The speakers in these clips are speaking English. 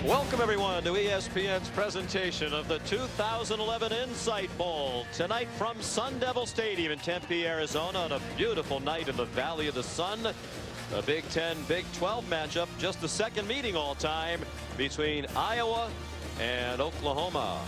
Welcome everyone to ESPN's presentation of the 2011 Insight Bowl. Tonight from Sun Devil Stadium in Tempe, Arizona, on a beautiful night in the Valley of the Sun. A Big Ten, Big 12 matchup, just the second meeting all time between Iowa and Oklahoma.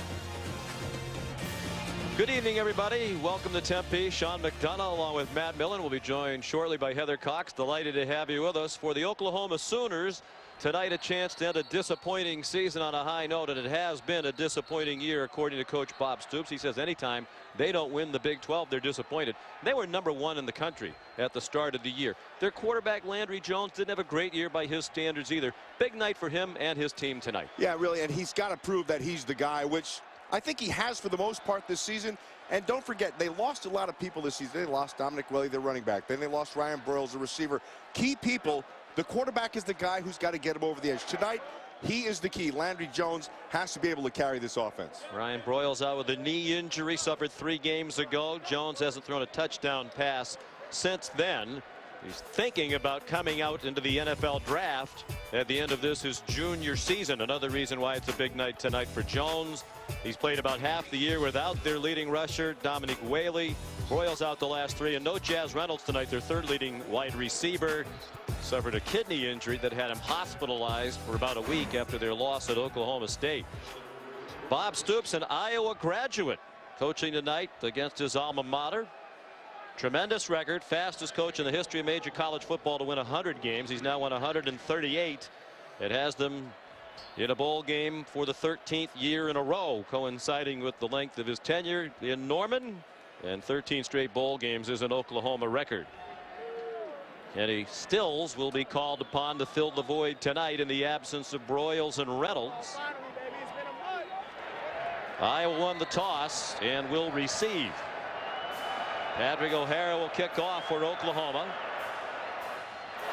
Good evening, everybody. Welcome to Tempe. Sean McDonough along with Matt Millen will be joined shortly by Heather Cox. Delighted to have you with us for the Oklahoma Sooners. Tonight a chance to end a disappointing season on a high note, and it has been a disappointing year according to Coach Bob Stoops. He says anytime they don't win the Big 12, they're disappointed. They were #1 in the country at the start of the year. Their quarterback Landry Jones didn't have a great year by his standards either. Big night for him and his team tonight. Yeah, really, and he's got to prove that he's the guy, which I think he has for the most part this season. And don't forget, they lost a lot of people this season. They lost Dominic Willie, their running back. Then they lost Ryan Broyles, the receiver. Key people. The quarterback is the guy who's got to get him over the edge. Tonight, he is the key. Landry Jones has to be able to carry this offense. Ryan Broyles out with a knee injury, suffered 3 games ago. Jones hasn't thrown a touchdown pass since then. He's thinking about coming out into the NFL draft at the end of his junior season. Another reason why it's a big night tonight for Jones. He's played about half the year without their leading rusher, Dominic Whaley. Broyles out the last 3, and no Jazz Reynolds tonight, their third leading wide receiver. Suffered a kidney injury that had him hospitalized for about a week after their loss at Oklahoma State. Bob Stoops, an Iowa graduate, coaching tonight against his alma mater. Tremendous record, fastest coach in the history of major college football to win 100 games. He's now won 138. It has them in a bowl game for the 13th year in a row, coinciding with the length of his tenure in Norman, and 13 straight bowl games is an Oklahoma record. Kenny Stills will be called upon to fill the void tonight in the absence of Broyles and Reynolds. Iowa won the toss and will receive. Patrick O'Hara will kick off for Oklahoma.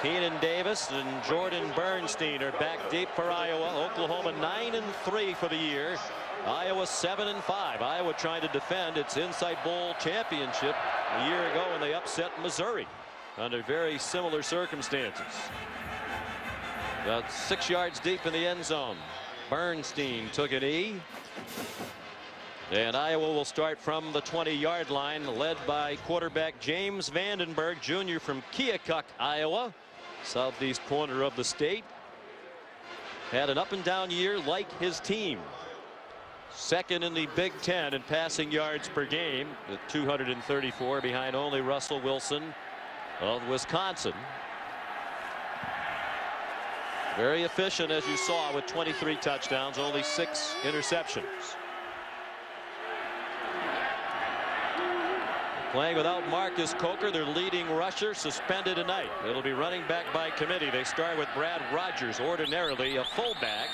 Keenan Davis and Jordan Bernstein are back deep for Iowa. Oklahoma 9-3 for the year. Iowa 7-5. Iowa trying to defend its Insight Bowl championship a year ago when they upset Missouri under very similar circumstances. About 6 yards deep in the end zone. Bernstein took a knee. And Iowa will start from the 20-yard line, led by quarterback James Vandenberg Jr. from Keokuk, Iowa, southeast corner of the state. Had an up-and-down year like his team. Second in the Big Ten in passing yards per game at 234, behind only Russell Wilson of Wisconsin. Very efficient, as you saw, with 23 touchdowns, only 6 interceptions. Playing without Marcus Coker, their leading rusher, suspended tonight. It'll be running back by committee. They start with Brad Rogers, ordinarily a fullback.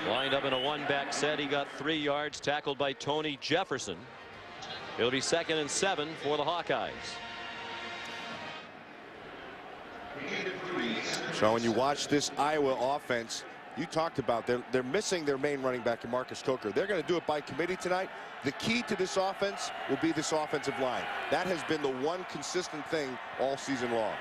Lined up in a one-back set. He got 3 yards, tackled by Tony Jefferson. It'll be 2nd and 7 for the Hawkeyes. So when you watch this Iowa offense, you talked about they're missing their main running back in Marcus Coker. They're going to do it by committee tonight. The key to this offense will be this offensive line. That has been the one consistent thing all season long.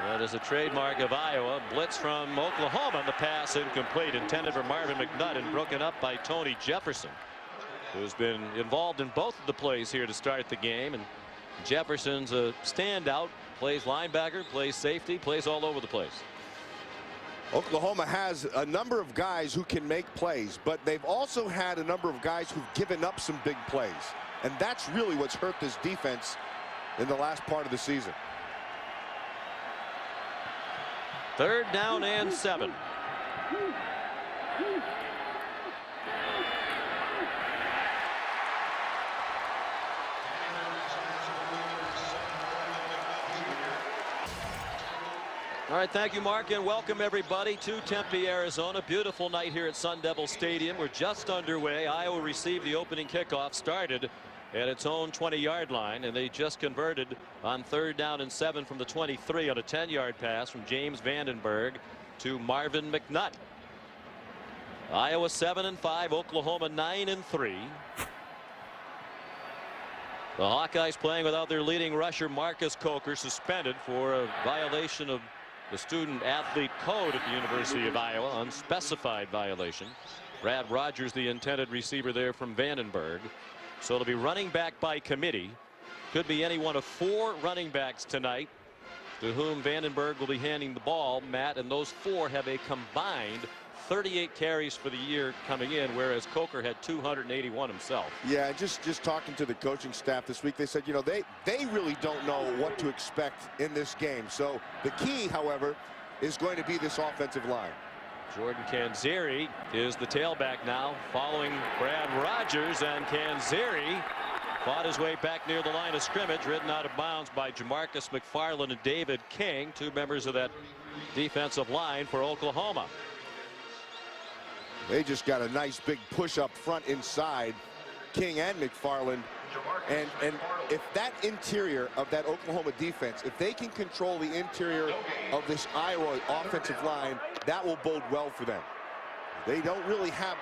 That is a trademark of Iowa. Blitz from Oklahoma, and the pass incomplete, intended for Marvin McNutt and broken up by Tony Jefferson, who's been involved in both of the plays here to start the game. And Jefferson's a standout, plays linebacker, plays safety, plays all over the place. Oklahoma has a number of guys who can make plays, but they've also had a number of guys who've given up some big plays. And that's really what's hurt this defense in the last part of the season. 3rd down and 7. All right, thank you, Mark, and welcome everybody to Tempe, Arizona. Beautiful night here at Sun Devil Stadium. We're just underway. Iowa received the opening kickoff, started at its own 20-yard line, and they just converted on 3rd down and 7 from the 23 on a 10-yard pass from James Vandenberg to Marvin McNutt. Iowa 7-5, Oklahoma 9-3. The Hawkeyes playing without their leading rusher Marcus Coker, suspended for a violation of the student athlete code at the University of Iowa. Unspecified violation. Brad Rogers, the intended receiver there from Vandenberg. So it'll be running back by committee. Could be any one of 4 running backs tonight to whom Vandenberg will be handing the ball, Matt, and those 4 have a combined 38 carries for the year coming in, whereas Coker had 281 himself. Yeah, just talking to the coaching staff this week, they said, you know, they really don't know what to expect in this game. So the key, however, is going to be this offensive line. Jordan Canzeri is the tailback now, following Brad Rogers, and Canzeri fought his way back near the line of scrimmage, ridden out of bounds by Jamarcus McFarland and David King, 2 members of that defensive line for Oklahoma. They just got a nice big push up front inside, King and McFarland. And if that interior of that Oklahoma defense, if they can control the interior of this Iowa offensive line, that will bode well for them. They don't really have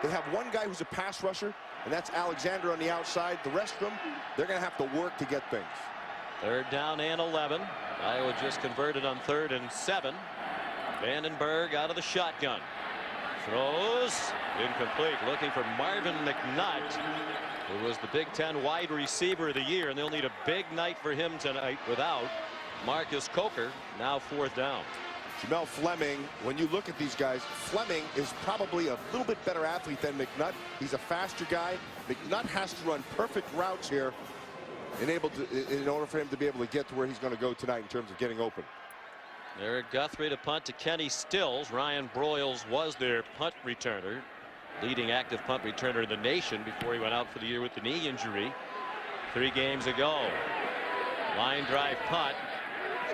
they have one guy who's a pass rusher, and that's Alexander on the outside. The rest of them, they're going to have to work to get things. 3rd down and 11. Iowa just converted on 3rd and 7. Vandenberg out of the shotgun. Throws incomplete, looking for Marvin McNutt, who was the Big Ten wide receiver of the year, and they'll need a big night for him tonight without Marcus Coker. Now 4th down. Jamel Fleming, when you look at these guys, Fleming is probably a little bit better athlete than McNutt. He's a faster guy. McNutt has to run perfect routes here in order for him to be able to get to where he's going to go tonight in terms of getting open. Eric Guthrie to punt to Kenny Stills. Ryan Broyles was their punt returner, leading active punt returner in the nation before he went out for the year with the knee injury 3 games ago. Line drive punt.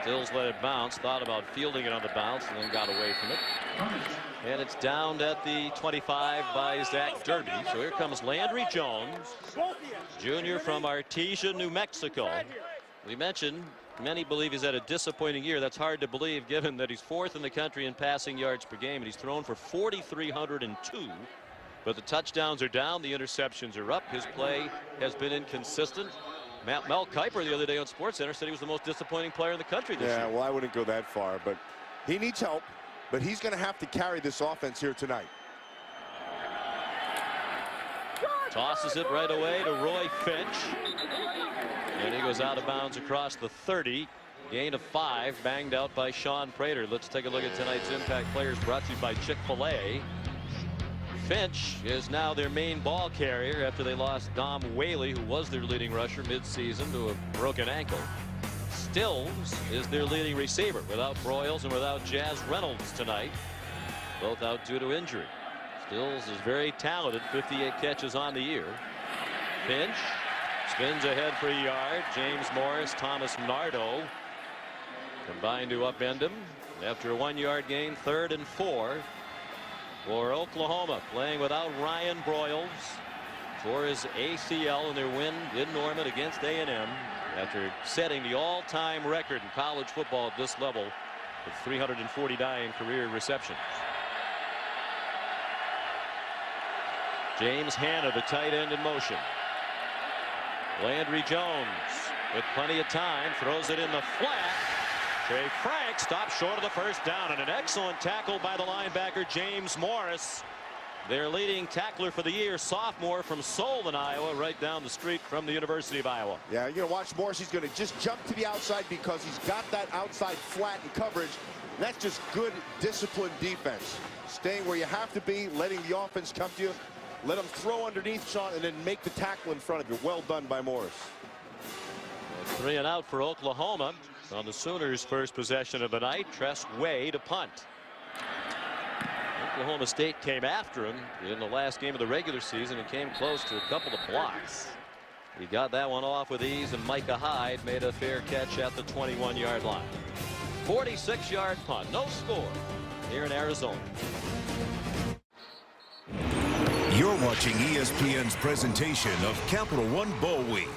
Stills let it bounce, thought about fielding it on the bounce, and then got away from it. And it's downed at the 25 by Zach Derby. So here comes Landry Jones, junior from Artesia, New Mexico. We mentioned many believe he's had a disappointing year. That's hard to believe given that he's 4th in the country in passing yards per game, and he's thrown for 4,302. But the touchdowns are down, the interceptions are up. His play has been inconsistent. Mel Kiper the other day on SportsCenter said he was the most disappointing player in the country this year. Yeah, well, I wouldn't go that far, but he needs help. But he's going to have to carry this offense here tonight. Tosses it right away to Roy Finch. And he goes out of bounds across the 30. Gain of 5, banged out by Sean Prater. Let's take a look at tonight's impact players, brought to you by Chick-fil-A. Finch is now their main ball carrier after they lost Dom Whaley, who was their leading rusher midseason, to a broken ankle. Stills is their leading receiver without Broyles and without Jazz Reynolds tonight, both out due to injury. Stills is very talented, 58 catches on the year. Finch spins ahead for a yard. James Morris, Thomas Nardo combined to upend him after a 1-yard gain. 3rd and 4 for Oklahoma, playing without Ryan Broyles for his ACL in their win in Norman against A&M after setting the all-time record in college football at this level with 349 career receptions. James Hanna, the tight end, in motion. Landry Jones with plenty of time, throws it in the flat. Trey Frank stops short of the 1st down, and an excellent tackle by the linebacker James Morris, their leading tackler for the year, sophomore from Solon, Iowa, right down the street from the University of Iowa. Yeah, you're going to watch Morris. He's going to just jump to the outside because he's got that outside flat in coverage. And that's just good, disciplined defense. Staying where you have to be, letting the offense come to you. Let him throw underneath, Sean, and then make the tackle in front of you. Well done by Morris. 3 and out for Oklahoma on the Sooners' first possession of the night. Tress Way to punt. Oklahoma State came after him in the last game of the regular season and came close to a couple of blocks. He got that one off with ease, and Micah Hyde made a fair catch at the 21-yard line. 46-yard punt, no score here in Arizona. You're watching ESPN's presentation of Capital One Bowl Week.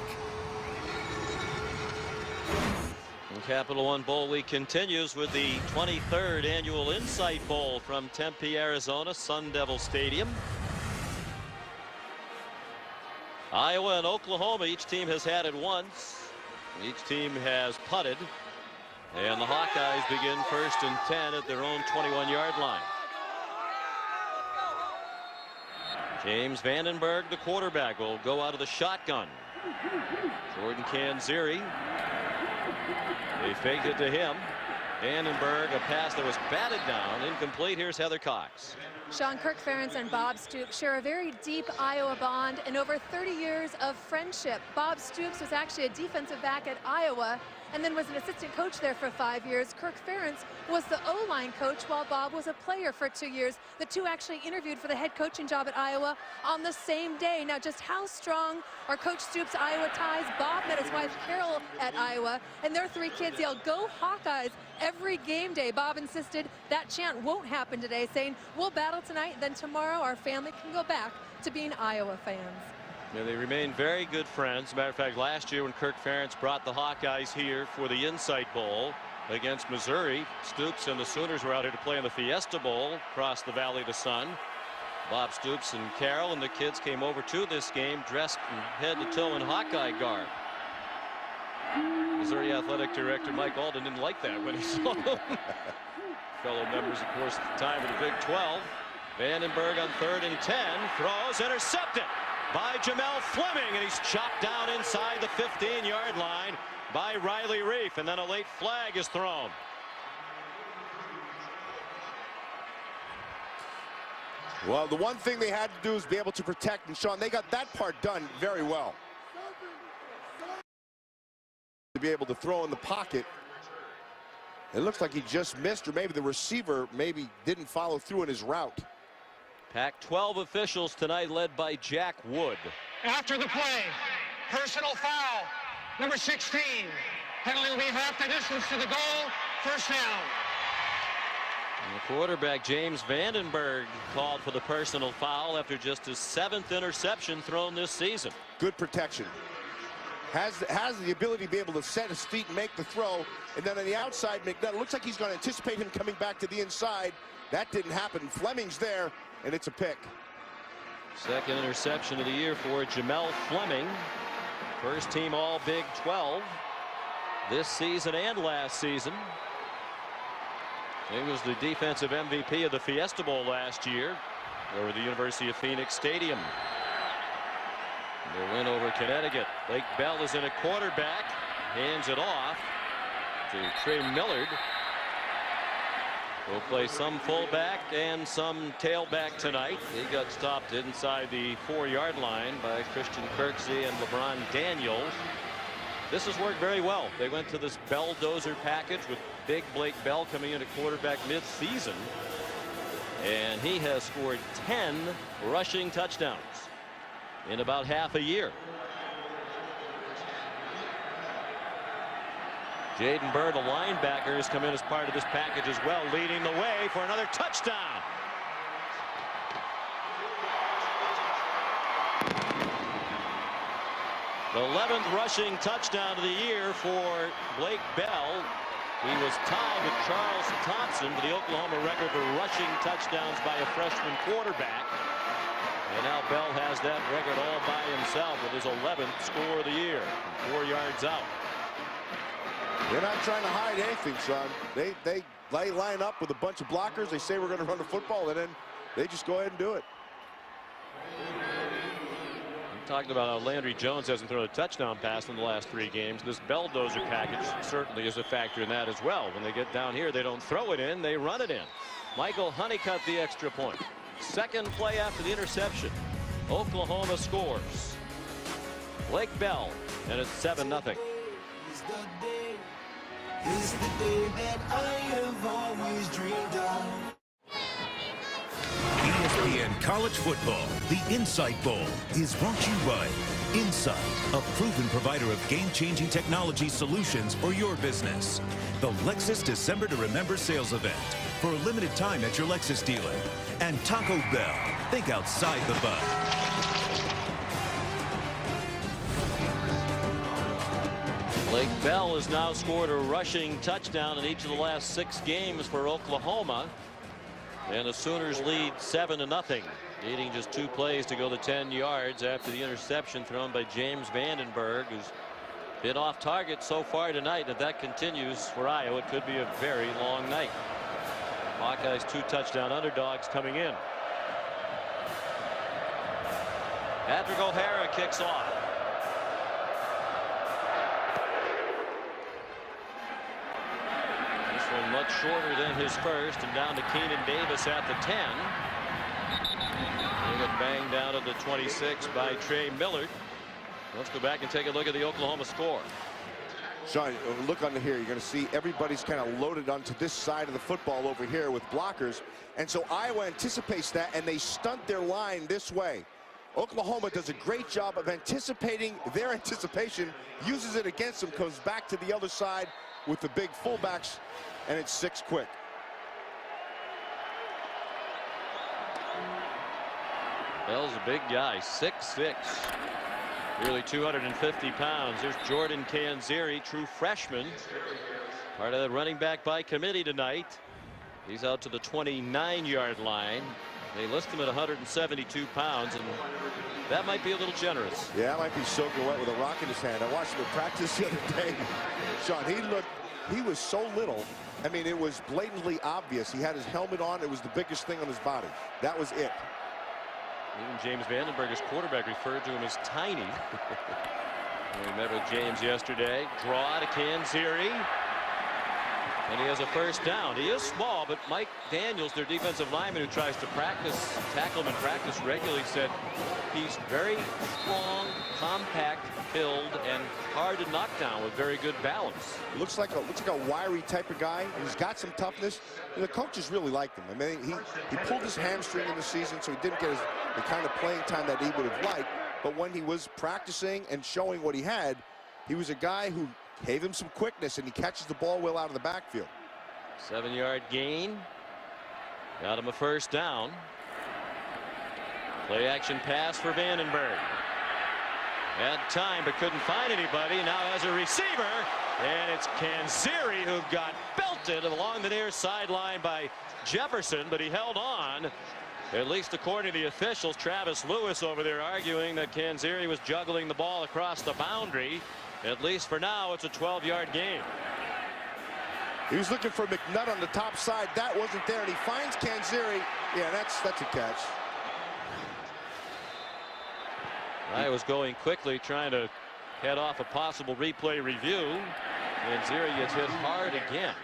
And Capital One Bowl Week continues with the 23rd annual Insight Bowl from Tempe, Arizona, Sun Devil Stadium. Iowa and Oklahoma, each team has had it once. Each team has punted. And the Hawkeyes begin 1st and 10 at their own 21-yard line. James Vandenberg, the quarterback, will go out of the shotgun. Jordan Canzeri. They fake it to him. Vandenberg, a pass that was batted down, incomplete. Here's Heather Cox. Sean, Kirk Ferentz and Bob Stoops share a very deep Iowa bond and over 30 years of friendship. Bob Stoops was actually a defensive back at Iowa and then was an assistant coach there for 5 years. Kirk Ferentz was the O-line coach while Bob was a player for 2 years. The two actually interviewed for the head coaching job at Iowa on the same day. Now, just how strong are Coach Stoops' Iowa ties? Bob met his wife Carol at Iowa, and their 3 kids yell, "Go Hawkeyes," every game day. Bob insisted that chant won't happen today, saying, "We'll battle tonight, then tomorrow our family can go back to being Iowa fans." Yeah, they remain very good friends. As a matter of fact, last year when Kirk Ferentz brought the Hawkeyes here for the Insight Bowl against Missouri, Stoops and the Sooners were out here to play in the Fiesta Bowl across the Valley of the Sun. Bob Stoops and Carol and the kids came over to this game dressed from head to toe in Hawkeye garb. Missouri Athletic Director Mike Alden didn't like that when he saw them. Fellow members, of course, at the time of the Big 12. Vandenberg on 3rd and 10, throws, intercepted by Jamel Fleming, and he's chopped down inside the 15-yard line by Riley Reif, and then a late flag is thrown. Well, the one thing they had to do is be able to protect, and Sean, they got that part done very well. To be able to throw in the pocket. It looks like he just missed, or maybe the receiver maybe didn't follow through in his route. Pac-12 officials tonight led by Jack Wood. After the play, personal foul, number 16. Penalty will be half the distance to the goal, first down. And the quarterback, James Vandenberg, called for the personal foul after just his 7th interception thrown this season. Good protection. Has the ability to be able to set his feet and make the throw. And then on the outside, McNutt looks like he's going to anticipate him coming back to the inside. That didn't happen. Fleming's there, and it's a pick. 2nd interception of the year for Jamel Fleming. First team all Big 12 this season and last season. He was the defensive MVP of the Fiesta Bowl last year over the University of Phoenix Stadium. Their win over Connecticut. Blake Bell is in a quarterback, hands it off to Trey Millard. Will play some fullback and some tailback tonight. He got stopped inside the 4-yard line by Christian Kirksey and LeBron Daniels. This has worked very well. They went to this Bell-dozer package with big Blake Bell coming in at quarterback mid-season. And he has scored 10 rushing touchdowns in about half a year. Jaden Bird, a linebacker, has come in as part of this package as well, leading the way for another touchdown. The 11th rushing touchdown of the year for Blake Bell. He was tied with Charles Thompson for the Oklahoma record for rushing touchdowns by a freshman quarterback. And now Bell has that record all by himself with his 11th score of the year, 4 yards out. They're not trying to hide anything, Sean. They line up with a bunch of blockers. They say we're going to run the football, and then they just go ahead and do it. I'm talking about how Landry Jones hasn't thrown a touchdown pass in the last 3 games. This Bell-dozer package certainly is a factor in that as well. When they get down here, they don't throw it in, they run it in. Michael Honeycutt the extra point. 2nd play after the interception. Oklahoma scores. Blake Bell, and it's 7-0. Is the day that I have always dreamed of. ESPN College Football, the Insight Bowl, is brought to you by Insight, a proven provider of game-changing technology solutions for your business. The Lexus December to Remember sales event for a limited time at your Lexus dealer. And Taco Bell, think outside the bun. Blake Bell has now scored a rushing touchdown in each of the last 6 games for Oklahoma. And the Sooners lead 7-0, needing just 2 plays to go the 10 yards after the interception thrown by James Vandenberg, who's Been off target so far tonight. If that continues for Iowa, it could be a very long night. Hawkeyes 2 touchdown underdogs coming in. Patrick O'Hara kicks off. This one much shorter than his first, and down to Keenan Davis at the 10. They get banged down at the 26 by Trey Millard. Let's go back and take a look at the Oklahoma score. Sean, look under here. You're going to see everybody's kind of loaded onto this side of the football over here with blockers. And so Iowa anticipates that, and they stunt their line this way. Oklahoma does a great job of anticipating their anticipation, uses it against them, comes back to the other side with the big fullbacks, and it's 6 quick. Bell's a big guy, 6'6". Nearly 250 pounds. There's Jordan Canzeri, true freshman. Part of the running back by committee tonight. He's out to the 29-yard line. They list him at 172 pounds, and that might be a little generous. Yeah, that might be soaking wet with a rock in his hand. I watched him in practice the other day. Sean, he was so little. I mean, it was blatantly obvious. He had his helmet on. It was the biggest thing on his body. That was it. Even James Vandenberg, his quarterback, referred to him as tiny. We met with James yesterday. Draw to Canzeri. And he has a first down. He is small, but Mike Daniels, their defensive lineman who tries to tackle him in practice regularly, said he's very strong, compact, build, and hard to knock down with very good balance. Looks like a wiry type of guy. He's got some toughness. And the coaches really liked him. I mean, he pulled his hamstring in the season, so he didn't get the kind of playing time that he would have liked. But when he was practicing and showing what he had, he was a guy who gave him some quickness, and he catches the ball well out of the backfield. 7-yard gain. Got him a first down. Play action pass for Vandenberg. Had time but couldn't find anybody. Now has a receiver, and it's Canzeri who got belted along the near sideline by Jefferson, but he held on. At least according to the officials. Travis Lewis over there arguing that Canzeri was juggling the ball across the boundary. At least for now, it's a 12-yard gain. He was looking for McNutt on the top side. That wasn't there, and he finds Canzeri. Yeah, that's a catch. I was going quickly, trying to head off a possible replay review. Canzeri gets hit hard again.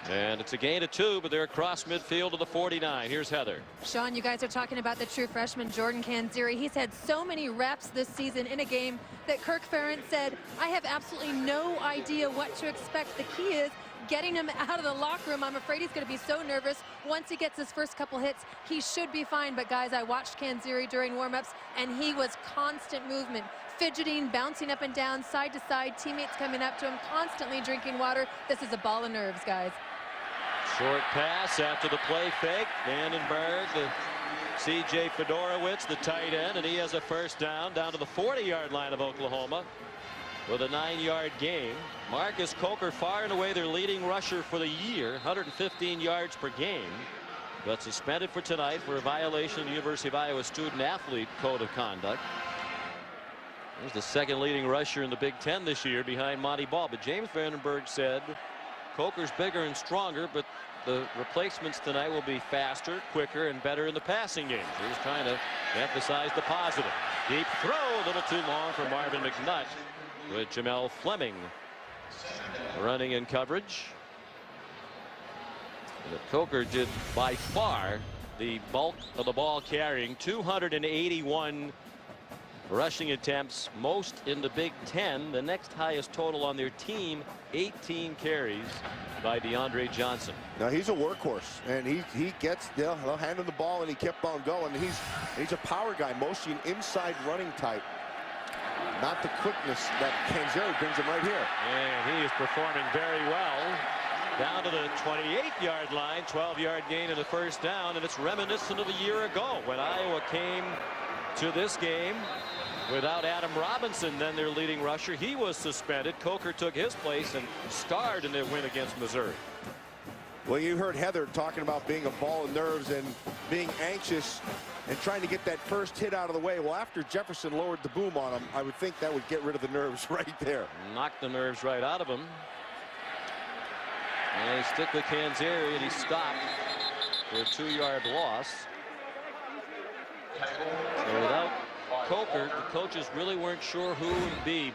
And it's a gain of 2, but they're across midfield to the 49. Here's Heather. Sean, you guys are talking about the true freshman Jordan Canzeri. He's had so many reps this season in a game that Kirk Ferentz said, I have absolutely no idea what to expect. The key is getting him out of the locker room. I'm afraid he's going to be so nervous. Once he gets his first couple hits, he should be fine. But guys, I watched Canzeri during warmups, and he was constant movement, fidgeting, bouncing up and down, side to side, teammates coming up to him, constantly drinking water. This is a ball of nerves, guys. Short pass after the play fake. Vandenberg, the C.J. Fedorowicz, the tight end, and he has a first down to the 40-yard line of Oklahoma with a 9-yard gain. Marcus Coker, far and away their leading rusher for the year, 115 yards per game, but suspended for tonight for a violation of the University of Iowa student-athlete code of conduct. He's the second leading rusher in the Big Ten this year behind Monty Ball. But James Vandenberg said Coker's bigger and stronger, but the replacements tonight will be faster, quicker, and better in the passing game. So he's trying to emphasize the positive. Deep throw, a little too long for Marvin McNutt, with Jamel Fleming running in coverage. But Coker did by far the bulk of the ball carrying, 281 rushing attempts, most in the Big Ten. The next highest total on their team, 18 carries by DeAndre Johnson. Now he's a workhorse, and he gets, they'll hand him the ball, and he kept on going. He's a power guy, mostly an inside running type, not the quickness that Canzeri brings him right here. And he is performing very well. Down to the 28-yard line, 12-yard gain and a first down, and it's reminiscent of a year ago when Iowa came to this game without Adam Robinson, then their leading rusher. He was suspended. Coker took his place and starred in their win against Missouri. Well, you heard Heather talking about being a ball of nerves, and being anxious and trying to get that first hit out of the way. Well, after Jefferson lowered the boom on him, I would think that would get rid of the nerves right there. Knocked the nerves right out of him. And they stick with Canzeri, and he stopped for a 2-yard loss. So without Coker, the coaches really weren't sure who would be.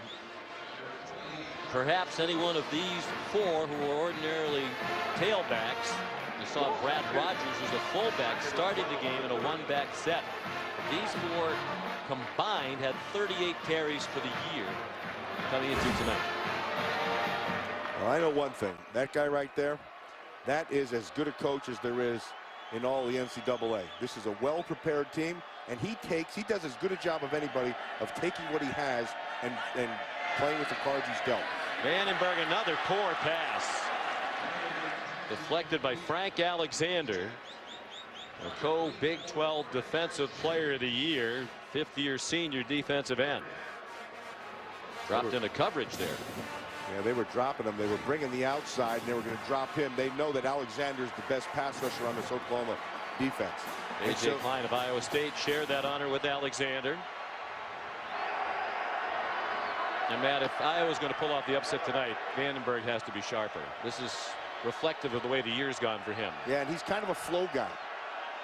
Perhaps any one of these 4 who were ordinarily tailbacks. You saw Brad Rogers as a fullback started the game in a 1-back set. These 4 combined had 38 carries for the year coming into tonight. Well, I know one thing. That guy right there, that is as good a coach as there is in all the NCAA. This is a well-prepared team, and he does as good a job of anybody of taking what he has and playing with the cards he's dealt. Vandenberg, another poor pass. Deflected by Frank Alexander, a co-Big 12 Defensive Player of the Year, 5th-year senior defensive end. Dropped into coverage there. Yeah, they were dropping him. They were bringing the outside, and they were going to drop him. They know that Alexander's the best pass rusher on this Oklahoma defense. A.J. Klein of Iowa State shared that honor with Alexander. And Matt, if Iowa's going to pull off the upset tonight, Vandenberg has to be sharper. This is reflective of the way the year's gone for him. Yeah, and he's kind of a flow guy,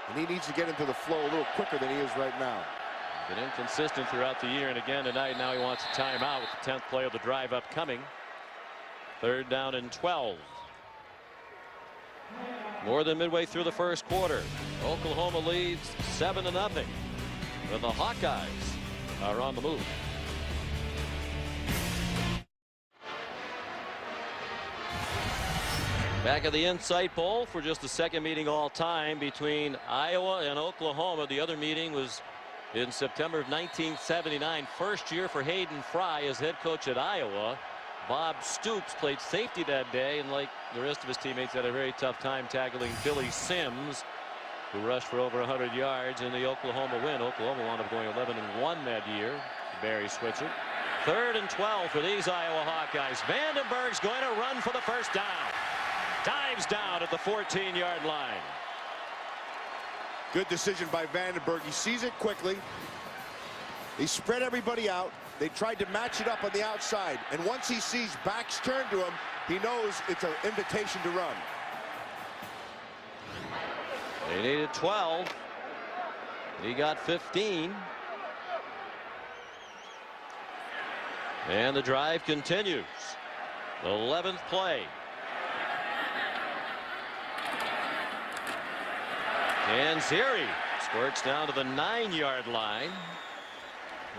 and he needs to get into the flow a little quicker than he is right now. Been inconsistent throughout the year, and again tonight. Now he wants a timeout with the 10th play of the drive upcoming. 3rd down and 12. More than midway through the first quarter. Oklahoma leads 7-0. And the Hawkeyes are on the move. Back at the Insight Bowl for just the 2nd meeting all time between Iowa and Oklahoma. The other meeting was in September of 1979. First year for Hayden Fry as head coach at Iowa. Bob Stoops played safety that day, and like the rest of his teammates, had a very tough time tackling Billy Sims, who rushed for over 100 yards in the Oklahoma win. Oklahoma wound up going 11-1 that year. Barry Switzer. 3rd and 12 for these Iowa Hawkeyes. Vandenberg's going to run for the first down. Dives down at the 14-yard line. Good decision by Vandenberg. He sees it quickly. He spread everybody out. They tried to match it up on the outside, and once he sees backs turn to him, he knows it's an invitation to run. They needed 12. He got 15. And the drive continues. 11th play. Canzeri squirts down to the 9-yard line.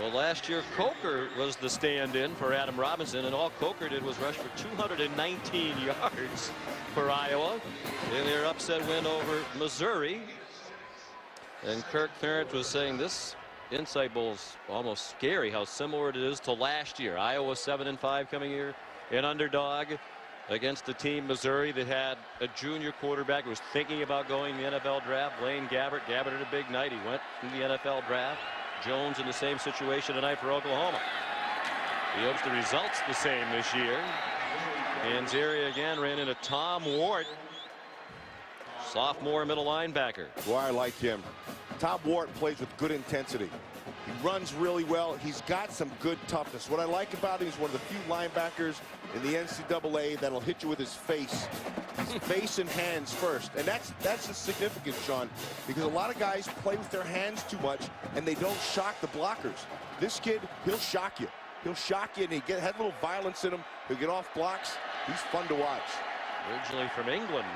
Well, last year Coker was the stand-in for Adam Robinson, and all Coker did was rush for 219 yards for Iowa in their upset win over Missouri. And Kirk Ferentz was saying this Insight Bowl's almost scary how similar it is to last year. Iowa 7-5 coming here, an underdog against the team Missouri that had a junior quarterback who was thinking about going to the NFL draft. Blaine Gabbert. Gabbert had a big night. He went in the NFL draft. Jones in the same situation tonight for Oklahoma. He hopes the results the same this year. Canzeri again ran into Tom Ward, sophomore middle linebacker. Boy, I like him. Tom Ward plays with good intensity. He runs really well. He's got some good toughness. What I like about him is one of the few linebackers in the NCAA that'll hit you with his face. His face and hands first. And that's the significance, Sean, because a lot of guys play with their hands too much and they don't shock the blockers. This kid, he'll shock you. He'll shock you, and he has a little violence in him. He'll get off blocks. He's fun to watch. Originally from England.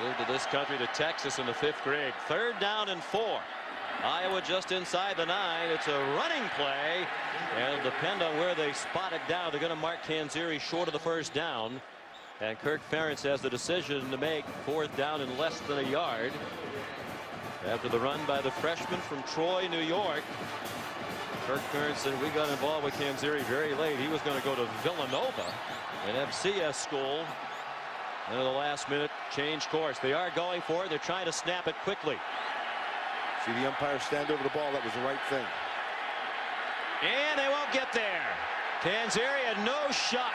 Moved to this country to Texas in the 5th grade. 3rd down and 4. Iowa just inside the 9. It's a running play, and it'll depend on where they spot it down. They're going to mark Canzeri short of the first down, and Kirk Ferentz has the decision to make. 4th down and less than a yard after the run by the freshman from Troy, New York. Kirk Ferentz said we got involved with Canzeri very late. He was going to go to Villanova, an FCS school, and at the last minute change course. They are going for it. They're trying to snap it quickly. See the umpire stand over the ball. That was the right thing. And they won't get there. Canzeri had no shot.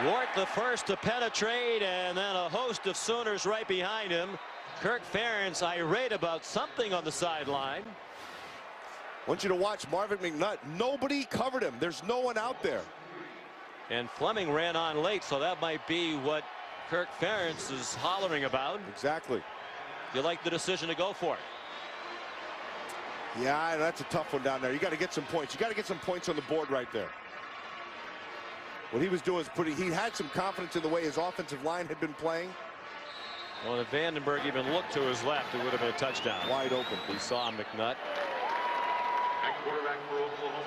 Wart the first to penetrate, and then a host of Sooners right behind him. Kirk Ferentz irate about something on the sideline. I want you to watch Marvin McNutt. Nobody covered him. There's no one out there. And Fleming ran on late, so that might be what Kirk Ferentz is hollering about. Exactly. You like the decision to go for it? Yeah, that's a tough one down there. You got to get some points. You got to get some points on the board right there. What he was doing is he had some confidence in the way his offensive line had been playing. Well, if Vandenberg even looked to his left, it would have been a touchdown. Wide open. He saw McNutt.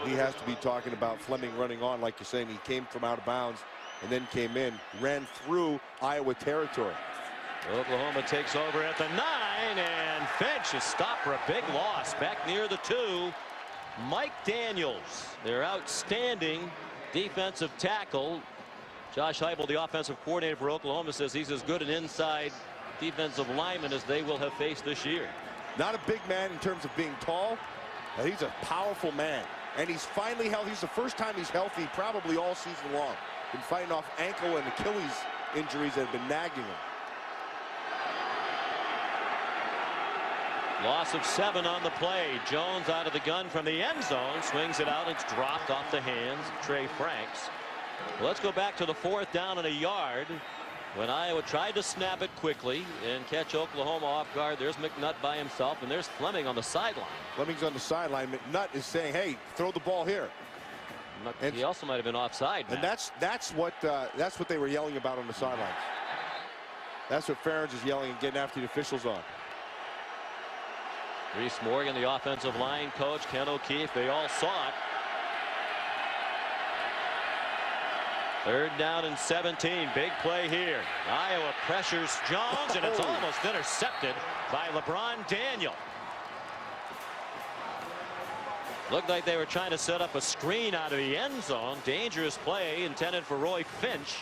He has to be talking about Fleming running on, like you're saying. He came from out of bounds and then came in, ran through Iowa territory. Oklahoma takes over at the 9, and Finch is stopped for a big loss back near the 2. Mike Daniels, their outstanding defensive tackle. Josh Heupel, the offensive coordinator for Oklahoma, says he's as good an inside defensive lineman as they will have faced this year. Not a big man in terms of being tall, but he's a powerful man. And he's finally healthy. He's the first time he's healthy probably all season long. Been fighting off ankle and Achilles injuries that have been nagging him. Loss of 7 on the play. Jones out of the gun from the end zone, swings it out. It's dropped off the hands of Trey Franks. Well, let's go back to the 4th down and a yard when Iowa tried to snap it quickly and catch Oklahoma off guard. There's McNutt by himself, and there's Fleming on the sideline. Fleming's on the sideline. McNutt is saying, hey, throw the ball here. And he also might have been offside. And that's what they were yelling about on the sidelines. That's what Ferentz is yelling and getting after the officials on. Reese Morgan, the offensive line coach, Ken O'Keefe, they all saw it. 3rd down and 17. Big play here. Iowa pressures Jones, and it's almost intercepted by LeBron Daniel. Looked like they were trying to set up a screen out of the end zone. Dangerous play intended for Roy Finch.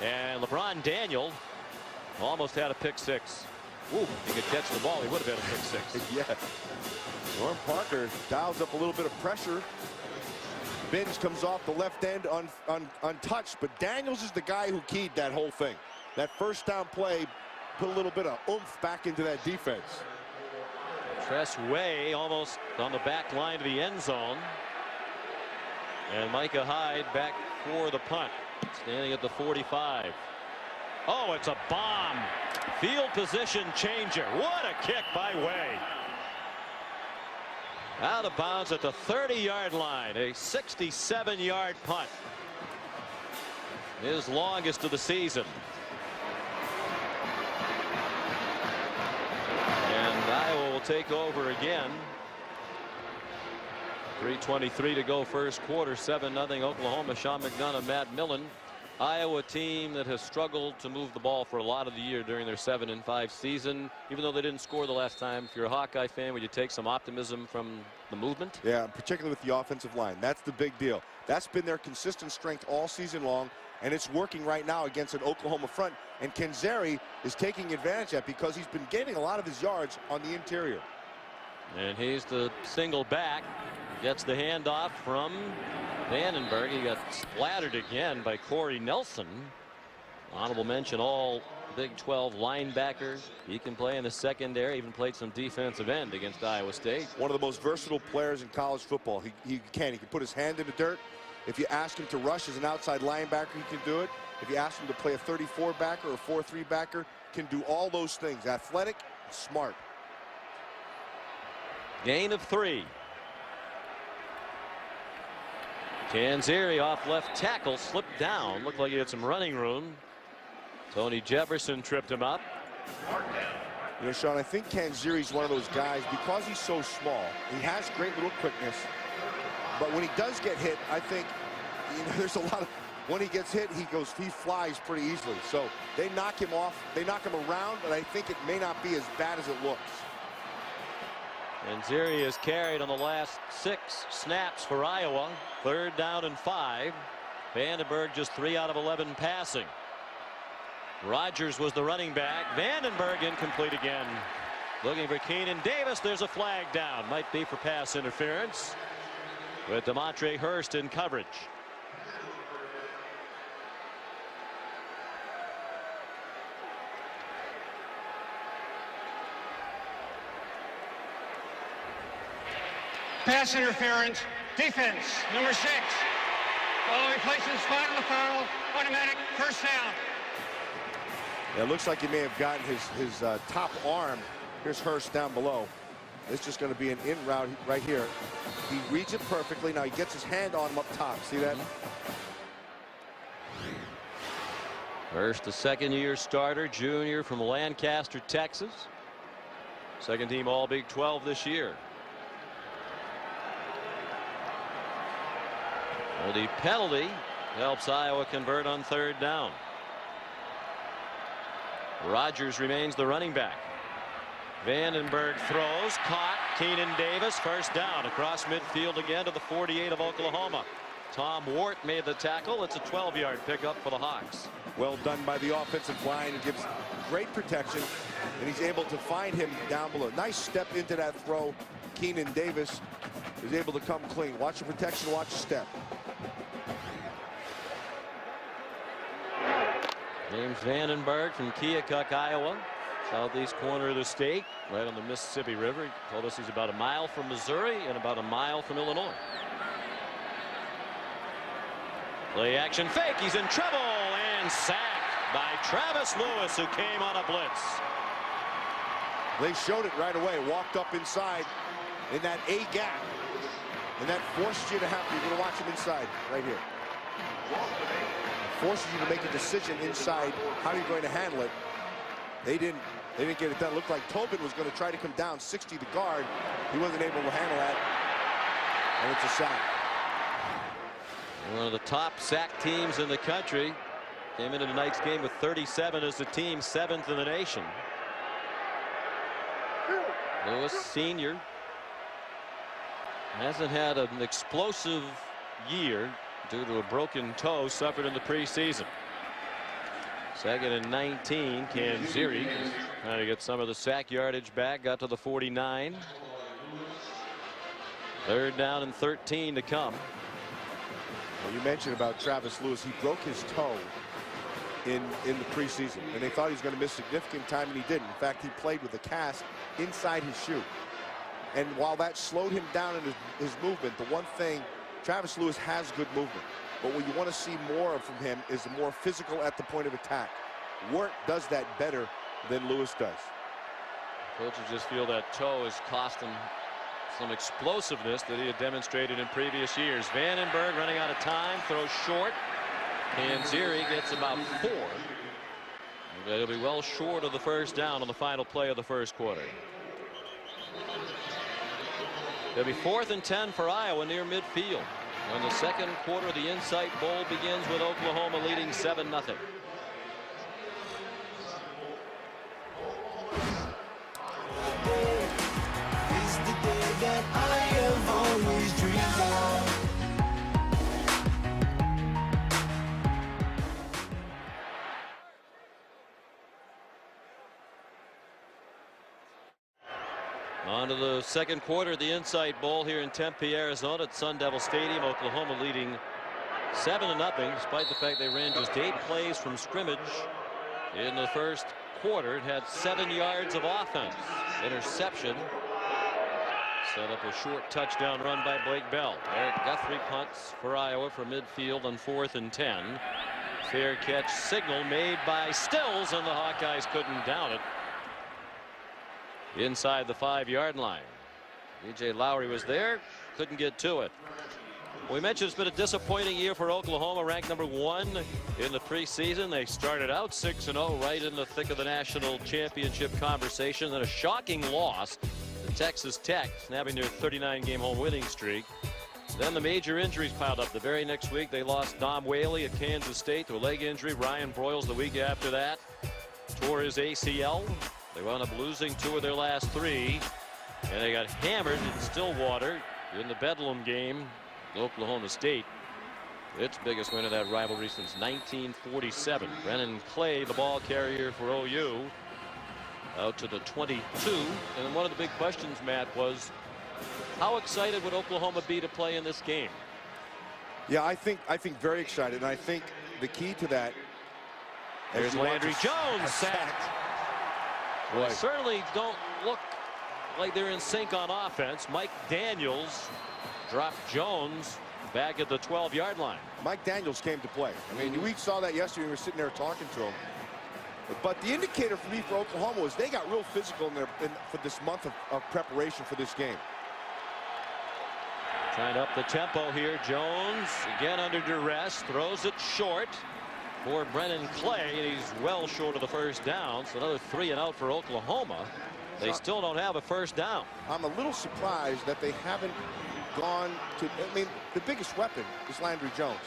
And LeBron Daniel almost had a pick 6. Ooh, if he could catch the ball, he would have had a pick 6. Yeah. Norm Parker dials up a little bit of pressure. Binns comes off the left end untouched, but Daniels is the guy who keyed that whole thing. That first down play put a little bit of oomph back into that defense. Tress Way almost on the back line of the end zone. And Micah Hyde back for the punt, standing at the 45. Oh, it's a bomb. Field position changer. What a kick by Way. Out of bounds at the 30-yard line. A 67-yard punt. His longest of the season. And Iowa will take over again. 3:23 to go first quarter. 7-0 Oklahoma. Sean McDonough, Matt Millen. Iowa team that has struggled to move the ball for a lot of the year during their 7-5 season. Even though they didn't score the last time, if you're a Hawkeye fan, would you take some optimism from the movement? Yeah, particularly with the offensive line. That's the big deal. That's been their consistent strength all season long, and it's working right now against an Oklahoma front. And Kenzeri is taking advantage of that because he's been gaining a lot of his yards on the interior. And he's the single back. Gets the handoff from Vandenberg. He got splattered again by Corey Nelson. Honorable mention, all Big 12 linebackers. He can play in the secondary. Even played some defensive end against Iowa State. One of the most versatile players in college football. He can put his hand in the dirt. If you ask him to rush as an outside linebacker, he can do it. If you ask him to play a 34 backer or 4-3 backer, can do all those things. Athletic, smart. Gain of 3. Kenzeri off left tackle, slipped down. Looked like he had some running room. Tony Jefferson tripped him up. You know, Sean, I think Kenzeri's one of those guys, because he's so small, he has great little quickness. But when he does get hit, I think, you know, there's a lot of, when he gets hit, he flies pretty easily. So they knock him off, they knock him around, but I think it may not be as bad as it looks. Kenzeri is carried on the last 6 snaps for Iowa. 3rd down and 5. Vandenberg just 3 out of 11 passing. Rogers was the running back. Vandenberg incomplete again. Looking for Keenan Davis. There's a flag down. Might be for pass interference with Demontre Hurst in coverage. Pass interference. Defense, number 6. Oh, he places his spot on the foul. Automatic first down. Yeah, it looks like he may have gotten his top arm. Here's Hurst down below. It's just going to be an in route right here. He reads it perfectly. Now he gets his hand on him up top. See that? Hurst, the second-year starter, junior from Lancaster, Texas. Second team All Big 12 this year. Well, the penalty helps Iowa convert on third down. Rogers remains the running back. Vandenberg throws, caught. Keenan Davis, first down across midfield again to the 48 of Oklahoma. Tom Wart made the tackle. It's a 12-yard pickup for the Hawks. Well done by the offensive line. He gives great protection, and he's able to find him down below. Nice step into that throw. Keenan Davis is able to come clean. Watch the protection, watch the step. James Vandenberg from Keokuk, Iowa, southeast corner of the state, right on the Mississippi River. He told us he's about a mile from Missouri and about a mile from Illinois. Play action fake. He's in trouble and sacked by Travis Lewis, who came on a blitz. They showed it right away. Walked up inside in that A gap, and that forces you to have. You're going to watch him inside right here. Forces you to make a decision inside how you're going to handle it. They didn't get it done. It looked like Tobin was going to try to come down 60 the guard. He wasn't able to handle that, and it's a sack. One of the top sack teams in the country. Came into tonight's game with 37 as a team, 7th in the nation. Lewis, senior, hasn't had an explosive year due to a broken toe suffered in the preseason. Second and 19. Kanziri trying to get some of the sack yardage back. Got to the 49. Third down and 13 to come. Well, you mentioned about Travis Lewis. He broke his toe in the preseason, and they thought he was going to miss significant time, and he didn't. In fact, he played with a cast inside his shoe. And while that slowed him down in his movement, the one thing, Travis Lewis has good movement. But what you want to see more of from him is more physical at the point of attack. Wirt does that better than Lewis does. Coaches just feel that toe has cost him some explosiveness that he had demonstrated in previous years. Vandenberg running out of time, throws short. Kanziri gets about 4. They'll be well short of the first down on the final play of the first quarter. It'll be 4th and 10 for Iowa near midfield. When the second quarter of the Insight Bowl begins with Oklahoma leading 7-0. It's the day that I have always dreamed of. On to the second quarter of the Insight Bowl here in Tempe, Arizona at Sun Devil Stadium. Oklahoma leading 7-0, despite the fact they ran just 8 plays from scrimmage in the first quarter. It had 7 yards of offense. Interception. Set up a short touchdown run by Blake Bell. Eric Guthrie punts for Iowa from midfield on 4th and 10. Fair catch signal made by Stills, and the Hawkeyes couldn't down it. Inside the 5-yard line. DJ Lowry was there, couldn't get to it. We mentioned it's been a disappointing year for Oklahoma, ranked number 1 in the preseason. They started out 6-0, right in the thick of the national championship conversation. Then a shocking loss to Texas Tech, snapping their 39-game home winning streak. Then the major injuries piled up. The very next week they lost Dom Whaley at Kansas State to a leg injury. Ryan Broyles the week after that tore his ACL. They wound up losing 2 of their last 3, and they got hammered in Stillwater in the Bedlam game. Oklahoma State, its biggest win of that rivalry since 1947. Brennan Clay, the ball carrier for OU, out to the 22. And one of the big questions, Matt, was how excited would Oklahoma be to play in this game? Yeah, I think very excited, and I think the key to that. There's Landry Jones sacked. Well, certainly don't look like they're in sync on offense. Mike Daniels dropped Jones back at the 12-yard line. Mike Daniels came to play. I mean, we saw that yesterday. We were sitting there talking to him. But the indicator for me for Oklahoma was they got real physical for this month of preparation for this game. Trying to up the tempo here. Jones again under duress, throws it short for Brennan Clay, and he's well short of the first down. So another 3 and out for Oklahoma. They still don't have a first down. I'm a little surprised that they haven't gone to, I mean, the biggest weapon is Landry Jones.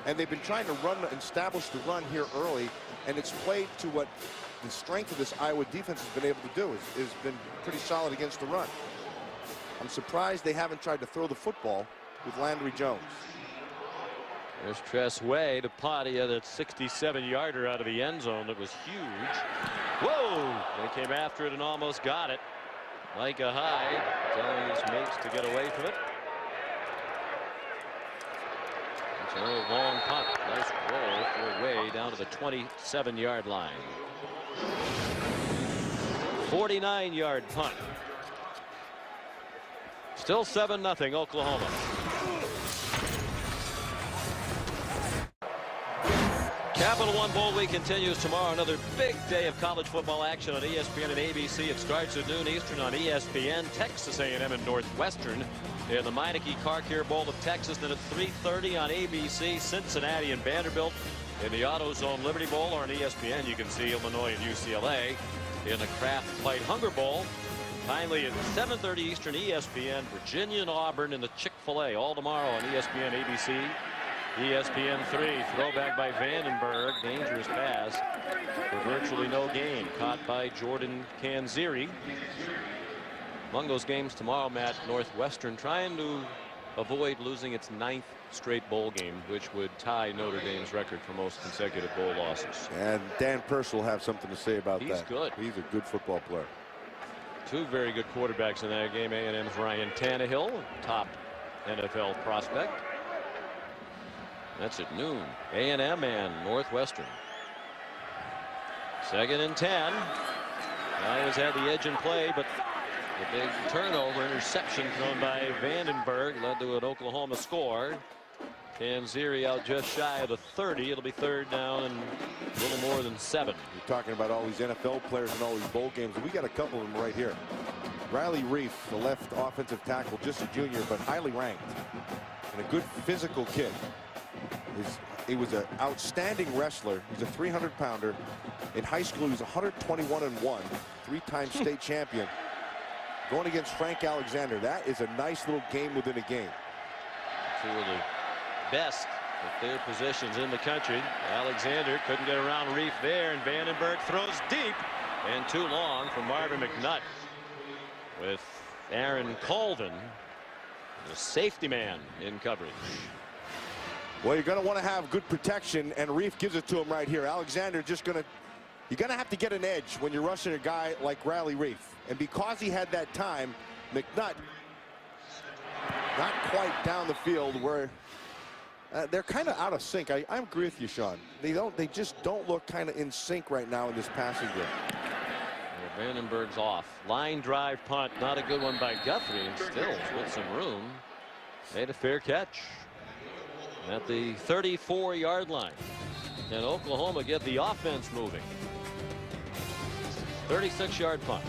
And they've been trying to establish the run here early, and it's played to what the strength of this Iowa defense has been able to do. Has been pretty solid against the run. I'm surprised they haven't tried to throw the football with Landry Jones. There's Tress Way to Potty at a 67-yarder out of the end zone. That was huge. Whoa! They came after it and almost got it. Micah Hyde telling his mates to get away from it. It's a little long punt. Nice roll for Way down to the 27-yard line. 49-yard punt. Still 7-0 Oklahoma. Capital One Bowl Week continues tomorrow. Another big day of college football action on ESPN and ABC. It starts at noon Eastern on ESPN. Texas A&M and Northwestern in the Meineke Car Care Bowl of Texas. Then at 3:30 on ABC, Cincinnati and Vanderbilt in the AutoZone Liberty Bowl. Or on ESPN, you can see Illinois and UCLA in the Kraft Flight Hunger Bowl. Finally at 7:30 Eastern ESPN, Virginia and Auburn in the Chick-fil-A. All tomorrow on ESPN, ABC. ESPN 3, throwback by Vandenberg, dangerous pass for virtually no gain, caught by Jordan Canzeri. Among those games tomorrow, Matt, Northwestern trying to avoid losing its 9th straight bowl game, which would tie Notre Dame's record for most consecutive bowl losses. And Dan Purse will have something to say about that. He's good. He's a good football player. 2 very good quarterbacks in that game. A&M's Ryan Tannehill, top NFL prospect. That's at noon. A&M and Northwestern. 2nd and 10. Iowa's had the edge in play, but the big turnover interception thrown by Vandenberg led to an Oklahoma score. Canzeri out just shy of the 30. It'll be 3rd down and a little more than 7. You're talking about all these NFL players and all these bowl games, and we got a couple of them right here. Riley Reif, the left offensive tackle, just a junior, but highly ranked, and a good physical kid. He was an outstanding wrestler. He's a 300-pounder. In high school, he was 121-1, 3-time state champion. Going against Frank Alexander, that is a nice little game within a game. 2 of the best at their positions in the country. Alexander couldn't get around Reif there, and Vandenberg throws deep and too long for Marvin McNutt, with Aaron Colvin, the safety man, in coverage. Well, you're going to want to have good protection, and Reif gives it to him right here. Alexander just going to, you're going to have to get an edge when you're rushing a guy like Riley Reif. And because he had that time, McNutt not quite down the field where they're kind of out of sync. I agree with you, Sean. They just don't look kind of in sync right now in this passing game. Well, Vandenberg's off. Line drive punt, not a good one by Guthrie, and still with some room made a fair catch at the 34-yard line. And Oklahoma get the offense moving. 36-yard punt.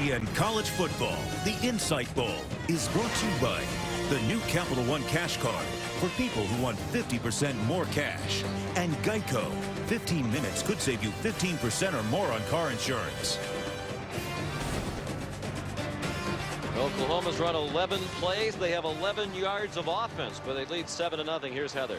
ESPN College Football, the Insight Bowl, is brought to you by the new Capital One Cash Card for people who want 50% more cash, and Geico. 15 minutes could save you 15% or more on car insurance. Oklahoma's run 11 plays. They have 11 yards of offense, but they lead 7-0. Here's Heather.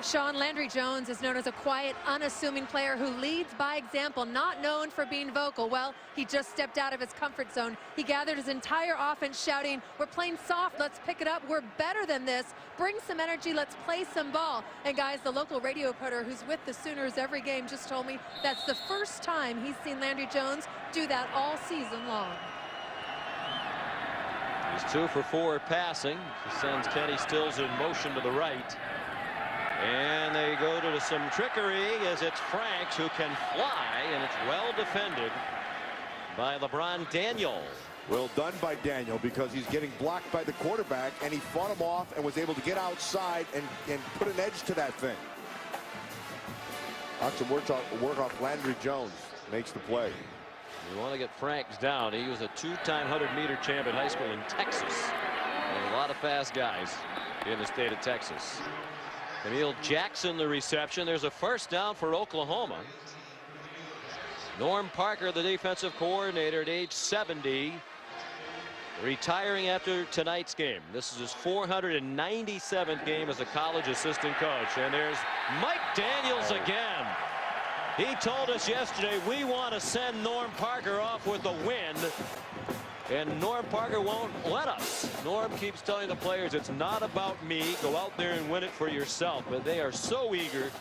Sean, Landry Jones is known as a quiet, unassuming player who leads by example, not known for being vocal. Well, he just stepped out of his comfort zone. He gathered his entire offense shouting, "We're playing soft, let's pick it up, we're better than this, bring some energy, let's play some ball." And guys, the local radio reporter who's with the Sooners every game just told me that's the first time he's seen Landry Jones do that all season long. He's 2 for 4 passing. He sends Kenny Stills in motion to the right. And they go to some trickery as it's Franks who can fly, and it's well defended by LeBron Daniel. Well done by Daniel, because he's getting blocked by the quarterback, and he fought him off and was able to get outside and put an edge to that thing. Lots of work off Landry Jones. Makes the play. You want to get Franks down. He was a two-time 100-meter champ in high school in Texas. And a lot of fast guys in the state of Texas. Camille Jackson the reception. There's a first down for Oklahoma. Norm Parker, the defensive coordinator at age 70, retiring after tonight's game. This is his 497th game as a college assistant coach. And there's Mike Daniels again. He told us yesterday we want to send Norm Parker off with a win. And Norm Parker won't let us. Norm keeps telling the players it's not about me. Go out there and win it for yourself. But they are so eager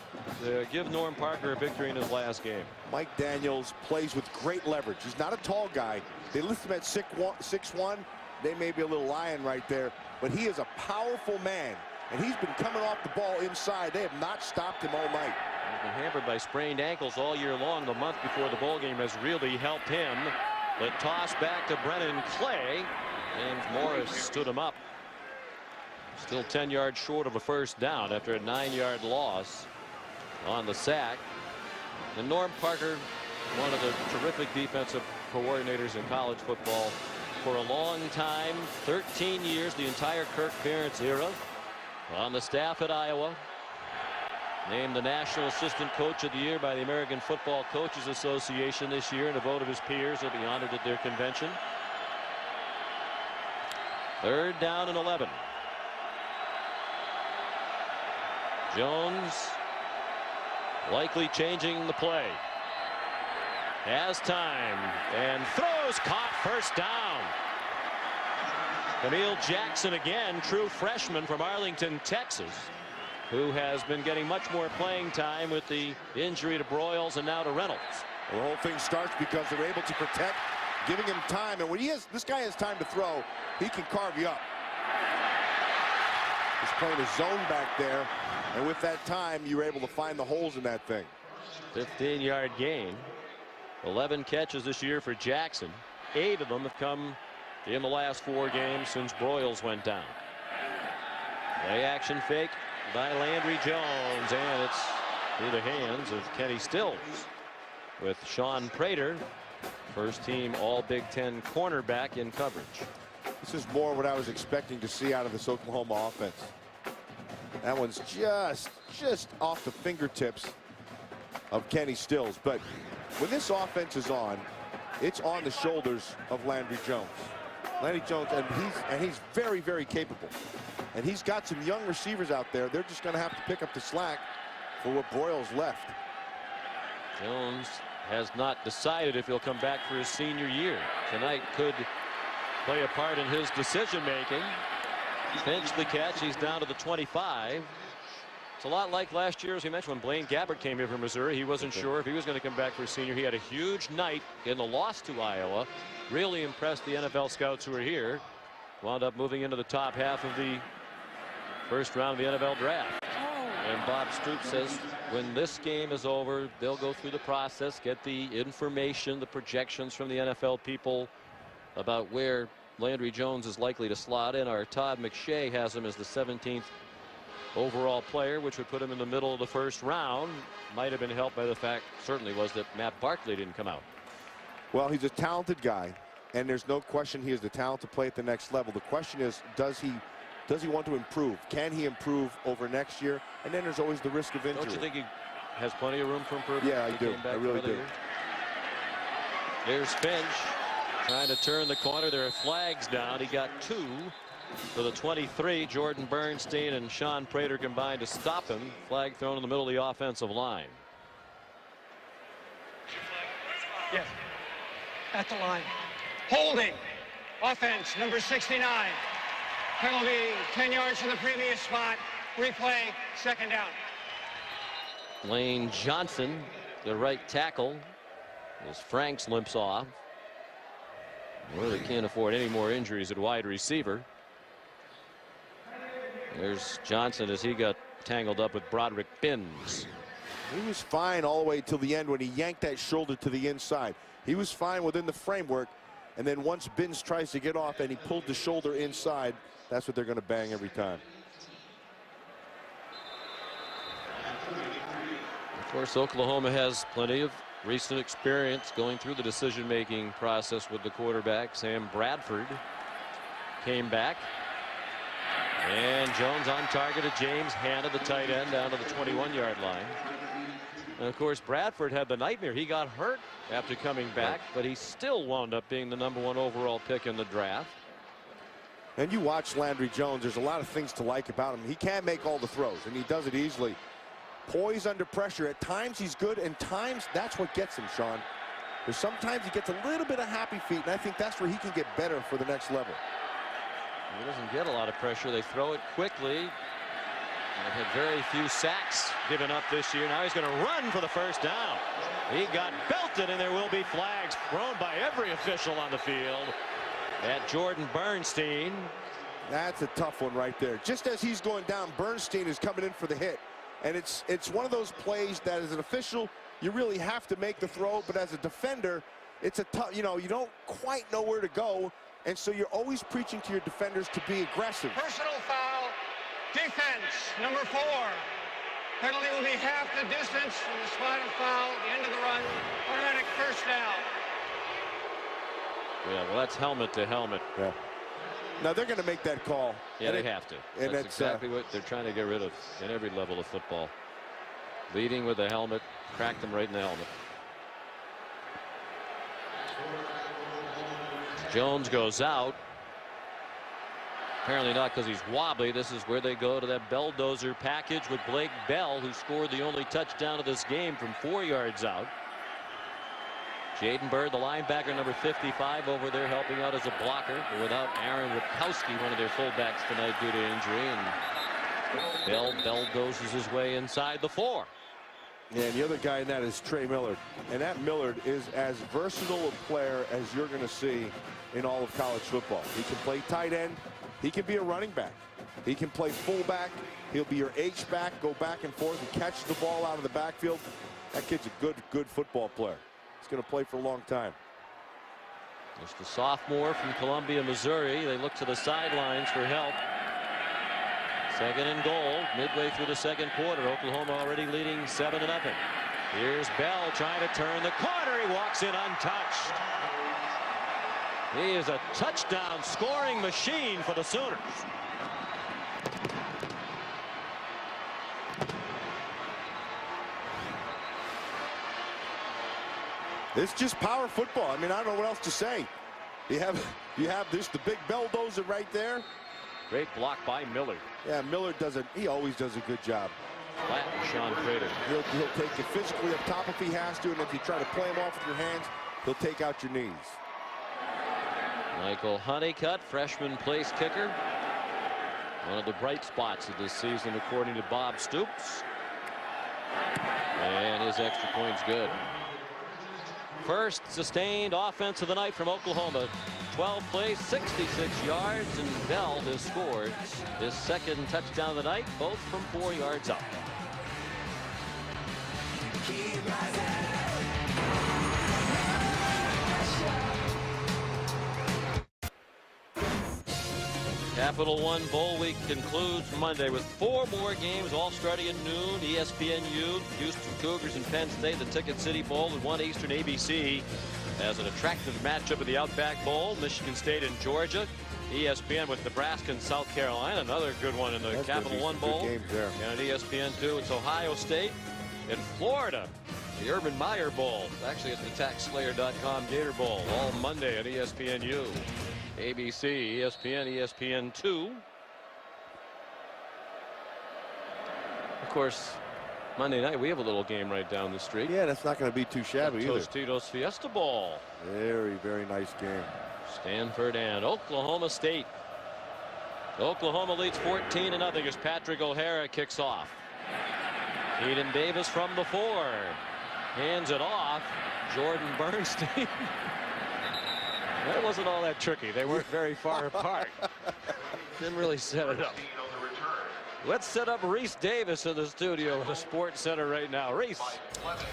to give Norm Parker a victory in his last game. Mike Daniels plays with great leverage. He's not a tall guy. They list him at 6'1". They may be a little lion right there. But he is a powerful man. And he's been coming off the ball inside. They have not stopped him all night. He's been hampered by sprained ankles all year long. The month before the bowl game has really helped him. The toss back to Brennan Clay, and Morris stood him up. Still 10 yards short of a first down after a 9-yard loss on the sack. And Norm Parker, one of the terrific defensive coordinators in college football for a long time, 13 years, the entire Kirk Ferentz era, on the staff at Iowa. Named the National Assistant Coach of the Year by the American Football Coaches Association this year, and a vote of his peers. He'll be honored at their convention. Third down and 11. Jones likely changing the play. Has time and throws, caught, first down. Camille Jackson again, true freshman from Arlington, Texas, who has been getting much more playing time with the injury to Broyles and now to Reynolds. Well, the whole thing starts because they're able to protect, giving him time. And when this guy has time to throw, he can carve you up. He's playing a zone back there. And with that time, you're able to find the holes in that thing. 15-yard gain. 11 catches this year for Jackson. 8 of them have come in the last 4 games since Broyles went down. Play action fake by Landry Jones, and it's through the hands of Kenny Stills with Sean Prater, first team all Big Ten cornerback in coverage. This is more what I was expecting to see out of this Oklahoma offense. That one's just off the fingertips of Kenny Stills. But when this offense is on, it's on the shoulders of Landry Jones. Landry Jones, and he's very, very capable. And he's got some young receivers out there. They're just going to have to pick up the slack for what Broyles left. Jones has not decided if he'll come back for his senior year. Tonight could play a part in his decision making. Pinched the catch. He's down to the 25. It's a lot like last year, as we mentioned, when Blaine Gabbert came here from Missouri. He wasn't sure if he was going to come back for his senior. He had a huge night in the loss to Iowa. Really impressed the NFL scouts who were here. Wound up moving into the top half of the first round of the NFL draft. And Bob Stoops says when this game is over, they'll go through the process, get the information, the projections from the NFL people about where Landry Jones is likely to slot in. Our Todd McShay has him as the 17th overall player, which would put him in the middle of the first round. Might have been helped by the fact, certainly was, that Matt Barkley didn't come out. Well, he's a talented guy, and there's no question he has the talent to play at the next level. The question is, does he want to improve? Can he improve over next year? And then there's always the risk of injury. Don't you think he has plenty of room for improvement? Yeah, I do. I really do. There's Finch trying to turn the corner. There are flags down. He got 2 to the 23. Jordan Bernstein and Sean Prater combined to stop him. Flag thrown in the middle of the offensive line. Yes. At the line. Holding. Offense, number 69. Penalty, 10 yards from the previous spot. Replay, second down. Lane Johnson, the right tackle, as Franks limps off. Really can't afford any more injuries at wide receiver. There's Johnson as he got tangled up with Broderick Binns. He was fine all the way till the end when he yanked that shoulder to the inside. He was fine within the framework, and then once Binns tries to get off and he pulled the shoulder inside, that's what they're going to bang every time. Of course, Oklahoma has plenty of recent experience going through the decision-making process with the quarterback. Sam Bradford came back. And Jones on target to James Hanna, the tight end, down to the 21-yard line. And of course, Bradford had the nightmare. He got hurt after coming back, but he still wound up being the #1 overall pick in the draft. And you watch Landry Jones, there's a lot of things to like about him. He can't make all the throws, and he does it easily. Poise under pressure. At times he's good, and times that's what gets him, Sean. There's sometimes he gets a little bit of happy feet, and I think that's where he can get better for the next level. He doesn't get a lot of pressure. They throw it quickly. And had very few sacks given up this year. Now he's going to run for the first down. He got belted, and there will be flags thrown by every official on the field at Jordan Bernstein. That's a tough one right there. Just as he's going down, Bernstein is coming in for the hit. And it's one of those plays that as an official, you really have to make the throw. But as a defender, it's a tough, you don't quite know where to go. And so you're always preaching to your defenders to be aggressive. Personal foul, defense, number 4. Penalty will be half the distance from the spot of foul, the end of the run, automatic first down. Yeah, well, that's helmet to helmet. Yeah. Now they're going to make that call. Yeah, they have to. And that's exactly what they're trying to get rid of in every level of football. Leading with the helmet, cracked them right in the helmet. Jones goes out. Apparently not because he's wobbly. This is where they go to that belldozer package with Blake Bell, who scored the only touchdown of this game from 4 yards out. Jaden Bird, the linebacker, number 55, over there helping out as a blocker. But without Aaron Ripkowski, one of their fullbacks tonight due to injury. And Bell belldozes his way inside the 4. Yeah, and the other guy in that is Trey Millard. And that Millard is as versatile a player as you're going to see in all of college football. He can play tight end. He can be a running back. He can play fullback. He'll be your H-back, go back and forth and catch the ball out of the backfield. That kid's a good football player. He's going to play for a long time. Just a sophomore from Columbia, Missouri. They look to the sidelines for help. 2nd and goal, midway through the second quarter. Oklahoma already leading 7-0. Here's Bell trying to turn the corner. He walks in untouched. He is a touchdown scoring machine for the Sooners. It's just power football. I mean, I don't know what else to say. You have this, the big belldozer right there. Great block by Miller. Yeah, Miller he always does a good job. Flat Sean Prater. He'll take you physically up top if he has to, and if you try to play him off with your hands, he'll take out your knees. Michael Honeycutt, freshman place kicker. One of the bright spots of this season, according to Bob Stoops. And his extra point's good. First sustained offense of the night from Oklahoma. 12 plays, 66 yards, and Bell has scored his 2nd touchdown of the night, both from 4 yards out. Capital One Bowl Week concludes Monday with 4 more games, all starting at noon. ESPNU, Houston Cougars and Penn State, the Ticket City Bowl at 1 Eastern. ABC has an attractive matchup of the Outback Bowl, Michigan State and Georgia. ESPN with Nebraska and South Carolina, another good one in the Capital One Bowl. And at ESPN2, it's Ohio State and Florida, the Urban Meyer Bowl. Actually, it's the TaxSlayer.com Gator Bowl, all Monday at ESPNU. ABC, ESPN, ESPN2. Of course, Monday night we have a little game right down the street. Yeah, that's not going to be too shabby either. Tostitos Fiesta Bowl. Very nice game. Stanford and Oklahoma State. Oklahoma leads 14-0 as Patrick O'Hara kicks off. Eden Davis from the 4. Hands it off. Jordan Bernstein. That wasn't all that tricky. They weren't very far apart. Didn't really set it up. Let's set up Reese Davis in the studio at the Sports Center right now. Reese.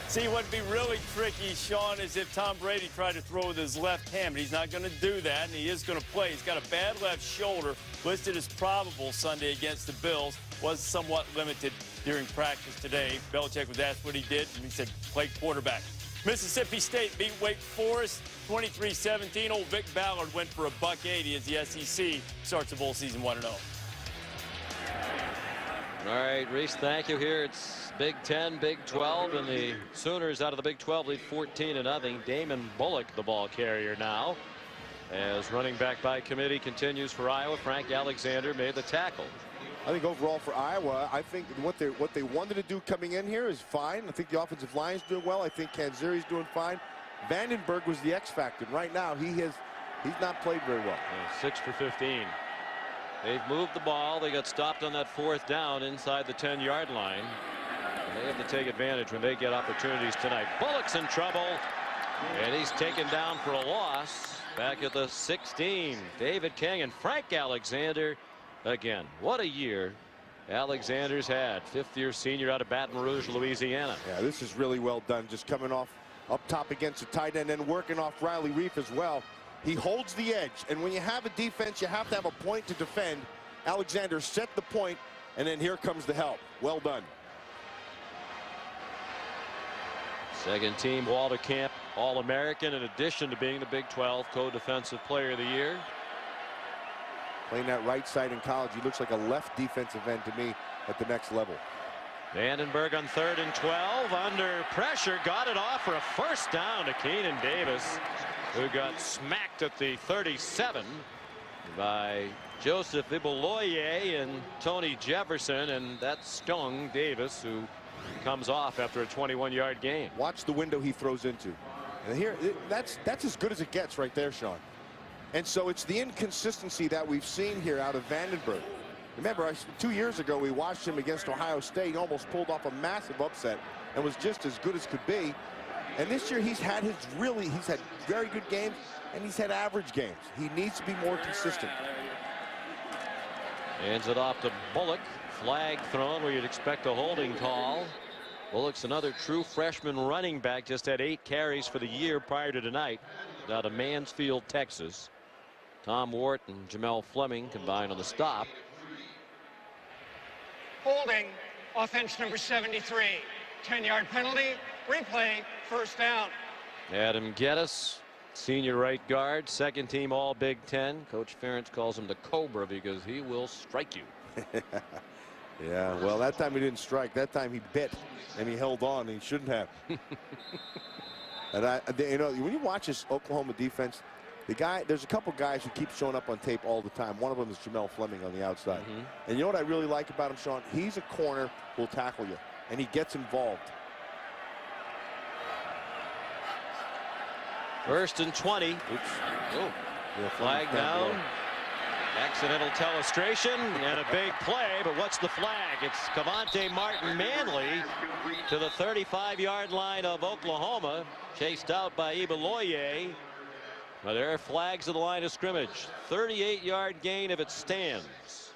See, what would be really tricky, Sean, is if Tom Brady tried to throw with his left hand, but he's not going to do that, and he is going to play. He's got a bad left shoulder, listed as probable Sunday against the Bills. Was somewhat limited during practice today. Belichick was asked what he did, and he said, play quarterback. Mississippi State beat Wake Forest 23-17. Old Vic Ballard went for $180 as the SEC starts the bowl season 1-0. All right, Reese, thank you. Here it's Big 10, Big 12, and the Sooners out of the Big 12 lead 14-0. Damon Bullock, the ball carrier now, as running back by committee continues for Iowa. Frank Alexander made the tackle. I think overall for Iowa, I think what they wanted to do coming in here is fine. I think the offensive line is doing well. I think Kanzeri's doing fine. Vandenberg was the X factor. Right now, he's not played very well. 6 for 15. They've moved the ball. They got stopped on that 4th down inside the 10-yard line. And they have to take advantage when they get opportunities tonight. Bullock's in trouble, and he's taken down for a loss back at the 16. David King and Frank Alexander again. What a year Alexander's had. 5th-year senior out of Baton Rouge, Louisiana. Yeah, this is really well done. Just coming off up top against the tight end and working off Riley Reif as well. He holds the edge, and when you have a defense, you have to have a point to defend. Alexander set the point, and then here comes the help. Well done. Second team Walter Camp All-American, in addition to being the Big 12 co-defensive player of the year. Playing that right side in college, he looks like a left defensive end to me at the next level. Vandenberg on 3rd and 12, under pressure, got it off for a 1st down to Keenan Davis, who got smacked at the 37 by Joseph Iboloye and Tony Jefferson, and that stung Davis, who comes off after a 21-yard gain. Watch the window he throws into. And here, that's as good as it gets right there, Sean. And so it's the inconsistency that we've seen here out of Vandenberg. Remember, 2 years ago, we watched him against Ohio State. He almost pulled off a massive upset and was just as good as could be. And this year, he's had very good games, and he's had average games. He needs to be more consistent. Hands it off to Bullock. Flag thrown where you'd expect a holding call. Bullock's another true freshman running back. Just had 8 carries for the year prior to tonight. Out of Mansfield, Texas. Tom Wart and Jamel Fleming combined on the stop. Holding, offense number 73. 10-yard penalty, replay, 1st down. Adam Geddes, senior right guard, 2nd team all Big 10. Coach Ferentz calls him the Cobra because he will strike you. Yeah, well, that time he didn't strike. That time he bit, and he held on, and he shouldn't have. And you know, when you watch this Oklahoma defense, there's a couple guys who keep showing up on tape all the time. One of them is Jamel Fleming on the outside. And you know what I really like about him, Sean? He's a corner who'll tackle you, and he gets involved. 1st and 20. Oops. Oh, Yeah, flag down. Accidental telestration and a big play, but what's the flag? It's Cavante Martin Manley to the 35-yard line of Oklahoma, chased out by Iboloye. But there are flags at the line of scrimmage. 38-yard gain if it stands.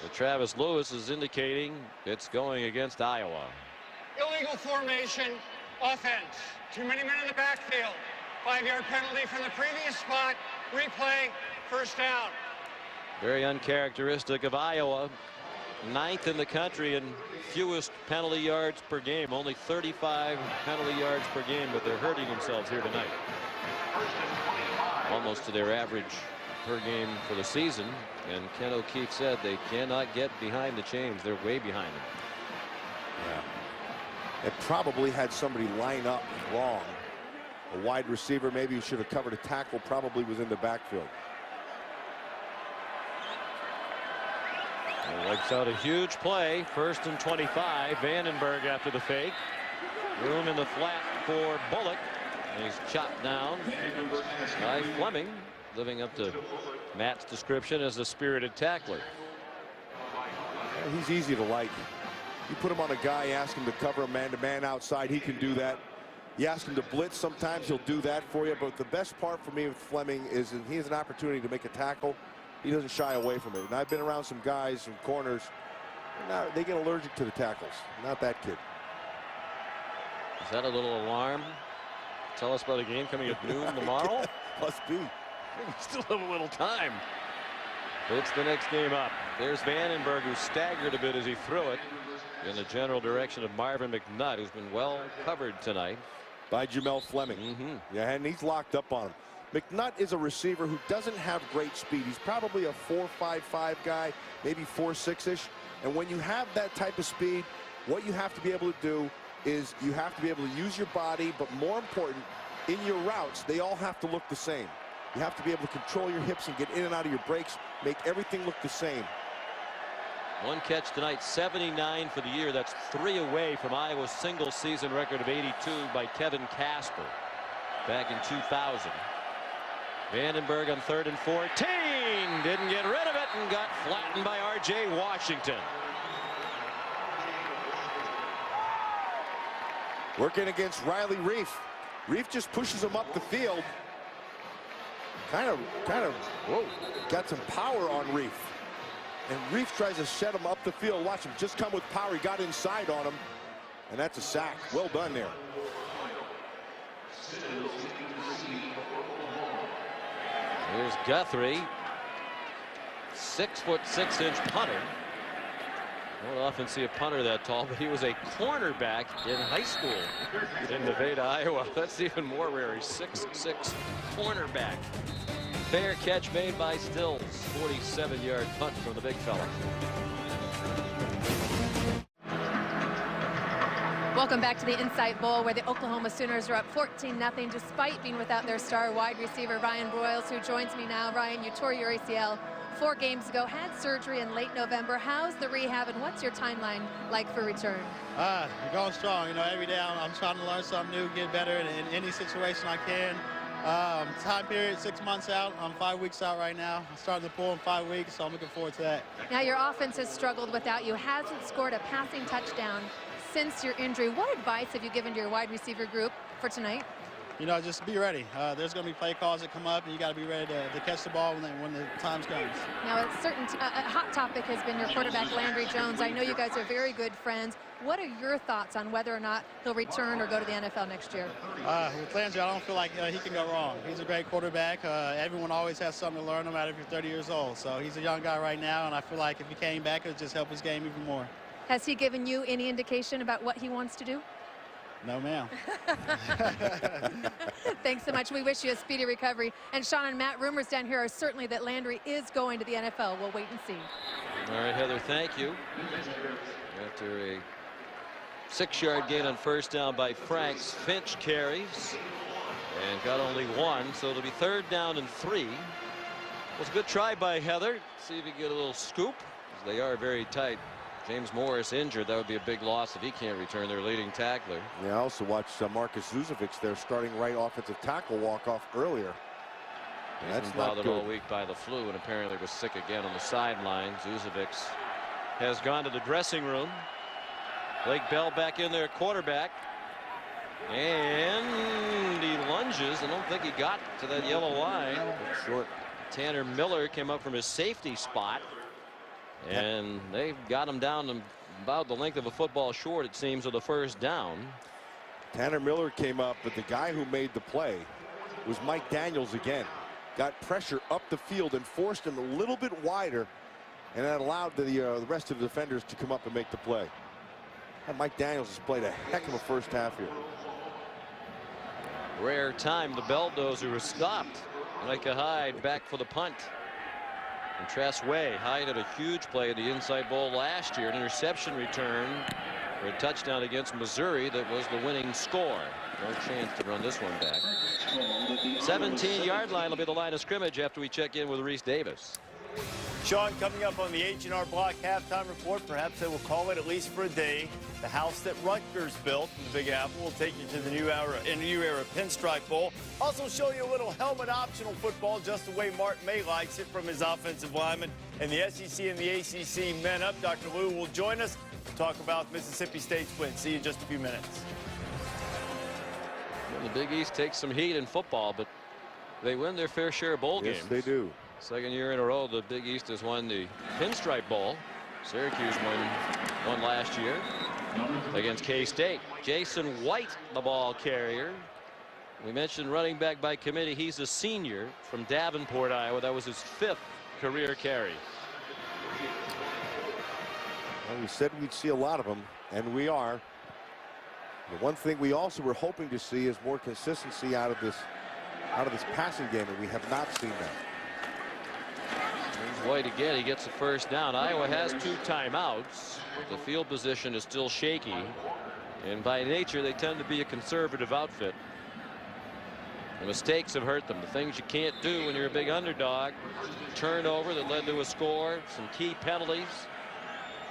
But Travis Lewis is indicating it's going against Iowa. Illegal formation, offense. Too many men in the backfield. 5-yard penalty from the previous spot. Replay, 1st down. Very uncharacteristic of Iowa. 9th in the country in fewest penalty yards per game. Only 35 penalty yards per game, but they're hurting themselves here tonight. Almost to their average per game for the season. And Ken O'Keefe said they cannot get behind the chains. They're way behind them. Yeah. It probably had somebody line up wrong. A wide receiver maybe who should have covered a tackle probably was in the backfield. Wipes out a huge play. 1st and 25. Vandenberg after the fake. Room in the flat for Bullock. And he's chopped down by Fleming, living up to Matt's description as a spirited tackler. Yeah, he's easy to like. You put him on a guy, ask him to cover a man-to-man outside, he can do that. You ask him to blitz, sometimes he'll do that for you. But the best part for me with Fleming is that he has an opportunity to make a tackle. he doesn't shy away from it. And I've been around some guys, some corners, they get allergic to the tackles. Not that kid. Is that a little alarm? Tell us about a game coming at noon tomorrow? Must be. We still have a little time. It's the next game up. There's Vandenberg, who staggered a bit as he threw it in the general direction of Marvin McNutt, who's been well covered tonight. By Jamel Fleming. Yeah, and he's locked up on him. McNutt is a receiver who doesn't have great speed. He's probably a 4.55 guy, maybe 4.6-ish. And when you have that type of speed, what you have to be able to do is you have to be able to use your body, but more important, in your routes, they all have to look the same. You have to be able to control your hips and get in and out of your breaks, make everything look the same. One catch tonight, 79 for the year. That's 3 away from Iowa's single season record of 82 by Kevin Casper back in 2000. Vandenberg on 3rd and 14. Didn't get rid of it and got flattened by R.J. Washington. Working against Riley Reef. Reef just pushes him up the field. Kind of, whoa, got some power on Reef. And Reef tries to set him up the field. Watch him just come with power. He got inside on him. And that's a sack. Well done there. Here's Guthrie. 6'6" punter. I don't often see a punter that tall, but he was a cornerback in high school in Nevada, Iowa. That's even more rare. He's 6'6" cornerback. Fair catch made by Stills. 47-yard punt from the big fella. Welcome back to the Insight Bowl, where the Oklahoma Sooners are up 14-0 despite being without their star wide receiver Ryan Broyles, who joins me now. Ryan, you tore your ACL 4 games ago, had surgery in late November. How's the rehab, and what's your timeline like for return? You're going strong. You know, every day I'm trying to learn something new, get better in any situation I can. Time period 6 months out. I'm 5 weeks out right now. I'm starting to pull in 5 weeks, so I'm looking forward to that. Now, your offense has struggled without you, hasn't scored a passing touchdown since your injury. What advice have you given to your wide receiver group for tonight? You know, just be ready. There's going to be play calls that come up, and you got to be ready to catch the ball when the time comes. Now, a hot topic has been your quarterback, Landry Jones. I know you guys are very good friends. What are your thoughts on whether or not he'll return or go to the NFL next year? With Landry, I don't feel like he can go wrong. He's a great quarterback. Everyone always has something to learn, no matter if you're 30 years old. So he's a young guy right now, and I feel like if he came back, it would just help his game even more. Has he given you any indication about what he wants to do? No, ma'am. Thanks so much. We wish you a speedy recovery. And Sean and Matt, rumors down here are certainly that Landry is going to the NFL. We'll wait and see. All right, Heather, thank you. After a 6-yard gain on first down by Franks, Finch carries and got only 1, so it'll be 3rd down and 3. It was a good try by Heather. See if he can get a little scoop, as they are very tight. James Morris injured. That would be a big loss if he can't return, their leading tackler. Yeah, I also watched Marcus Zuzovic, their starting right offensive tackle, walk off earlier. He's been bothered all week by the flu and apparently was sick again on the sideline. Zuzovic has gone to the dressing room. Blake Bell back in there, quarterback. And he lunges. I don't think he got to that yellow line. Short. Tanner Miller came up from his safety spot. And they got him down to about the length of a football short, it seems, of the first down. Tanner Miller came up, but the guy who made the play was Mike Daniels again. Got pressure up the field and forced him a little bit wider, and that allowed the rest of the defenders to come up and make the play. And Mike Daniels has played a heck of a first half here. Rare time, the Belldozer was stopped. Micah Hyde back for the punt. And Tress Way, Hyde had a huge play at the Inside Bowl last year, an interception return for a touchdown against Missouri that was the winning score. No chance to run this one back. 17-yard line will be the line of scrimmage after we check in with Reese Davis. Sean, coming up on the H&R Block halftime report, perhaps they will call it, at least for a day, the house that Rutgers built in the Big Apple. Will take you to the new era Pinstripe Bowl. Also show you a little helmet optional football, just the way Mark May likes it from his offensive linemen. And the SEC and the ACC men up. Dr. Lou will join us to talk about Mississippi State's win. See you in just a few minutes. Well, the Big East takes some heat in football, but they win their fair share of bowl games. Yes, they do. Second year in a row the Big East has won the Pinstripe Bowl. Syracuse won last year against K-State. Jason White, the ball carrier. We mentioned running back by committee. He's a senior from Davenport, Iowa. That was his 5th career carry. Well, we said we'd see a lot of them, and we are. The one thing we also were hoping to see is more consistency out of this passing game, and we have not seen that. Here's White again. He gets the first down. Iowa has 2 timeouts. The field position is still shaky, and by nature they tend to be a conservative outfit. The mistakes have hurt them. The things you can't do when you're a big underdog. Turnover that led to a score. Some key penalties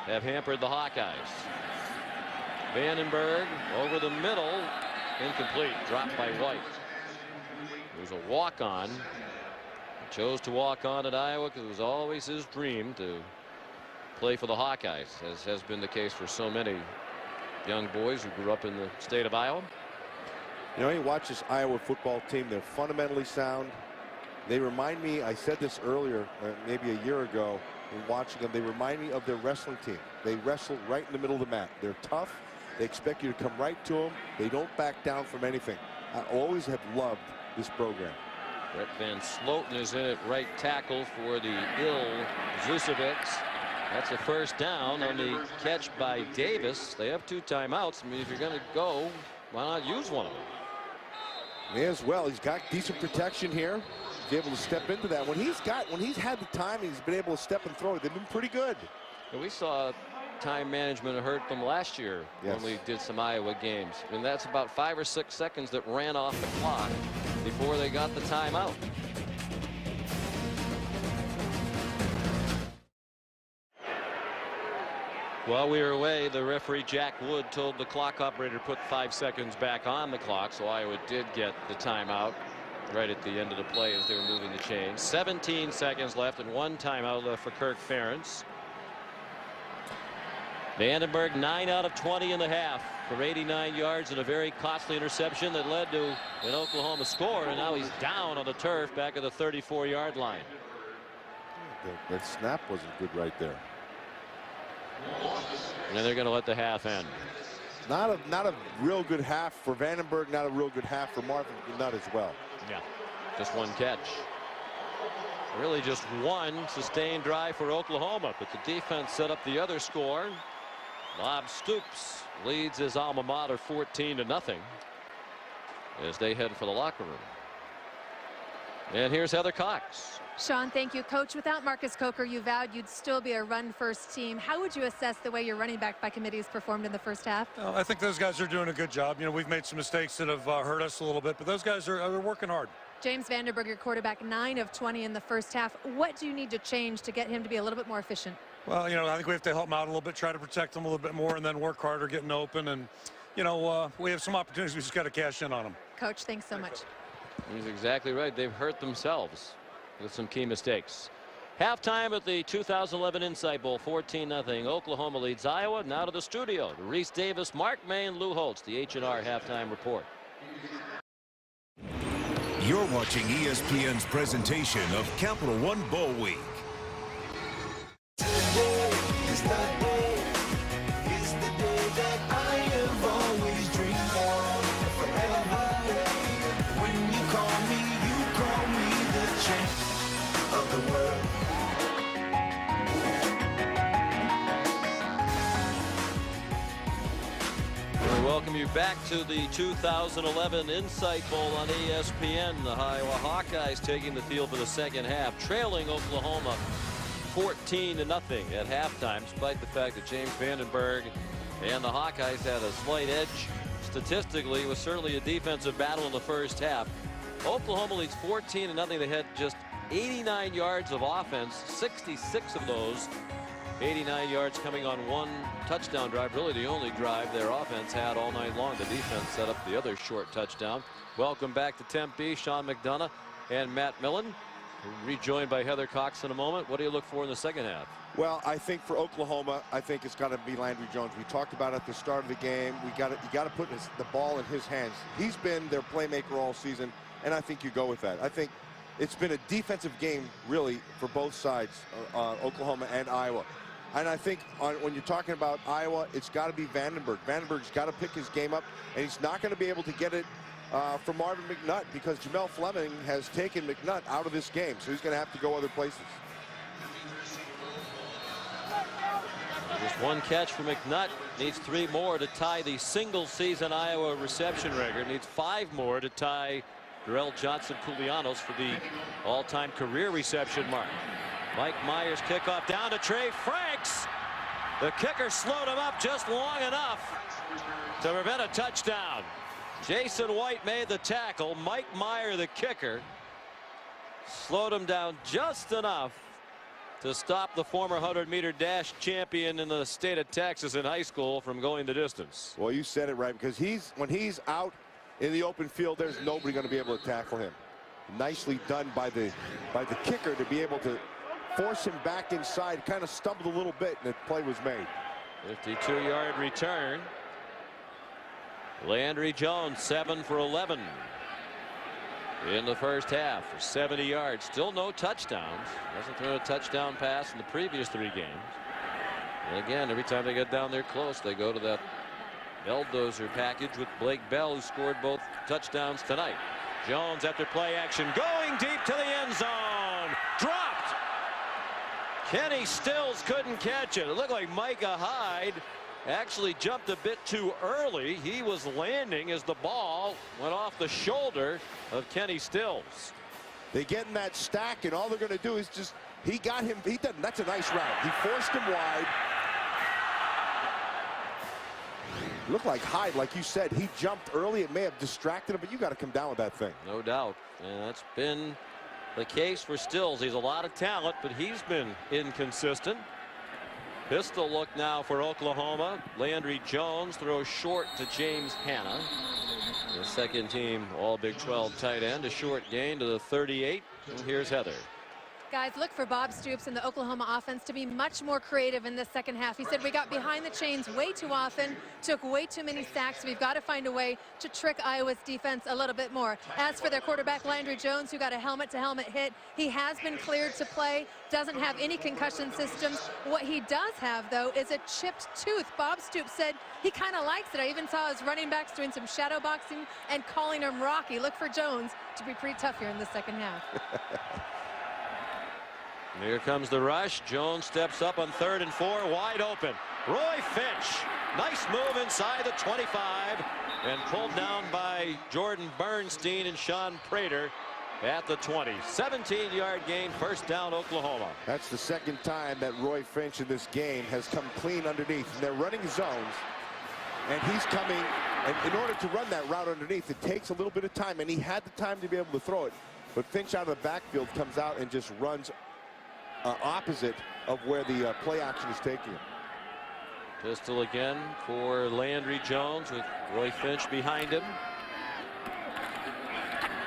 have hampered the Hawkeyes. Vandenberg over the middle. Incomplete. Dropped by White. It was a walk-on. Chose to walk on at Iowa because it was always his dream to play for the Hawkeyes, as has been the case for so many young boys who grew up in the state of Iowa. You know, you watch this Iowa football team, they're fundamentally sound. They remind me, I said this earlier, maybe a year ago, in watching them, they remind me of their wrestling team. They wrestle right in the middle of the mat. They're tough. They expect you to come right to them. They don't back down from anything. I always have loved this program. Brett Van Sloten is in at right tackle for the ill Zusevics. That's a first down on the catch by Davis. They have 2 timeouts. I mean, if you're going to go, why not use one of them? May as well. He's got decent protection here. He's able to step into that. When he's had the time, he's been able to step and throw. They've been pretty good. And we saw time management hurt them last year when we did some Iowa games. And that's about 5 or 6 seconds that ran off the clock before they got the timeout. While we were away, the referee Jack Wood told the clock operator to put 5 seconds back on the clock, so Iowa did get the timeout right at the end of the play as they were moving the chains. 17 seconds left and 1 timeout left for Kirk Ferentz. Vandenberg 9 out of 20 in the half for 89 yards and a very costly interception that led to an Oklahoma score, and now he's down on the turf back at the 34-yard line. That snap wasn't good right there. And then they're going to let the half end. Not a real good half for Vandenberg, not a real good half for Marvin, not as well. Yeah, just 1 catch. Really just 1 sustained drive for Oklahoma, but the defense set up the other score. Bob Stoops leads his alma mater 14-0 as they head for the locker room. And here's Heather Cox. Sean, thank you. Coach, without Marcus Coker, you vowed you'd still be a run-first team. How would you assess the way your running back by committee has performed in the first half? I think those guys are doing a good job. You know, we've made some mistakes that have hurt us a little bit, but those guys are working hard. James Vandenberg, your quarterback, 9 of 20 in the first half. What do you need to change to get him to be a little bit more efficient? Well, you know, I think we have to help him out a little bit, try to protect him a little bit more, and then work harder getting open. And, you know, we have some opportunities. We just got to cash in on them. Coach, thanks so much. He's exactly right. They've hurt themselves with some key mistakes. Halftime at the 2011 Insight Bowl, 14-0. Oklahoma leads Iowa. Now to the studio. Reese Davis, Mark May, and Lou Holtz, the H&R Halftime Report. You're watching ESPN's presentation of Capital One Bowl Week. Today is the day. It's the day that I have always dreamed of. Forever. When you call me the champ of the world. We welcome you back to the 2011 Insight Bowl on ESPN. The Iowa Hawkeyes taking the field for the second half, trailing Oklahoma 14-0 at halftime, despite the fact that James Vandenberg and the Hawkeyes had a slight edge. Statistically, it was certainly a defensive battle in the first half. Oklahoma leads 14-0. They had just 89 yards of offense, 66 of those 89 yards coming on 1 touchdown drive. Really the only drive their offense had all night long. The defense set up the other short touchdown. Welcome back to Tempe, Sean McDonough and Matt Millen. Rejoined by Heather Cox in a moment. What do you look for in the second half? Well, I think for Oklahoma, I think it's got to be Landry Jones. We talked about it at the start of the game. You got to put the ball in his hands. He's been their playmaker all season, and I think you go with that. I think it's been a defensive game, really, for both sides, Oklahoma and Iowa. And I think when you're talking about Iowa, it's got to be Vandenberg. Vandenberg's got to pick his game up, and he's not going to be able to get it from Marvin McNutt because Jamel Fleming has taken McNutt out of this game, so he's going to have to go other places. Just one catch for McNutt. Needs 3 more to tie the single-season Iowa reception record. Needs 5 more to tie Darrell Johnson-Koulianos for the all-time career reception mark. Mike Myers kickoff down to Trey Franks. The kicker slowed him up just long enough to prevent a touchdown. Jason White made the tackle. Mike Meyer, the kicker, slowed him down just enough to stop the former 100-meter dash champion in the state of Texas in high school from going the distance. Well, you said it right, because when he's out in the open field, there's nobody going to be able to tackle him. Nicely done by the kicker to be able to force him back inside. Kind of stumbled a little bit, and the play was made. 52-yard return. Landry Jones 7 for 11 in the first half for 70 yards. Still no touchdowns. Hasn't thrown a touchdown pass in the previous 3 games. And again, every time they get down there close, they go to that bulldozer package with Blake Bell, who scored both touchdowns tonight. Jones, after play action, going deep to the end zone. Dropped. Kenny Stills couldn't catch it. It looked like Micah Hyde actually jumped a bit too early. He was landing as the ball went off the shoulder of Kenny Stills. They get in that stack, and all they're going to do is just, he got him, that's a nice route. He forced him wide. Looked like Hyde, like you said, he jumped early. It may have distracted him, but you got to come down with that thing. No doubt. And that's been the case for Stills. He's a lot of talent, but he's been inconsistent. Pistol look now for Oklahoma. Landry Jones throws short to James Hanna. The second team all Big 12 tight end. A short gain to the 38. And here's Heather. Guys, look for Bob Stoops and the Oklahoma offense to be much more creative in the second half. He said we got behind the chains way too often, took way too many sacks. We've got to find a way to trick Iowa's defense a little bit more. As for their quarterback, Landry Jones, who got a helmet-to-helmet hit, he has been cleared to play, doesn't have any concussion systems. What he does have, though, is a chipped tooth. Bob Stoops said he kind of likes it. I even saw his running backs doing some shadow boxing and calling him Rocky. Look for Jones to be pretty tough here in the second half. Here comes the rush. Jones steps up on 3rd and 4, wide open. Roy Finch, nice move inside the 25 and pulled down by Jordan Bernstein and Sean Prater at the 20. 17-yard gain, first down, Oklahoma. That's the second time that Roy Finch in this game has come clean underneath. And they're running zones, and he's coming, and in order to run that route underneath, it takes a little bit of time, and he had the time to be able to throw it. But Finch out of the backfield comes out and just runs opposite of where the play action is taking him. Pistol again for Landry Jones with Roy Finch behind him.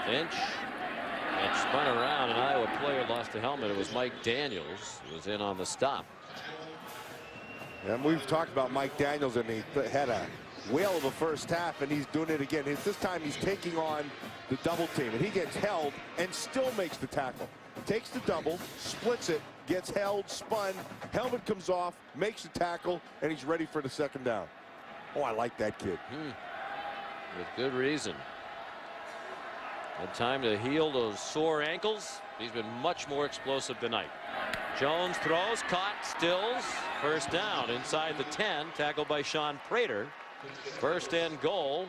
Finch and spun around. An Iowa player lost the helmet. It was Mike Daniels who was in on the stop. And we've talked about Mike Daniels, and he had a whale of a first half, and he's doing it again. This time he's taking on the double team, and he gets held and still makes the tackle. Takes the double, splits it, gets held, spun, helmet comes off, makes the tackle, and he's ready for the second down. Oh, I like that kid. With good reason. Had time to heal those sore ankles. He's been much more explosive tonight. Jones throws, caught, Stills. First down inside the 10, tackled by Sean Prater. First and goal.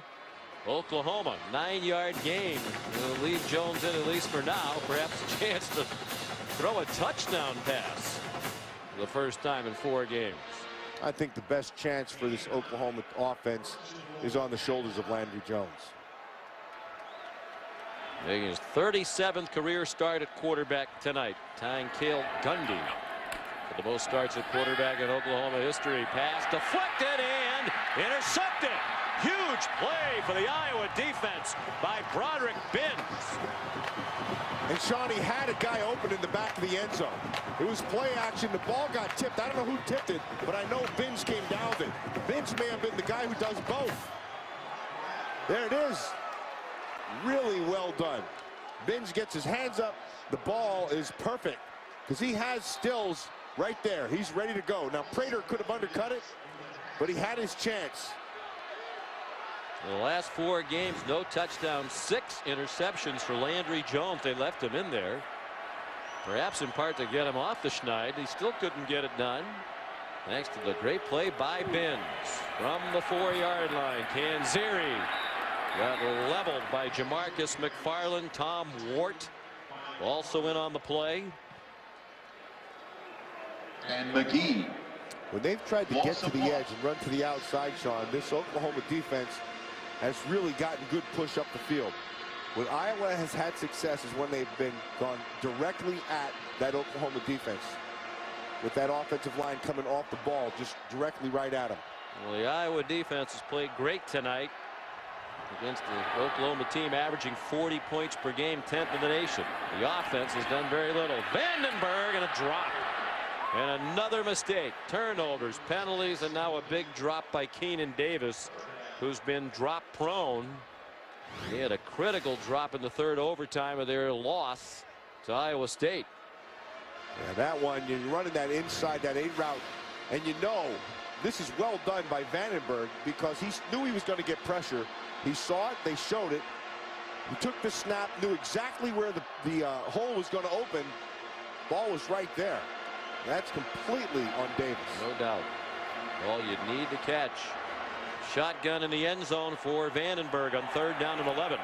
Oklahoma, 9-yard gain. Will leave Jones in at least for now. Perhaps a chance to throw a touchdown pass for the first time in 4 games. I think the best chance for this Oklahoma offense is on the shoulders of Landry Jones. Making his 37th career start at quarterback tonight, tying Cale Gundy for the most starts at quarterback in Oklahoma history. Pass deflected and intercepted. Huge play for the Iowa defense by Broderick Binns. And Shawnee had a guy open in the back of the end zone. It was play action. The ball got tipped. I don't know who tipped it, but I know Binns came down with it. Binns may have been the guy who does both. There it is. Really well done. Binns gets his hands up. The ball is perfect because he has Stills right there. He's ready to go. Now, Prater could have undercut it, but he had his chance. The last 4 games, no touchdowns, 6 interceptions for Landry Jones. They left him in there, perhaps in part to get him off the schneid. He still couldn't get it done, thanks to the great play by Binns. From the 4-yard line, Kanziri got leveled by Jamarcus McFarland. Tom Wart also in on the play. And McGee. When they've tried to get to the edge and run to the outside, Sean, this Oklahoma defense has really gotten good push up the field. When Iowa has had success is when they've gone directly at that Oklahoma defense, with that offensive line coming off the ball just directly right at them. Well, the Iowa defense has played great tonight against the Oklahoma team, averaging 40 points per game, 10th in the nation. The offense has done very little. Vandenberg and a drop. And another mistake. Turnovers, penalties, and now a big drop by Keenan Davis, who's been drop prone. He had a critical drop in the 3rd overtime of their loss to Iowa State. Yeah, that one, you're running that inside, that 8 route, and you know this is well done by Vandenberg because he knew he was going to get pressure. He saw it, they showed it. He took the snap, knew exactly where the hole was going to open. Ball was right there. That's completely on Davis. No doubt. All you need to catch. Shotgun in the end zone for Vandenberg on 3rd down and 11.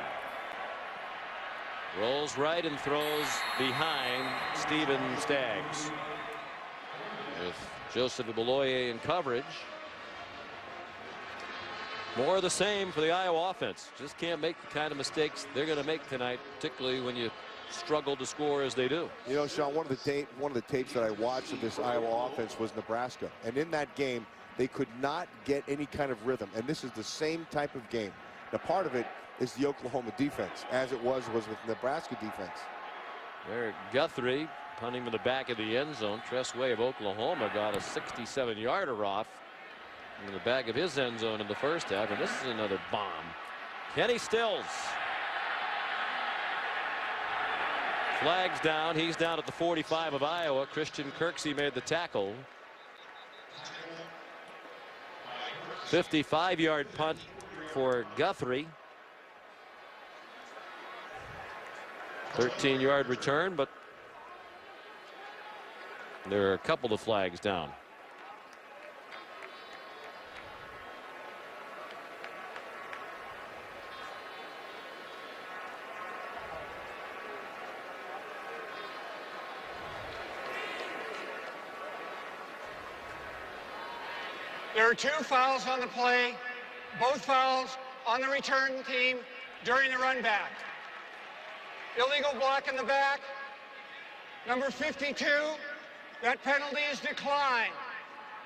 Rolls right and throws behind Steven Staggs. With Joseph Beloye in coverage. More of the same for the Iowa offense. Just can't make the kind of mistakes they're going to make tonight, particularly when you struggle to score as they do. You know, Sean, one of the tapes that I watched of this Iowa offense was Nebraska, and in that game they could not get any kind of rhythm, and this is the same type of game. Now, part of it is the Oklahoma defense, as it was with Nebraska defense. Eric Guthrie punting to the back of the end zone. Tress Way of Oklahoma got a 67-yarder off in the back of his end zone in the 1st half, and this is another bomb. Kenny Stills. Flags down. He's down at the 45 of Iowa. Christian Kirksey made the tackle. 55-yard punt for Guthrie. 13-yard return, but there are a couple of flags down. There are 2 fouls on the play, both fouls on the return team during the run back. Illegal block in the back, number 52, that penalty is declined.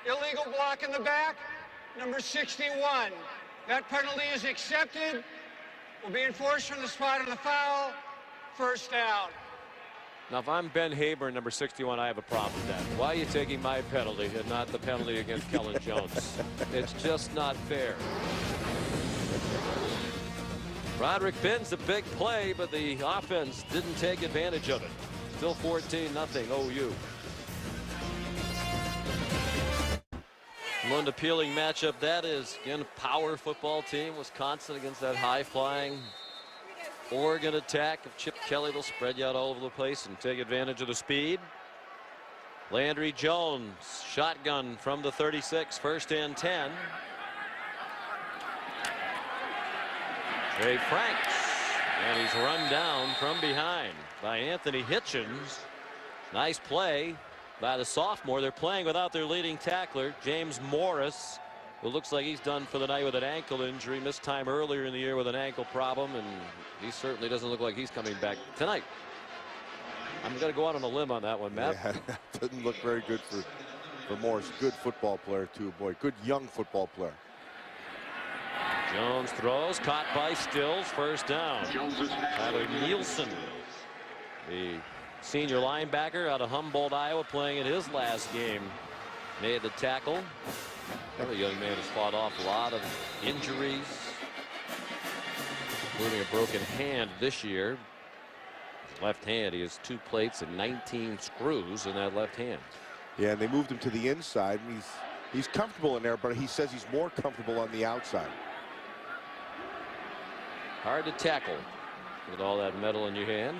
Illegal block in the back, number 61, that penalty is accepted, will be enforced from the spot of the foul, 1st down. Now, if I'm Ben Haber, number 61, I have a problem with that. Why are you taking my penalty and not the penalty against Kellen Jones? It's just not fair. Roderick Binns, a big play, but the offense didn't take advantage of it. Still 14-0 OU. One appealing matchup that is. Again, a power football team. Wisconsin against that high-flying Oregon attack of Chip Kelly. They'll spread you out all over the place and take advantage of the speed. Landry Jones, shotgun from the 36, 1st and 10. Trey Franks, and he's run down from behind by Anthony Hitchens. Nice play by the sophomore. They're playing without their leading tackler, James Morris, who looks like he's done for the night with an ankle injury. Missed time earlier in the year with an ankle problem, and he certainly doesn't look like he's coming back tonight. I'm going to go out on a limb on that one, Matt. Yeah, doesn't look very good for Morris. Good football player, too, boy. Good young football player. Jones throws, caught by Stills, 1st down. Tyler Nielsen, the senior linebacker out of Humboldt, Iowa, playing in his last game, made the tackle. Another young man has fought off a lot of injuries, including a broken hand this year. left hand. He has 2 plates and 19 screws in that left hand. Yeah, and they moved him to the inside, and he's comfortable in there, but he says he's more comfortable on the outside. Hard to tackle with all that metal in your hand.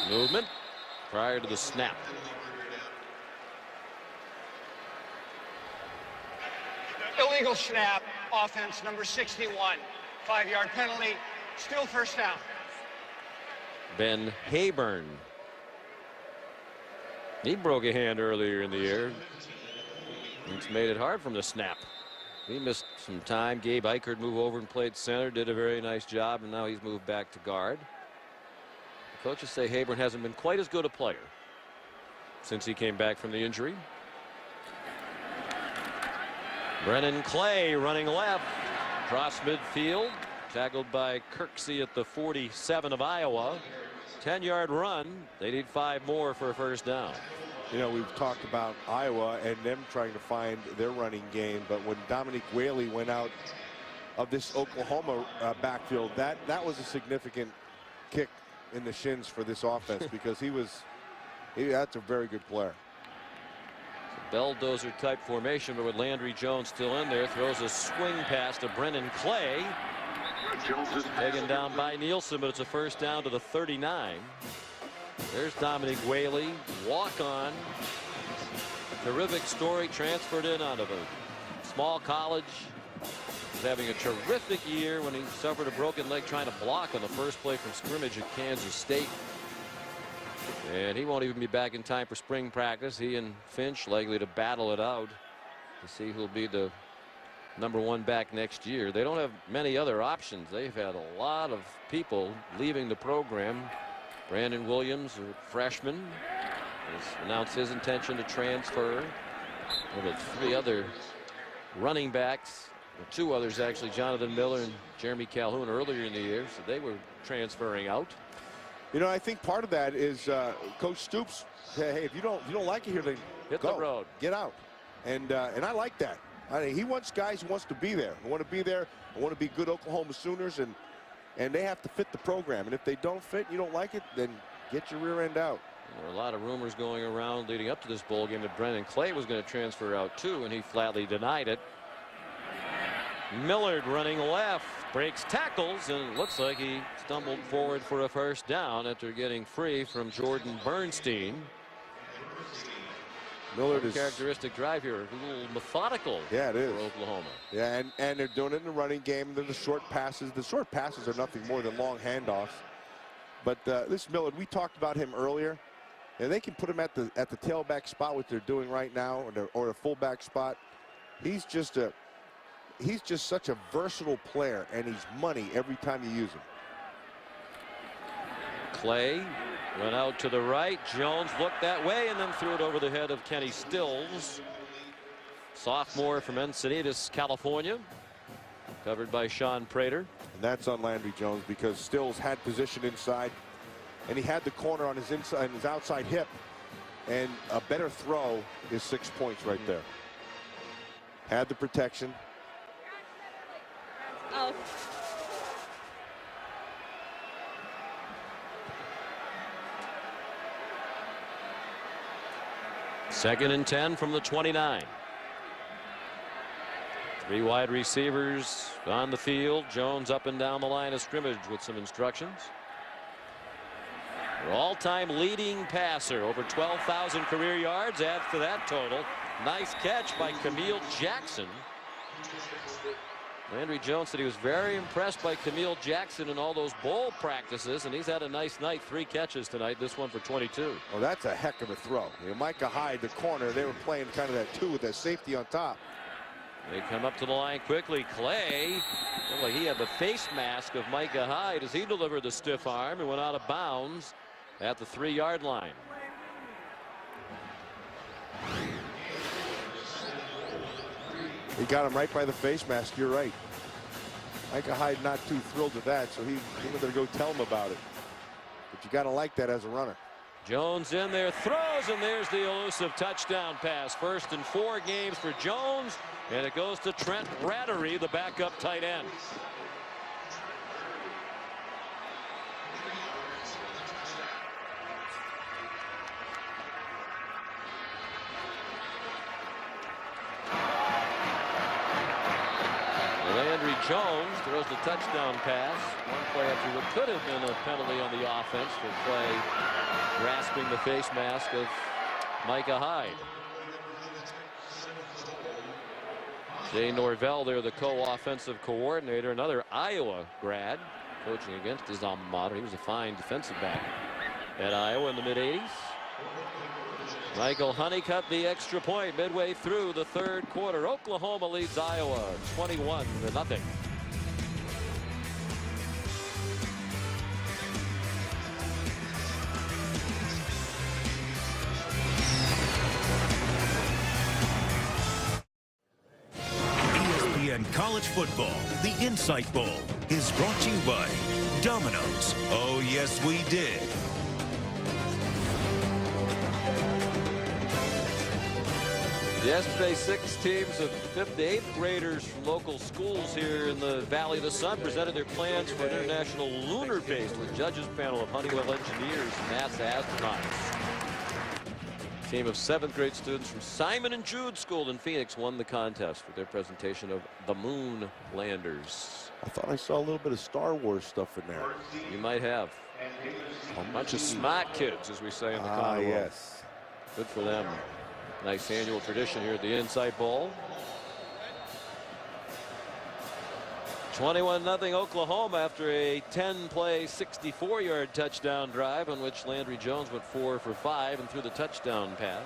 Movement prior to the snap. Illegal snap, offense number 61. 5-yard penalty, still first down. Ben Hayburn. He broke a hand earlier in the year. It's made it hard from the snap. He missed some time. Gabe Eichert moved over and played center, did a very nice job, and now he's moved back to guard. The coaches say Hayburn hasn't been quite as good a player since he came back from the injury. Brennan Clay running left, across midfield, tackled by Kirksey at the 47 of Iowa. 10-yard run. They need 5 more for a first down. You know, we've talked about Iowa and them trying to find their running game, but when Dominic Whaley went out of this Oklahoma backfield, that was a significant kick in the shins for this offense because that's a very good player. Belldozer type formation, but with Landry Jones still in there, throws a swing pass to Brennan Clay. Taken down by Nielsen, but it's a first down to the 39. There's Dominic Whaley, walk-on. Terrific story, transferred in out of a small college. He's having a terrific year when he suffered a broken leg trying to block on the first play from scrimmage at Kansas State. And he won't even be back in time for spring practice. He and Finch likely to battle it out to see who'll be the #1 back next year. They don't have many other options. They've had a lot of people leaving the program. Brandon Williams, a freshman, has announced his intention to transfer. There were 3 other running backs, or 2 others actually, Jonathan Miller and Jeremy Calhoun earlier in the year, so they were transferring out. You know, I think part of that is Coach Stoops. Hey, if you don't like it here, then hit go. the road, get out, and I like that. He wants guys who wants to be there. I want to be there. I want to be good Oklahoma Sooners, and they have to fit the program. And if they don't fit, you don't like it, then get your rear end out. There were a lot of rumors going around leading up to this bowl game that Brennan Clay was going to transfer out too, and he flatly denied it. Millard running left, breaks tackles, and it looks like he stumbled forward for a first down after getting free from Jordan Bernstein. Millard is characteristic drive here, a little methodical. Yeah, it is for Oklahoma. Yeah, and they're doing it in the running game. And then the short passes. The short passes are nothing more than long handoffs. But this Millard, we talked about him earlier, and they can put him at the tailback spot, what they're doing right now, or the fullback spot. He's just such a versatile player, and he's money every time you use him. Clay went out to the right. Jones looked that way and then threw it over the head of Kenny Stills, sophomore from Encinitas, California, covered by Sean Prater. And that's on Landry Jones because Stills had position inside, and he had the corner on his inside, his outside hip, and a better throw is 6 points right there. Had the protection. Oh. Second and 10 from the 29. 3 wide receivers on the field. Jones up and down the line of scrimmage with some instructions. Their all-time leading passer, over 12,000 career yards. Adds to that total. Nice catch by Camille Jackson. Landry Jones said he was very impressed by Camille Jackson in all those bowl practices, and he's had a nice night. 3 catches tonight, this one for 22. Well, that's a heck of a throw. You know, Micah Hyde, the corner, they were playing kind of that 2 with that safety on top. They come up to the line quickly. Clay, looked like he had the face mask of Micah Hyde as he delivered the stiff arm and went out of bounds at the 3-yard line. He got him right by the face mask. You're right. Micah Hyde not too thrilled with that, so he went to go tell him about it. But you got to like that as a runner. Jones in there, throws, and there's the elusive touchdown pass. First in 4 games for Jones, and it goes to Trent Rattery, the backup tight end. Landry Jones throws the touchdown pass. One play after what could have been a penalty on the offense for play grasping the face mask of Micah Hyde. Jay Norvell there, the co-offensive coordinator, another Iowa grad coaching against his alma mater. He was a fine defensive back at Iowa in the mid-'80s. Michael Honeycutt the extra point midway through the 3rd quarter. Oklahoma leads Iowa 21-0. ESPN College Football, the Insight Bowl, is brought to you by Domino's. Oh, yes, we did. Yesterday, 6 teams of 5th to 8th graders from local schools here in the Valley of the Sun presented their plans for an international lunar base with judges panel of Honeywell engineers and NASA astronauts. A team of 7th grade students from Simon & Jude School in Phoenix won the contest for their presentation of the Moon Landers. I thought I saw a little bit of Star Wars stuff in there. You might have. A bunch of smart kids, as we say in the Congo. Yes. Good for them. Nice annual tradition here at the Insight Bowl. 21-0 Oklahoma after a 10-play 64-yard touchdown drive on which Landry Jones went 4 for 5 and threw the touchdown pass.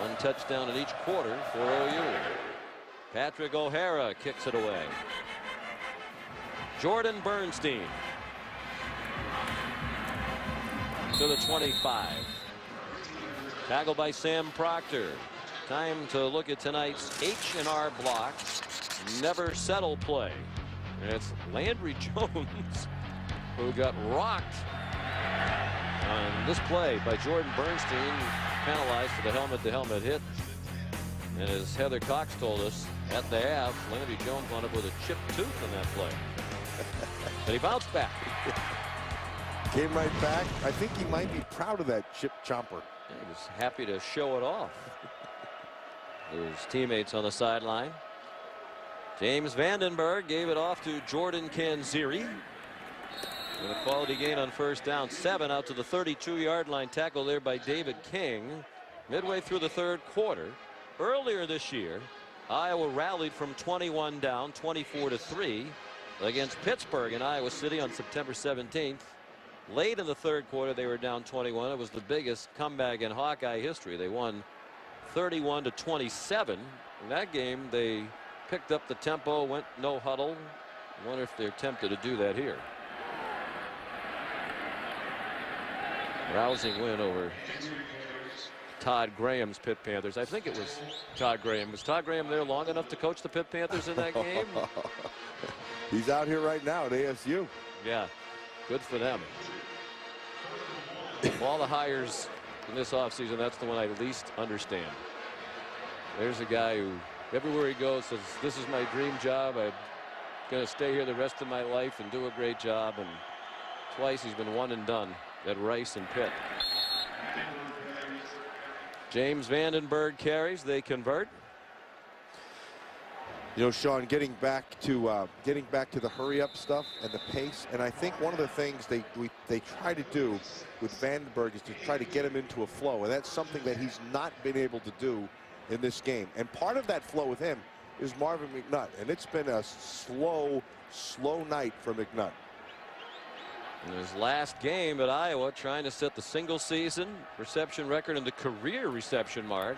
1 touchdown in each quarter for OU. Patrick O'Hara kicks it away. Jordan Bernstein to the 25. Tackled by Sam Proctor. Time to look at tonight's H&R block. Never settle play. And it's Landry Jones who got rocked on this play by Jordan Bernstein, penalized for the helmet-to-helmet hit. And as Heather Cox told us at the half, Landry Jones wound up with a chipped tooth in that play. And he bounced back. Came right back. I think he might be proud of that chip chomper. He was happy to show it off. His teammates on the sideline. James Vandenberg gave it off to Jordan Kanziri. With a quality gain on first down. 7 out to the 32-yard line. Tackle there by David King. Midway through the 3rd quarter. Earlier this year, Iowa rallied from 21 down, 24-3 against Pittsburgh in Iowa City on September 17th. Late in the 3rd quarter, they were down 21. It was the biggest comeback in Hawkeye history. They won 31-27. In that game, they picked up the tempo, went no huddle. I wonder if they're tempted to do that here. Rousing win over Todd Graham's Pitt Panthers. I think it was Todd Graham. Was Todd Graham there long enough to coach the Pitt Panthers in that game? He's out here right now at ASU. Yeah, good for them. Of all the hires in this offseason, that's the one I least understand. There's a guy who everywhere he goes says, this is my dream job. I'm going to stay here the rest of my life and do a great job. And twice he's been one and done at Rice and Pitt. James Vandenberg carries. They convert. You know, Sean, getting back to the hurry-up stuff and the pace, and I think one of the things they try to do with Vandenberg is to try to get him into a flow, and that's something that he's not been able to do in this game. And part of that flow with him is Marvin McNutt, and it's been a slow night for McNutt. In his last game at Iowa, trying to set the single-season reception record and the career reception mark.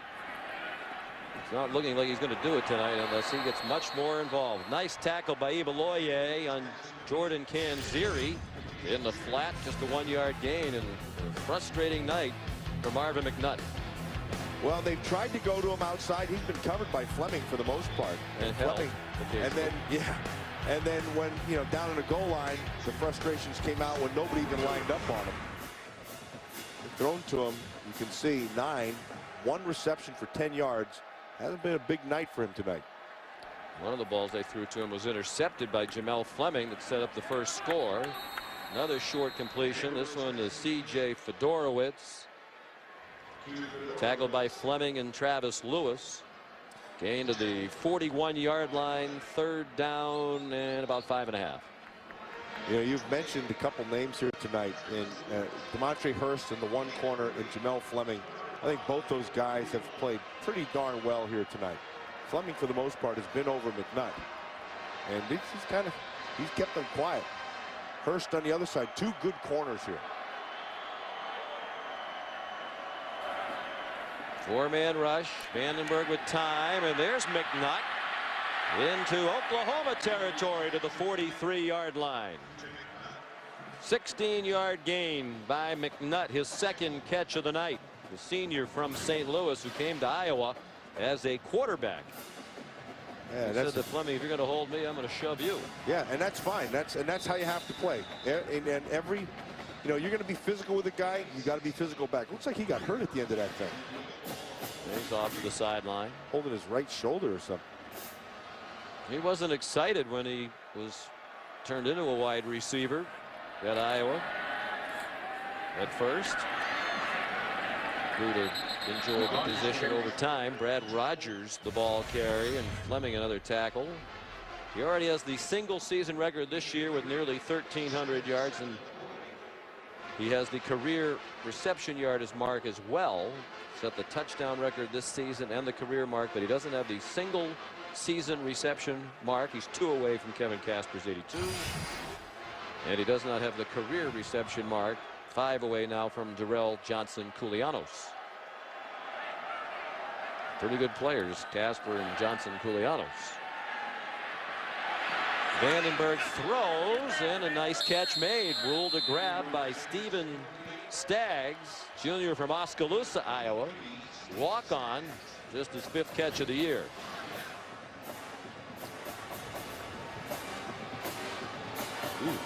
It's not looking like he's going to do it tonight unless he gets much more involved. Nice tackle by Ibaloye on Jordan Kanziri in the flat, just a 1-yard gain, and a frustrating night for Marvin McNutt. Well, they've tried to go to him outside. He's been covered by Fleming for the most part. And Fleming, and then when, you know, down in the goal line, the frustrations came out when nobody even lined up on him. thrown to him. You can see 9, 1 reception for 10 yards. Hasn't been a big night for him tonight. One of the balls they threw to him was intercepted by Jamel Fleming that set up the first score. Another short completion. This one to C.J. Fedorowicz. Tackled by Fleming and Travis Lewis. Gain to the 41-yard line, 3rd down and about 5.5. You know, you've mentioned a couple names here tonight in Demontre Hurst in the one corner and Jamel Fleming. I think both those guys have played pretty darn well here tonight. Fleming, for the most part, has been over McNutt, and he's kept them quiet. Hurst on the other side, 2 good corners here. 4-man rush. Vandenberg with time, and there's McNutt into Oklahoma territory to the 43-yard line. 16-yard gain by McNutt, his 2nd catch of the night. The senior from St. Louis who came to Iowa as a quarterback. Yeah, he said to Fleming, if you're going to hold me, I'm going to shove you. Yeah, and that's fine. That's how you have to play. And every, you know, you're going to be physical with a guy. You got to be physical back. Looks like he got hurt at the end of that thing. He's off to the sideline, holding his right shoulder or something. He wasn't excited when he was turned into a wide receiver at Iowa at first. Grew to enjoy the position over time. Brad Rogers the ball carry, and Fleming another tackle. He already has the single season record this year with nearly 1,300 yards, and he has the career reception yardage mark as well. Set the touchdown record this season and the career mark, but he doesn't have the single season reception mark. He's 2 away from Kevin Casper's 82, and he does not have the career reception mark. 5 away now from Darrell Johnson-Koulianos. Pretty good players, Casper and Johnson-Koulianos. Vandenberg throws, and a nice catch made. Ruled a grab by Stephen Staggs, junior from Oskaloosa, Iowa. Walk on, just his 5th catch of the year. Ooh.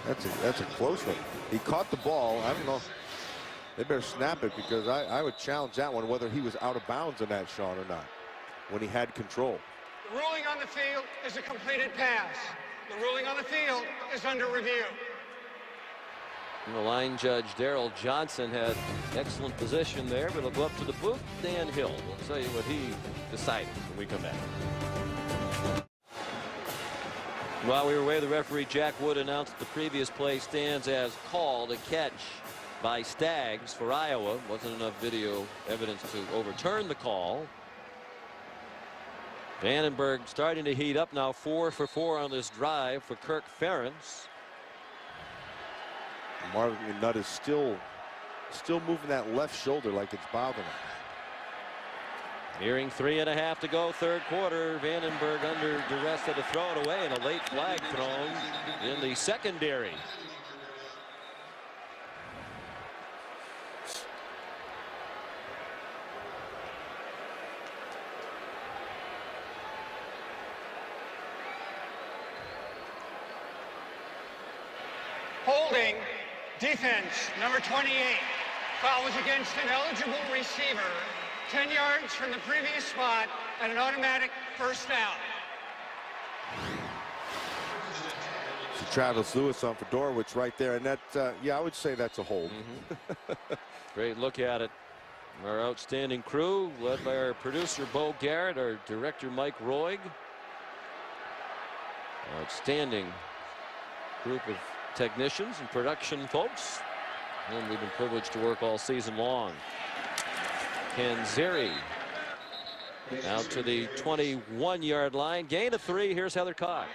That's a close one. He caught the ball. I don't know. They better snap it, because I would challenge that one, whether he was out of bounds on that, Sean, or not, when he had control. The ruling on the field is a completed pass. The ruling on the field is under review. And the line judge, Darrell Johnson, had excellent position there, but it'll go up to the booth. Dan Hill will tell you what he decided when we come back. While we were away, the referee Jack Wood announced the previous play stands as called, a catch by Staggs for Iowa. Wasn't enough video evidence to overturn the call. Vandenberg starting to heat up now, 4 for 4 on this drive for Kirk Ferentz. Marvin McNutt is still moving that left shoulder like it's bothering him. Nearing 3.5 to go, 3rd quarter. Vandenberg under duress had to throw it away, and a late flag thrown in the secondary. Holding, defense, number 28. Foul was against an eligible receiver. 10 yards from the previous spot and an automatic 1st down. So Travis Lewis on Fedorowicz right there, and that, yeah, I would say that's a hold. Great look at it. Our outstanding crew, led by our producer Bo Garrett, our director Mike Roig. Outstanding group of technicians and production folks, and we've been privileged to work all season long. Kanzeri out to the 21-yard line. Gain of 3. Here's Heather Cox.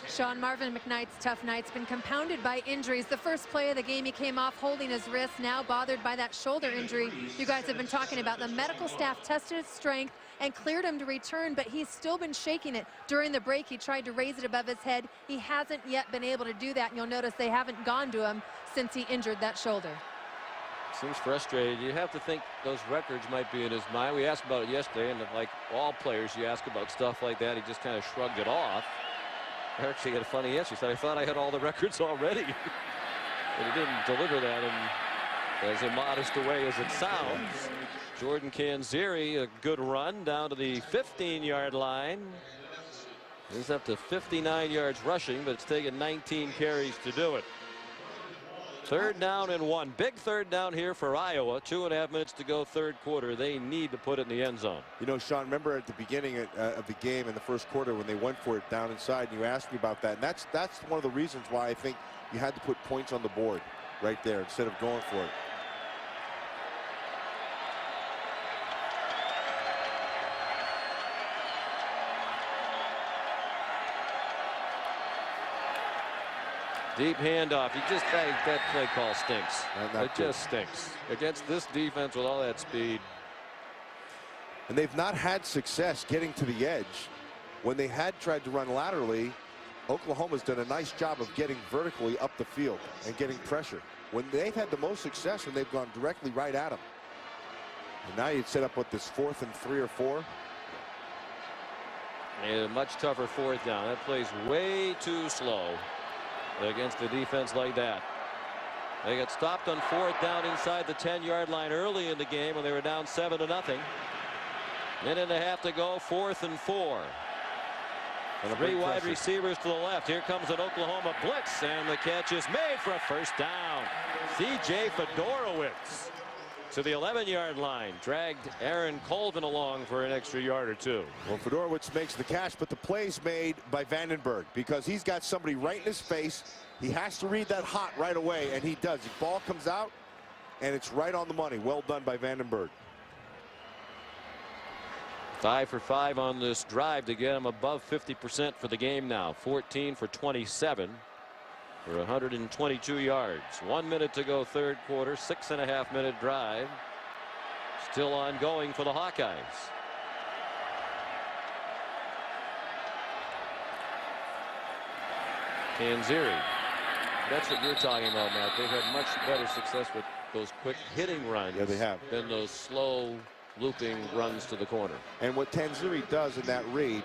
Sean, Marvin McKnight's tough night's been compounded by injuries. The first play of the game, he came off holding his wrist, now bothered by that shoulder injury you guys have been talking about. The medical staff tested his strength and cleared him to return, but he's still been shaking it. During the break, he tried to raise it above his head. He hasn't yet been able to do that, and you'll notice they haven't gone to him since he injured that shoulder. Seems frustrated. You have to think those records might be in his mind. We asked about it yesterday, and like all players, you ask about stuff like that, he just kind of shrugged it off. I actually had a funny answer. He said, I thought I had all the records already. But he didn't deliver that in As immodest a way as it sounds, Jordan Canzeri, a good run down to the 15-yard line. He's up to 59 yards rushing, but it's taken 19 carries to do it. 3rd down and 1. Big 3rd down here for Iowa. 2.5 minutes to go, 3rd quarter. They need to put it in the end zone. You know, Sean, remember at the beginning of the game in the 1st quarter when they went for it down inside, and you asked me about that. And that's one of the reasons why I think you had to put points on the board right there instead of going for it. Deep handoff. You just think that play call stinks. It good. just stinks against this defense with all that speed. And they've not had success getting to the edge. When they had tried to run laterally, Oklahoma's done a nice job of getting vertically up the field and getting pressure. When they've had the most success when they've gone directly right at them. And now you'd set up with this 4th and 3 or 4. And a much tougher 4th down. That play's way too slow against a defense like that. They got stopped on 4th down inside the 10-yard line early in the game when they were down 7-0. Minute and a half to go, 4th and 4. And 3 wide receivers to the left. Here comes an Oklahoma blitz, and the catch is made for a 1st down. C.J. Fedorowicz to the 11-yard line. Dragged Aaron Colvin along for an extra yard or 2. Well, Fedorowicz makes the catch, but the play's made by Vandenberg because he's got somebody right in his face. He has to read that hot right away, and he does. The ball comes out, and it's right on the money. Well done by Vandenberg. 5 for 5 on this drive to get him above 50% for the game now. 14 for 27 for 122 yards. 1 minute to go, 3rd quarter. 6.5 minute drive. Still ongoing for the Hawkeyes. Canzeri. That's what you're talking about, Matt. They've had much better success with those quick hitting runs. Yeah, they have. Than those slow looping runs to the corner. And what Canzeri does in that read,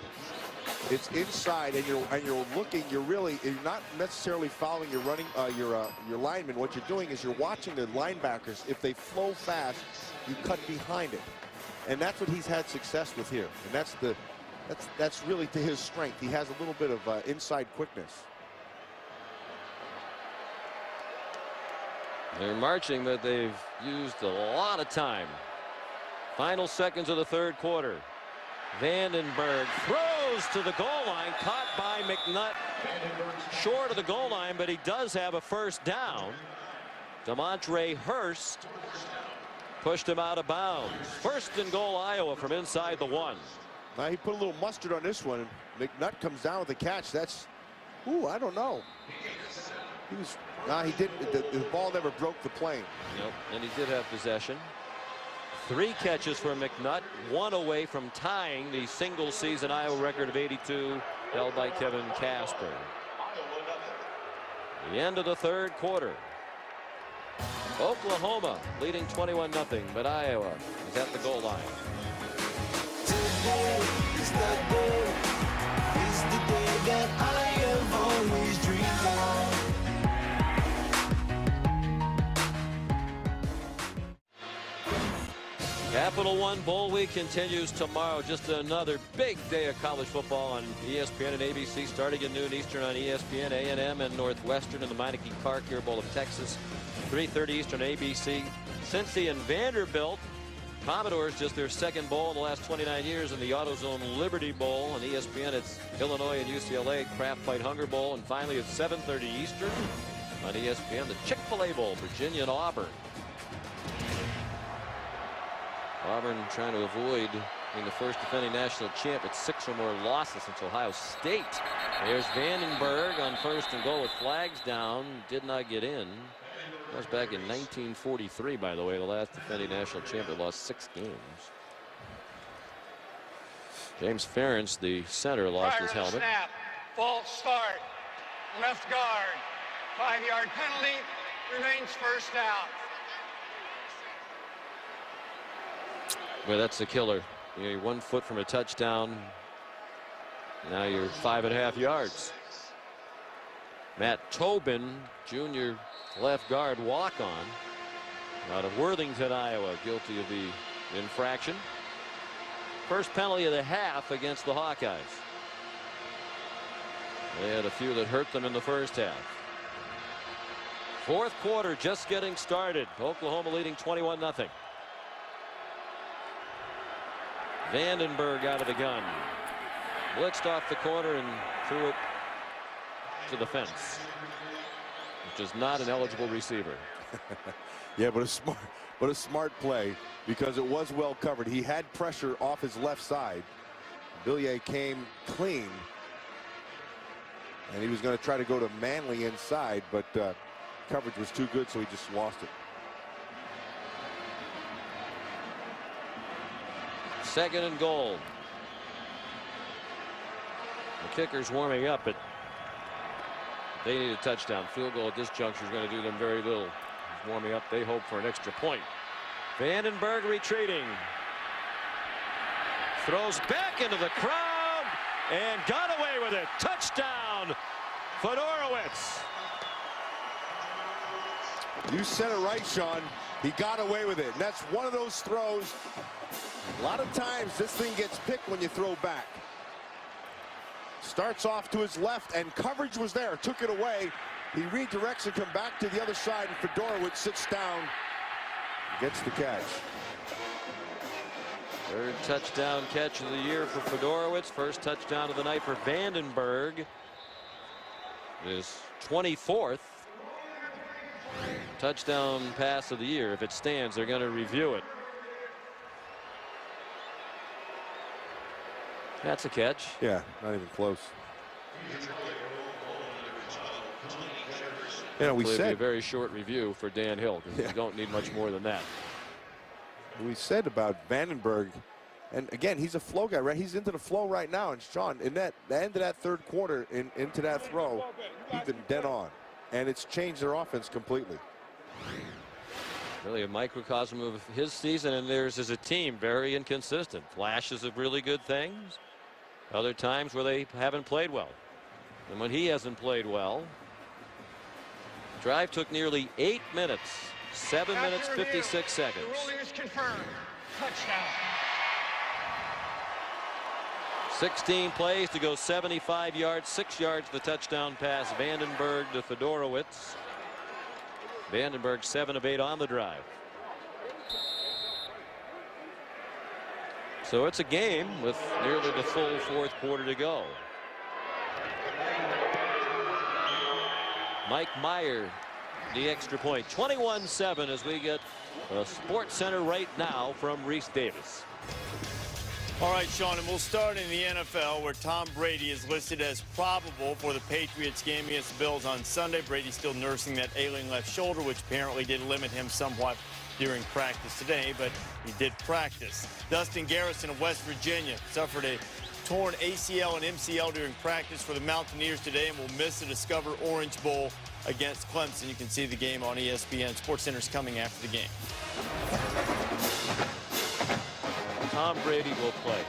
it's inside, and you're looking. You're not necessarily following your running your lineman. What you're doing is you're watching the linebackers. If they flow fast, you cut behind it, and that's what he's had success with here. And that's really to his strength. He has a little bit of inside quickness. They're marching, but they've used a lot of time. Final seconds of the 3rd quarter. Vandenberg throws to the goal line, caught by McNutt short of the goal line, but he does have a 1st down. Demontre Hurst pushed him out of bounds. 1st and goal, Iowa from inside the 1. Now he put a little mustard on this one. McNutt comes down with the catch. That's, I don't know. He didn't. The ball never broke the plane. Nope, and he did have possession. 3 catches for McNutt, 1 away from tying the single season Iowa record of 82 held by Kevin Casper. The end of the 3rd quarter. Oklahoma leading 21-0, but Iowa is at the goal line. Today is the day. It's the day that I have always dreamed of. Capital One Bowl Week continues tomorrow. Just another big day of college football on ESPN and ABC, starting at noon Eastern on ESPN. A&M and Northwestern in the Meineke Park Air Bowl of Texas. 3:30 Eastern ABC. Cincy and Vanderbilt. Commodores just their 2nd bowl in the last 29 years in the AutoZone Liberty Bowl. On ESPN, it's Illinois and UCLA Kraft Fight Hunger Bowl. And finally at 7:30 Eastern on ESPN, the Chick-fil-A Bowl, Virginia and Auburn. Auburn trying to avoid being the first defending national champ with 6 or more losses since Ohio State. There's Vandenberg on 1st and goal with flags down. Did not get in. That was back in 1943, by the way. The last defending national champ that lost 6 games. James Ferentz, the center, lost his helmet. Snap. False start. Left guard. 5-yard penalty. Remains 1st down. Well, that's the killer. You're 1 foot from a touchdown. Now you're 5.5 yards. Matt Tobin, junior left guard, walk on. out of Worthington, Iowa, guilty of the infraction. First penalty of the half against the Hawkeyes. They had a few that hurt them in the first half. Fourth quarter just getting started. Oklahoma leading 21-0. Vandenberg out of the gun. Blitzed off the corner and threw it to the fence, which is not an eligible receiver. Yeah, but a smart play, because it was well covered. He had pressure off his left side. Villiers came clean, and he was going to try to go to Manley inside, but coverage was too good, so he just lost it. Second and goal. The kicker's warming up, but they need a touchdown. Field goal at this juncture is going to do them very little. He's warming up. They hope for an extra point. Vandenberg retreating. Throws back into the crowd and got away with it. Touchdown, Fedorowicz. You said it right, Sean. He got away with it. And that's one of those throws. A lot of times this thing gets picked when you throw back. Starts off to his left, and coverage was there. Took it away. He redirects and come back to the other side, and Fedorowicz sits down. Gets the catch. Third touchdown catch of the year for Fedorowicz. First touchdown of the night for Vandenberg. His 24th touchdown pass of the year. If it stands, they're going to review it. That's a catch. Yeah, not even close. You know, we It'll be a said very short review for Dan Hill, because you don't need much more than that. we said about Vandenberg, and again, he's a flow guy, right? He's into the flow right now. And Sean, in the end of that third quarter, into that throw, he's been dead on, and it's changed their offense completely. Really a microcosm of his season and theirs as a team. Very inconsistent. Flashes of really good things. Other times where they haven't played well. And when he hasn't played well, drive took nearly 8 minutes. 7 minutes, 56 seconds. The ruling is confirmed. Touchdown. 16 plays to go 75 yards, 6 yards the touchdown pass. Vandenberg to Fedorowicz. Vandenberg 7 of 8 on the drive. So it's a game with nearly the full fourth quarter to go. Mike Meyer, the extra point. 21-7 as we get a Sports Center right now from Reese Davis. All right, Sean, and we'll start in the NFL, where Tom Brady is listed as probable for the Patriots game against the Bills on Sunday. Brady's still nursing that ailing left shoulder, which apparently did limit him somewhat during practice today, but he did practice. Dustin Garrison of West Virginia suffered a torn ACL and MCL during practice for the Mountaineers today and will miss the Discover Orange Bowl against Clemson. You can see the game on ESPN. SportsCenter's coming after the game. Tom Brady will play.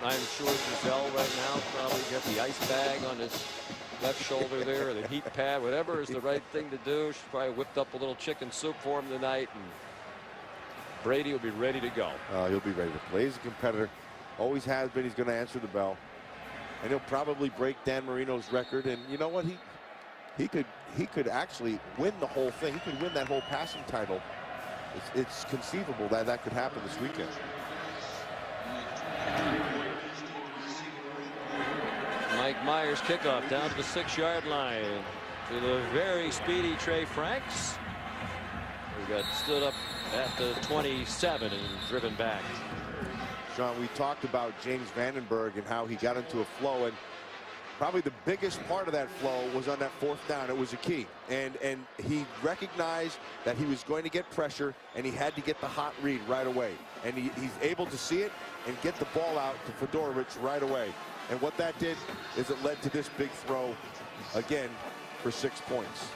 I'm sure Giselle right now probably got the ice bag on his left shoulder there, or the heat pad, whatever is the right thing to do. She's probably whipped up a little chicken soup for him tonight, and Brady will be ready to go. He'll be ready to play. He's a competitor. Always has been. He's going to answer the bell. And he'll probably break Dan Marino's record. And you know what? He could actually win the whole thing. He could win that whole passing title. It's conceivable that that could happen this weekend. Mike Myers kickoff down to the 6-yard line to the very speedy Trey Franks, who got stood up at the 27 and driven back. Sean, we talked about James Vandenberg and how he got into a flow, and probably the biggest part of that flow was on that fourth down. It was a key, and he recognized that he was going to get pressure, and he had to get the hot read right away, and he's able to see it and get the ball out to Fedorowicz right away. And what that did is it led to this big throw again for 6 points.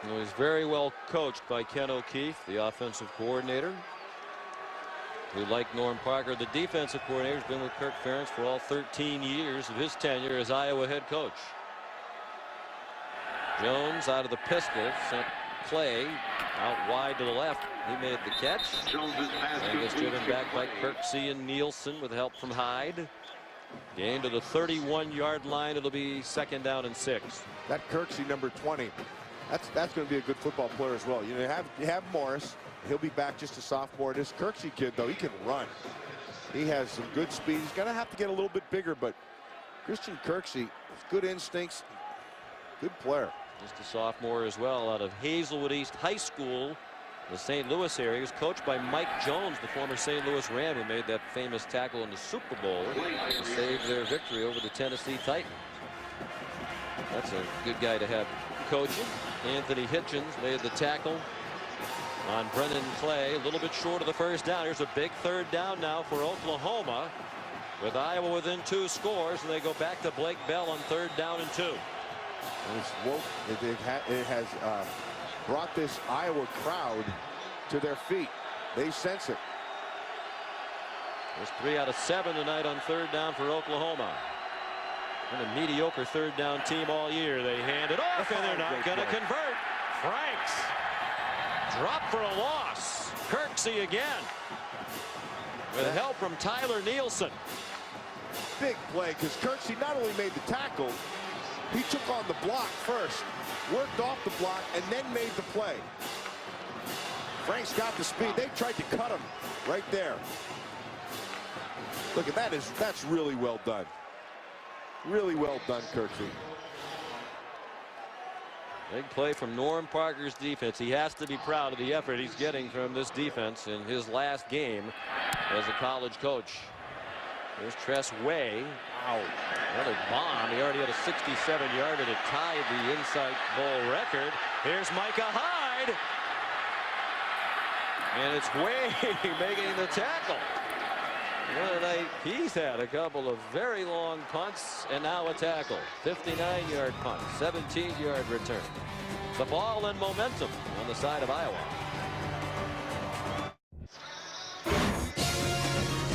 He was very well coached by Ken O'Keefe, the offensive coordinator, who, like Norm Parker, the defensive coordinator, has been with Kirk Ferentz for all 13 years of his tenure as Iowa head coach. Jones out of the pistol, sent Clay out wide to the left. He made the catch. And gets driven back by Kirksey and Nielsen with help from Hyde. Gain to the 31-yard line. It'll be 2nd down and 6. That Kirksey, number 20, that's going to be a good football player as well. You have Morris. He'll be back, just a sophomore. This Kirksey kid, though, he can run. He has some good speed. He's going to have to get a little bit bigger, but Christian Kirksey has good instincts. Good player. Just a sophomore as well, out of Hazelwood East High School, the St. Louis area. He was coached by Mike Jones, the former St. Louis Ram, who made that famous tackle in the Super Bowl to save their victory over the Tennessee Titans. That's a good guy to have coaching. Anthony Hitchens made the tackle on Brennan Clay, a little bit short of the 1st down. Here's a big 3rd down now for Oklahoma, with Iowa within 2 scores, and they go back to Blake Bell on 3rd down and 2. It has brought this Iowa crowd to their feet. They sense it. There's 3 out of 7 tonight on 3rd down for Oklahoma. And a mediocre 3rd down team all year. They hand it off, and they're not going to convert. Franks drop for a loss. Kirksey again with help from Tyler Nielsen. Big play, because Kirksey not only made the tackle, he took on the block first, worked off the block, and then made the play. Frank's got the speed. They tried to cut him right there. Look at that. That's really well done. Really well done, Kirksey. Big play from Norm Parker's defense. He has to be proud of the effort he's getting from this defense in his last game as a college coach. There's Tress Way. Wow. Another bomb. He already had a 67-yarder to tie the Insight Bowl record. Here's Micah Hyde. And it's Way making the tackle. Tonight he's had a couple of very long punts and now a tackle. 59-yard punt, 17-yard return. The ball and momentum on the side of Iowa.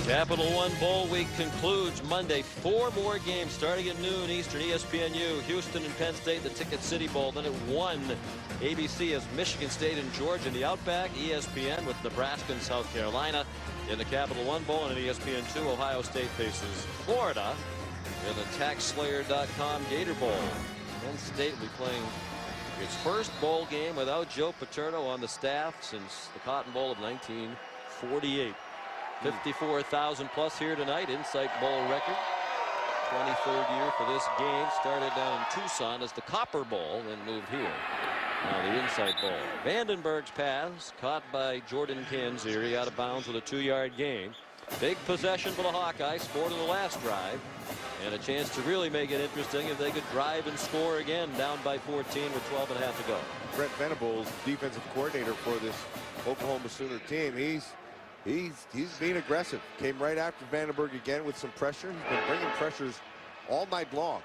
Capital One Bowl week concludes Monday. 4 more games starting at noon Eastern. ESPNU, Houston and Penn State, the Ticket City Bowl. Then at 1, ABC has Michigan State and Georgia in the Outback. ESPN with Nebraska and South Carolina in the Capital One Bowl. And at ESPN2, Ohio State faces Florida in the TaxSlayer.com Gator Bowl. Penn State will be playing its first bowl game without Joe Paterno on the staff since the Cotton Bowl of 1948. 54,000 plus here tonight. Insight Bowl record. 23rd year for this game. Started down in Tucson as the Copper Bowl, then moved here. Now the Insight Bowl. Vandenberg's pass caught by Jordan Canzeri out of bounds with a 2-yard gain. Big possession for the Hawkeyes. Scored in the last drive. And a chance to really make it interesting if they could drive and score again, down by 14 with 12 and a half to go. Brent Venables, defensive coordinator for this Oklahoma Sooner team, he's being aggressive. Came right after Vandenberg again with some pressure. He's been bringing pressures all night long.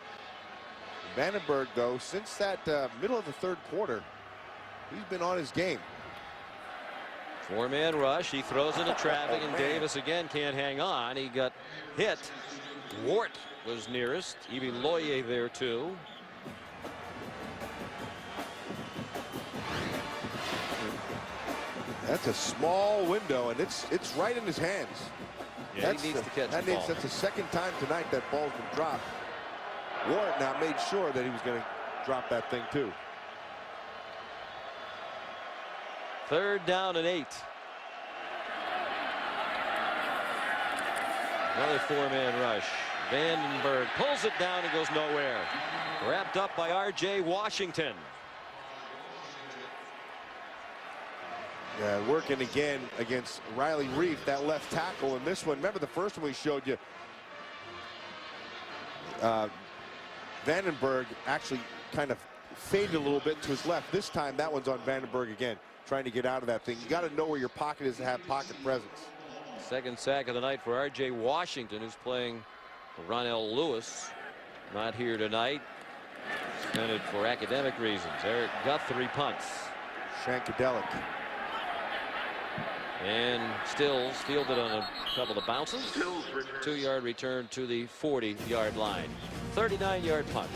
Vandenberg, though, since that middle of the 3rd quarter, he's been on his game. 4-man rush. He throws into traffic, and Davis again can't hang on. He got hit. Wart was nearest. Evie Loyer there too. That's a small window, and it's right in his hands. Yeah, he needs to catch the ball. That's the 2nd time tonight that ball's been dropped. Ward now made sure that he was going to drop that thing too. 3rd down and 8. Another 4-man rush. Vandenberg pulls it down and goes nowhere. Wrapped up by R.J. Washington. Working again against Riley Reef, that left tackle. And this one, remember the first one we showed you, Vandenberg actually kind of faded a little bit to his left. This time that one's on Vandenberg again, trying to get out of that thing. You got to know where your pocket is to have pocket presence. 2nd sack of the night for R.J. Washington, who's playing for Ronell Lewis. Not here tonight. Suspended for academic reasons. Eric Guthrie punts. Shankadelic. And Stills fielded on a couple of bounces. 2-yard return to the 40-yard line. 39-yard punt.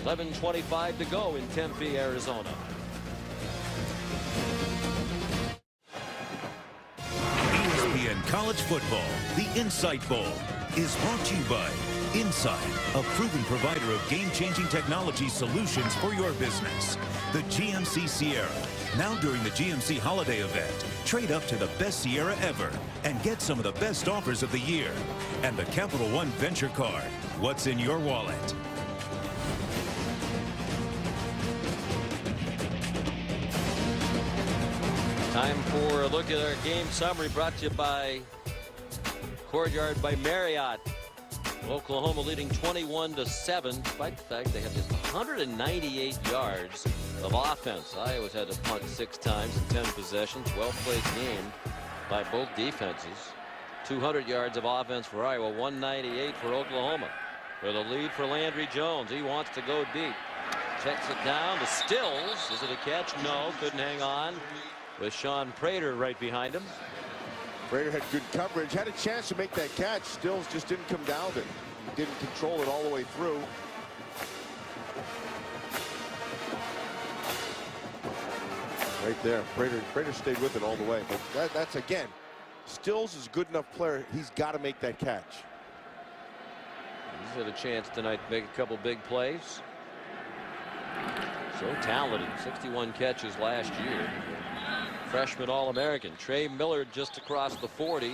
11:25 to go in Tempe, Arizona. ESPN College Football, the Insight Bowl, is brought to you by Insight, a proven provider of game-changing technology solutions for your business. The GMC Sierra. Now during the GMC holiday event, trade up to the best Sierra ever and get some of the best offers of the year. And the Capital One Venture Card. What's in your wallet? Time for a look at our game summary, brought to you by Courtyard by Marriott. Oklahoma leading 21-7, despite the fact they have just 198 yards of offense. Iowa's had to punt 6 times in 10 possessions. Well-played game by both defenses. 200 yards of offense for Iowa, 198 for Oklahoma. For the lead for Landry Jones. He wants to go deep. Checks it down to Stills. Is it a catch? No, couldn't hang on. With Sean Prater right behind him. Prater had good coverage, had a chance to make that catch. Stills just didn't come down with it. He didn't control it all the way through. Right there, Prater stayed with it all the way. But that's again, Stills is a good enough player. He's got to make that catch. He's had a chance tonight to make a couple big plays. So talented, 61 catches last year. Freshman All-American Trey Miller just across the 40.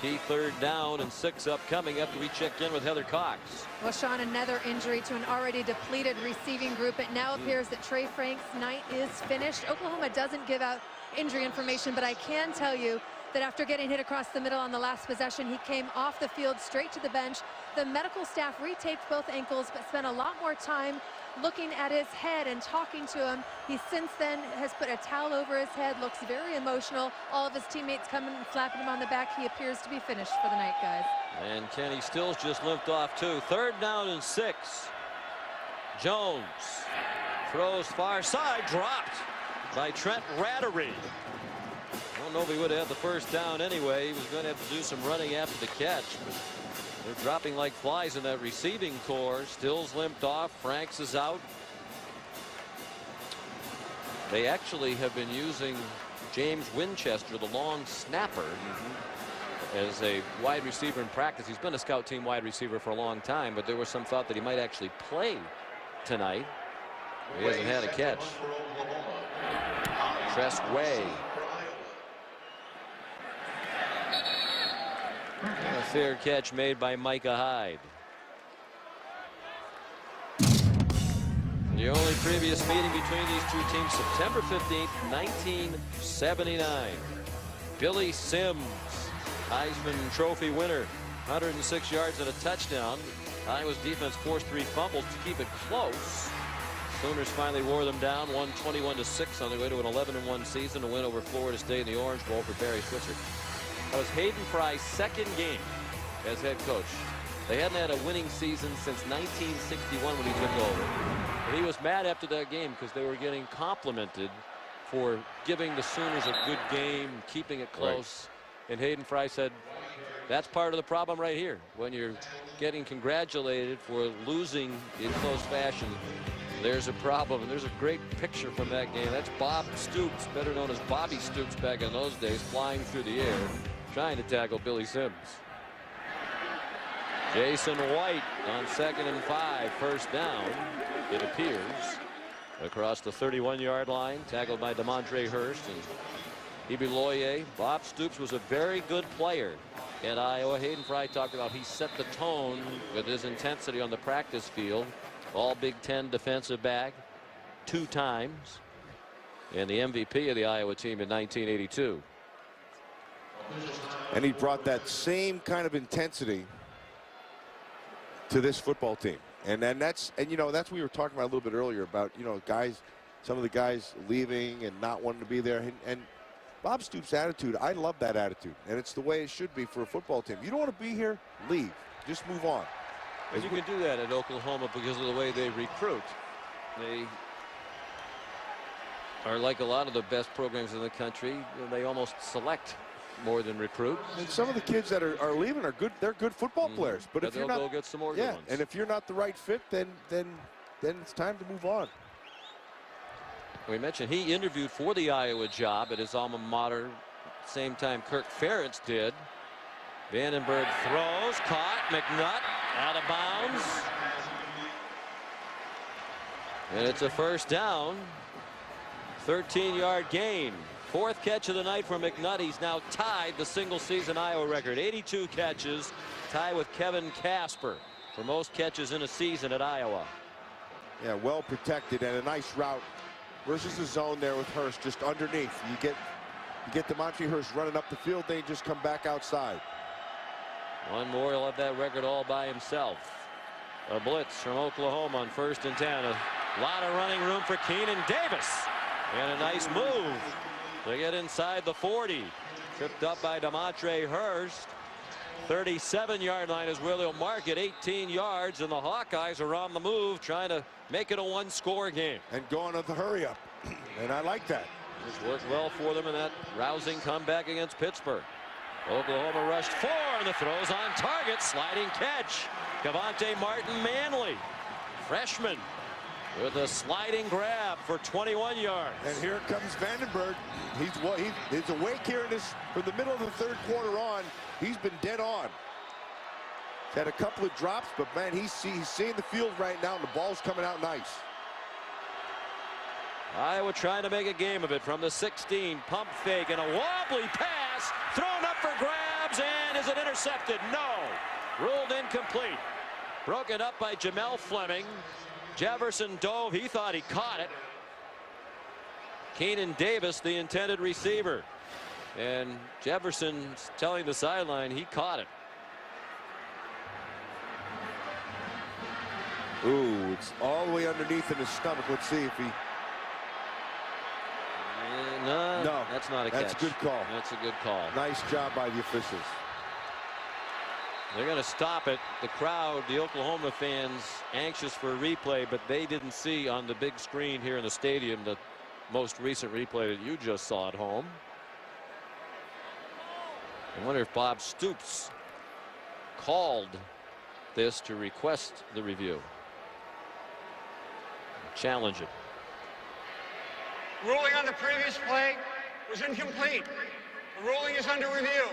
Key 3rd down and 6 upcoming after we check in with Heather Cox. Well, Sean, another injury to an already depleted receiving group. It now appears that Trey Frank's night is finished. Oklahoma doesn't give out injury information, but I can tell you that after getting hit across the middle on the last possession, he came off the field straight to the bench. The medical staff retaped both ankles, but spent a lot more time looking at his head and talking to him. He since then has put a towel over his head, looks very emotional. All of his teammates coming and flapping him on the back. He appears to be finished for the night, guys. And Kenny Stills just limped off too. 3rd down and 6. Jones throws far side, dropped by Trent Rattery. I don't know if he would have had the 1st down anyway. He was going to have to do some running after the catch. But they're dropping like flies in that receiving core. Stills limped off. Franks is out. They actually have been using James Winchester, the long snapper, as a wide receiver in practice. He's been a scout team wide receiver for a long time, but there was some thought that he might actually play tonight. He hasn't had a catch. Trestway. A fair catch made by Micah Hyde. The only previous meeting between these two teams, September 15th, 1979. Billy Sims, Heisman Trophy winner, 106 yards and a touchdown. Iowa's defense forced 3 fumbles to keep it close. Sooners finally wore them down, 121-6 on their way to an 11-1 season, a win over Florida State in the Orange Bowl for Barry Switzer. That was Hayden Fry's 2nd game as head coach. They hadn't had a winning season since 1961 when he took over. And he was mad after that game because they were getting complimented for giving the Sooners a good game, keeping it close. Right. And Hayden Fry said, that's part of the problem right here. When you're getting congratulated for losing in close fashion, there's a problem. And there's a great picture from that game. That's Bob Stoops, better known as Bobby Stoops back in those days, flying through the air, trying to tackle Billy Sims. Jason White on 2nd and 5, 1st down, it appears, across the 31-yard line, tackled by DeMondre Hurst and Ibiloye. Bob Stoops was a very good player at Iowa. Hayden Fry talked about he set the tone with his intensity on the practice field. All Big Ten defensive back 2 times, and the MVP of the Iowa team in 1982. And he brought that same kind of intensity to this football team. And that's you know, that's what we were talking about a little bit earlier about, you know, guys, some of the guys leaving and not wanting to be there. And Bob Stoops' attitude, I love that attitude. And it's the way it should be for a football team. You don't want to be here, leave. Just move on. And you can do that at Oklahoma because of the way they recruit. They are like a lot of the best programs in the country. They almost select more than recruit. And some of the kids that are leaving are good. They're good football players. But if you're not, they'll get some more good ones. And if you're not the right fit, then then it's time to move on. We mentioned he interviewed for the Iowa job at his alma mater, same time Kirk Ferentz did. Vandenberg throws, caught, McNutt out of bounds. And it's a first down. 13-yard gain. 4th catch of the night for McNutt. He's now tied the single-season Iowa record. 82 catches, tied with Kevin Casper for most catches in a season at Iowa. Yeah, well protected and a nice route versus the zone there with Hurst just underneath. You get DeMontre Hurst running up the field, they just come back outside. One more, he'll have that record all by himself. A blitz from Oklahoma on 1st and 10. A lot of running room for Keenan Davis. And a nice move to get inside the 40. Tripped up by DeMontre Hurst. 37-yard line is where they'll mark it. 18 yards, and the Hawkeyes are on the move, trying to make it a 1-score game. And going to the hurry up. And I like that. It's worked well for them in that rousing comeback against Pittsburgh. Oklahoma rushed 4, and the throw's on target. Sliding catch. Cavante Martin-Manley, freshman, with a sliding grab for 21 yards. And here comes Vandenberg. He's awake here in this from the middle of the 3rd quarter on. He's been dead on. He's had a couple of drops, but man, he's seeing the field right now, and the ball's coming out nice. Iowa trying to make a game of it from the 16. Pump fake and a wobbly pass thrown up for grabs, and is it intercepted? No. Ruled incomplete. Broken up by Jamel Fleming. Jefferson dove. He thought he caught it. Keenan Davis, the intended receiver. And Jefferson's telling the sideline he caught it. Ooh, it's all the way underneath in his stomach. Let's see if he... No, that's not a catch. That's a good call. That's a good call. Nice job by the officials. They're going to stop it. The crowd, the Oklahoma fans, anxious for a replay, but they didn't see on the big screen here in the stadium the most recent replay that you just saw at home. I wonder if Bob Stoops called this to request the review. Challenge it. Ruling on the previous play was incomplete. The ruling is under review.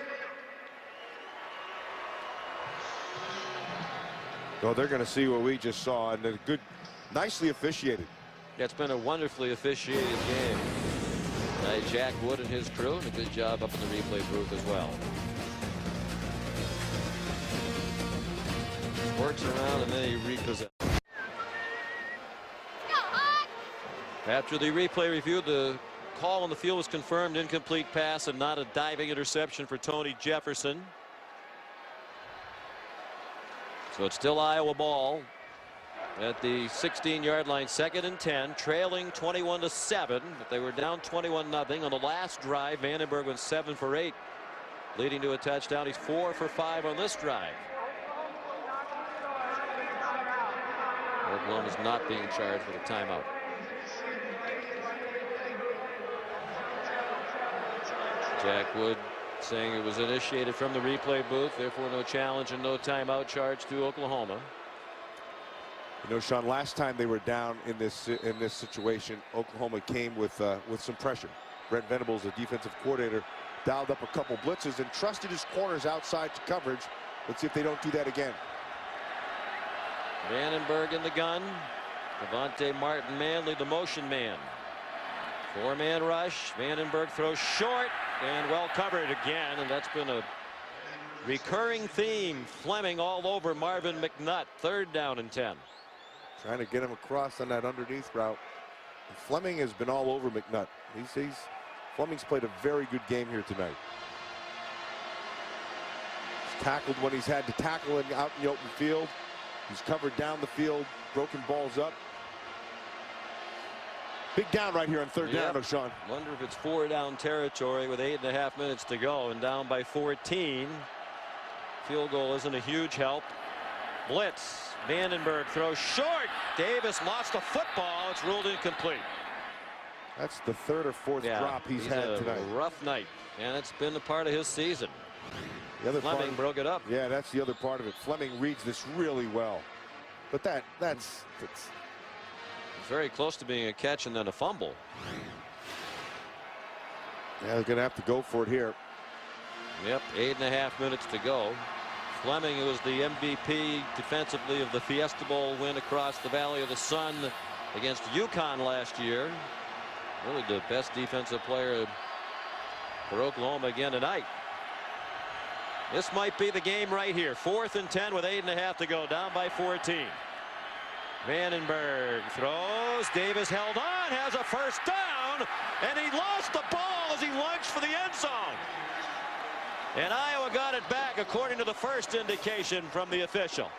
Well, they're going to see what we just saw, and good, nicely officiated. It's been a wonderfully officiated game by Jack Wood and his crew, and a good job up in the replay booth as well. Works around and then he repossesses. After the replay review, the call on the field was confirmed. Incomplete pass and not a diving interception for Tony Jefferson. So it's still Iowa ball at the 16-yard line, 2nd and 10, trailing 21-7, but they were down 21-0 on the last drive. Vandenberg went 7 for 8, leading to a touchdown. He's 4 for 5 on this drive. Oklahoma's not being charged with a timeout. Jack Wood saying it was initiated from the replay booth, therefore no challenge and no timeout charge to Oklahoma. You know, Sean, last time they were down in this situation, Oklahoma came with some pressure. Brent Venables, the defensive coordinator, dialed up a couple blitzes and trusted his corners outside to coverage. Let's see if they don't do that again. Vandenberg in the gun. Cavante Martin-Manley, the motion man. 4-man rush. Vandenberg throws short and well covered again, and that's been a recurring theme. Fleming all over Marvin McNutt. 3rd down and 10. Trying to get him across on that underneath route. And Fleming has been all over McNutt. Fleming's played a very good game here tonight. He's tackled when he's had to tackle out in the open field. He's covered down the field, broken balls up. Big down right here on 3rd down, O'Shawn. Wonder if it's 4-down territory with 8.5 minutes to go and down by 14. Field goal isn't a huge help. Blitz. Vandenberg throws short. Davis lost the football. It's ruled incomplete. That's the 3rd or 4th drop he's had tonight. A rough night, and it's been a part of his season. The other Fleming broke it up. Yeah, that's the other part of it. Fleming reads this really well, but that's very close to being a catch and then a fumble. Yeah, they're going to have to go for it here. Yep, 8.5 minutes to go. Fleming, who was the MVP defensively of the Fiesta Bowl win across the Valley of the Sun against UConn last year. Really the best defensive player for Oklahoma again tonight. This might be the game right here. 4th and 10 with 8.5 to go, down by 14. Vandenberg throws. Davis held on, has a first down, and he lost the ball as he lunged for the end zone. And Iowa got it back according to the first indication from the official.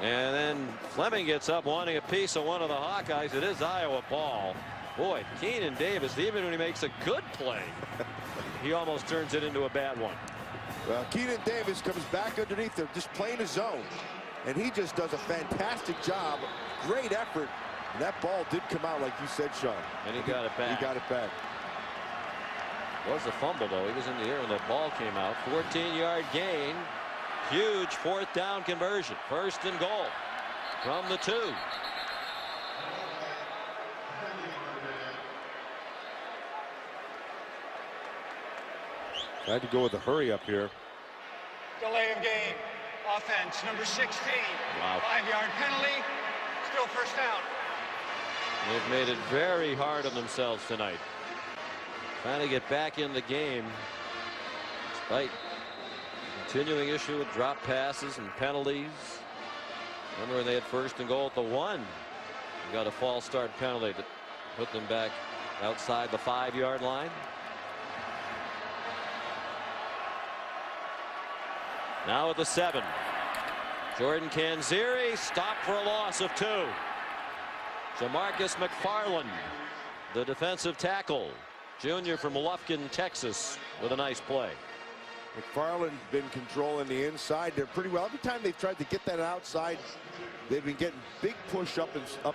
And then Fleming gets up wanting a piece of one of the Hawkeyes. It is Iowa ball. Boy, Keenan Davis, even when he makes a good play, he almost turns it into a bad one. Well, Keenan Davis comes back underneath there, just playing his zone, and he just does a fantastic job. Great effort. And that ball did come out, like you said, Sean. And he got it back. He got it back. Was a fumble, though. He was in the air when that ball came out. 14-yard gain. Huge 4th down conversion. 1st and goal from the 2. Tried to go with a hurry up here. Delay of game. Offense, number 16. Wow. 5-yard penalty. Still first down. They've made it very hard on themselves tonight. Trying to get back in the game. Despite continuing issue with drop passes and penalties. Remember when they had 1st and goal at the 1. They got a false start penalty to put them back outside the 5-yard line. Now at the 7. Jordan Canzeri stopped for a loss of 2. Jamarcus McFarland, the defensive tackle, junior from Lufkin, Texas, with a nice play. McFarland's been controlling the inside there pretty well. Every time they've tried to get that outside, they've been getting big push up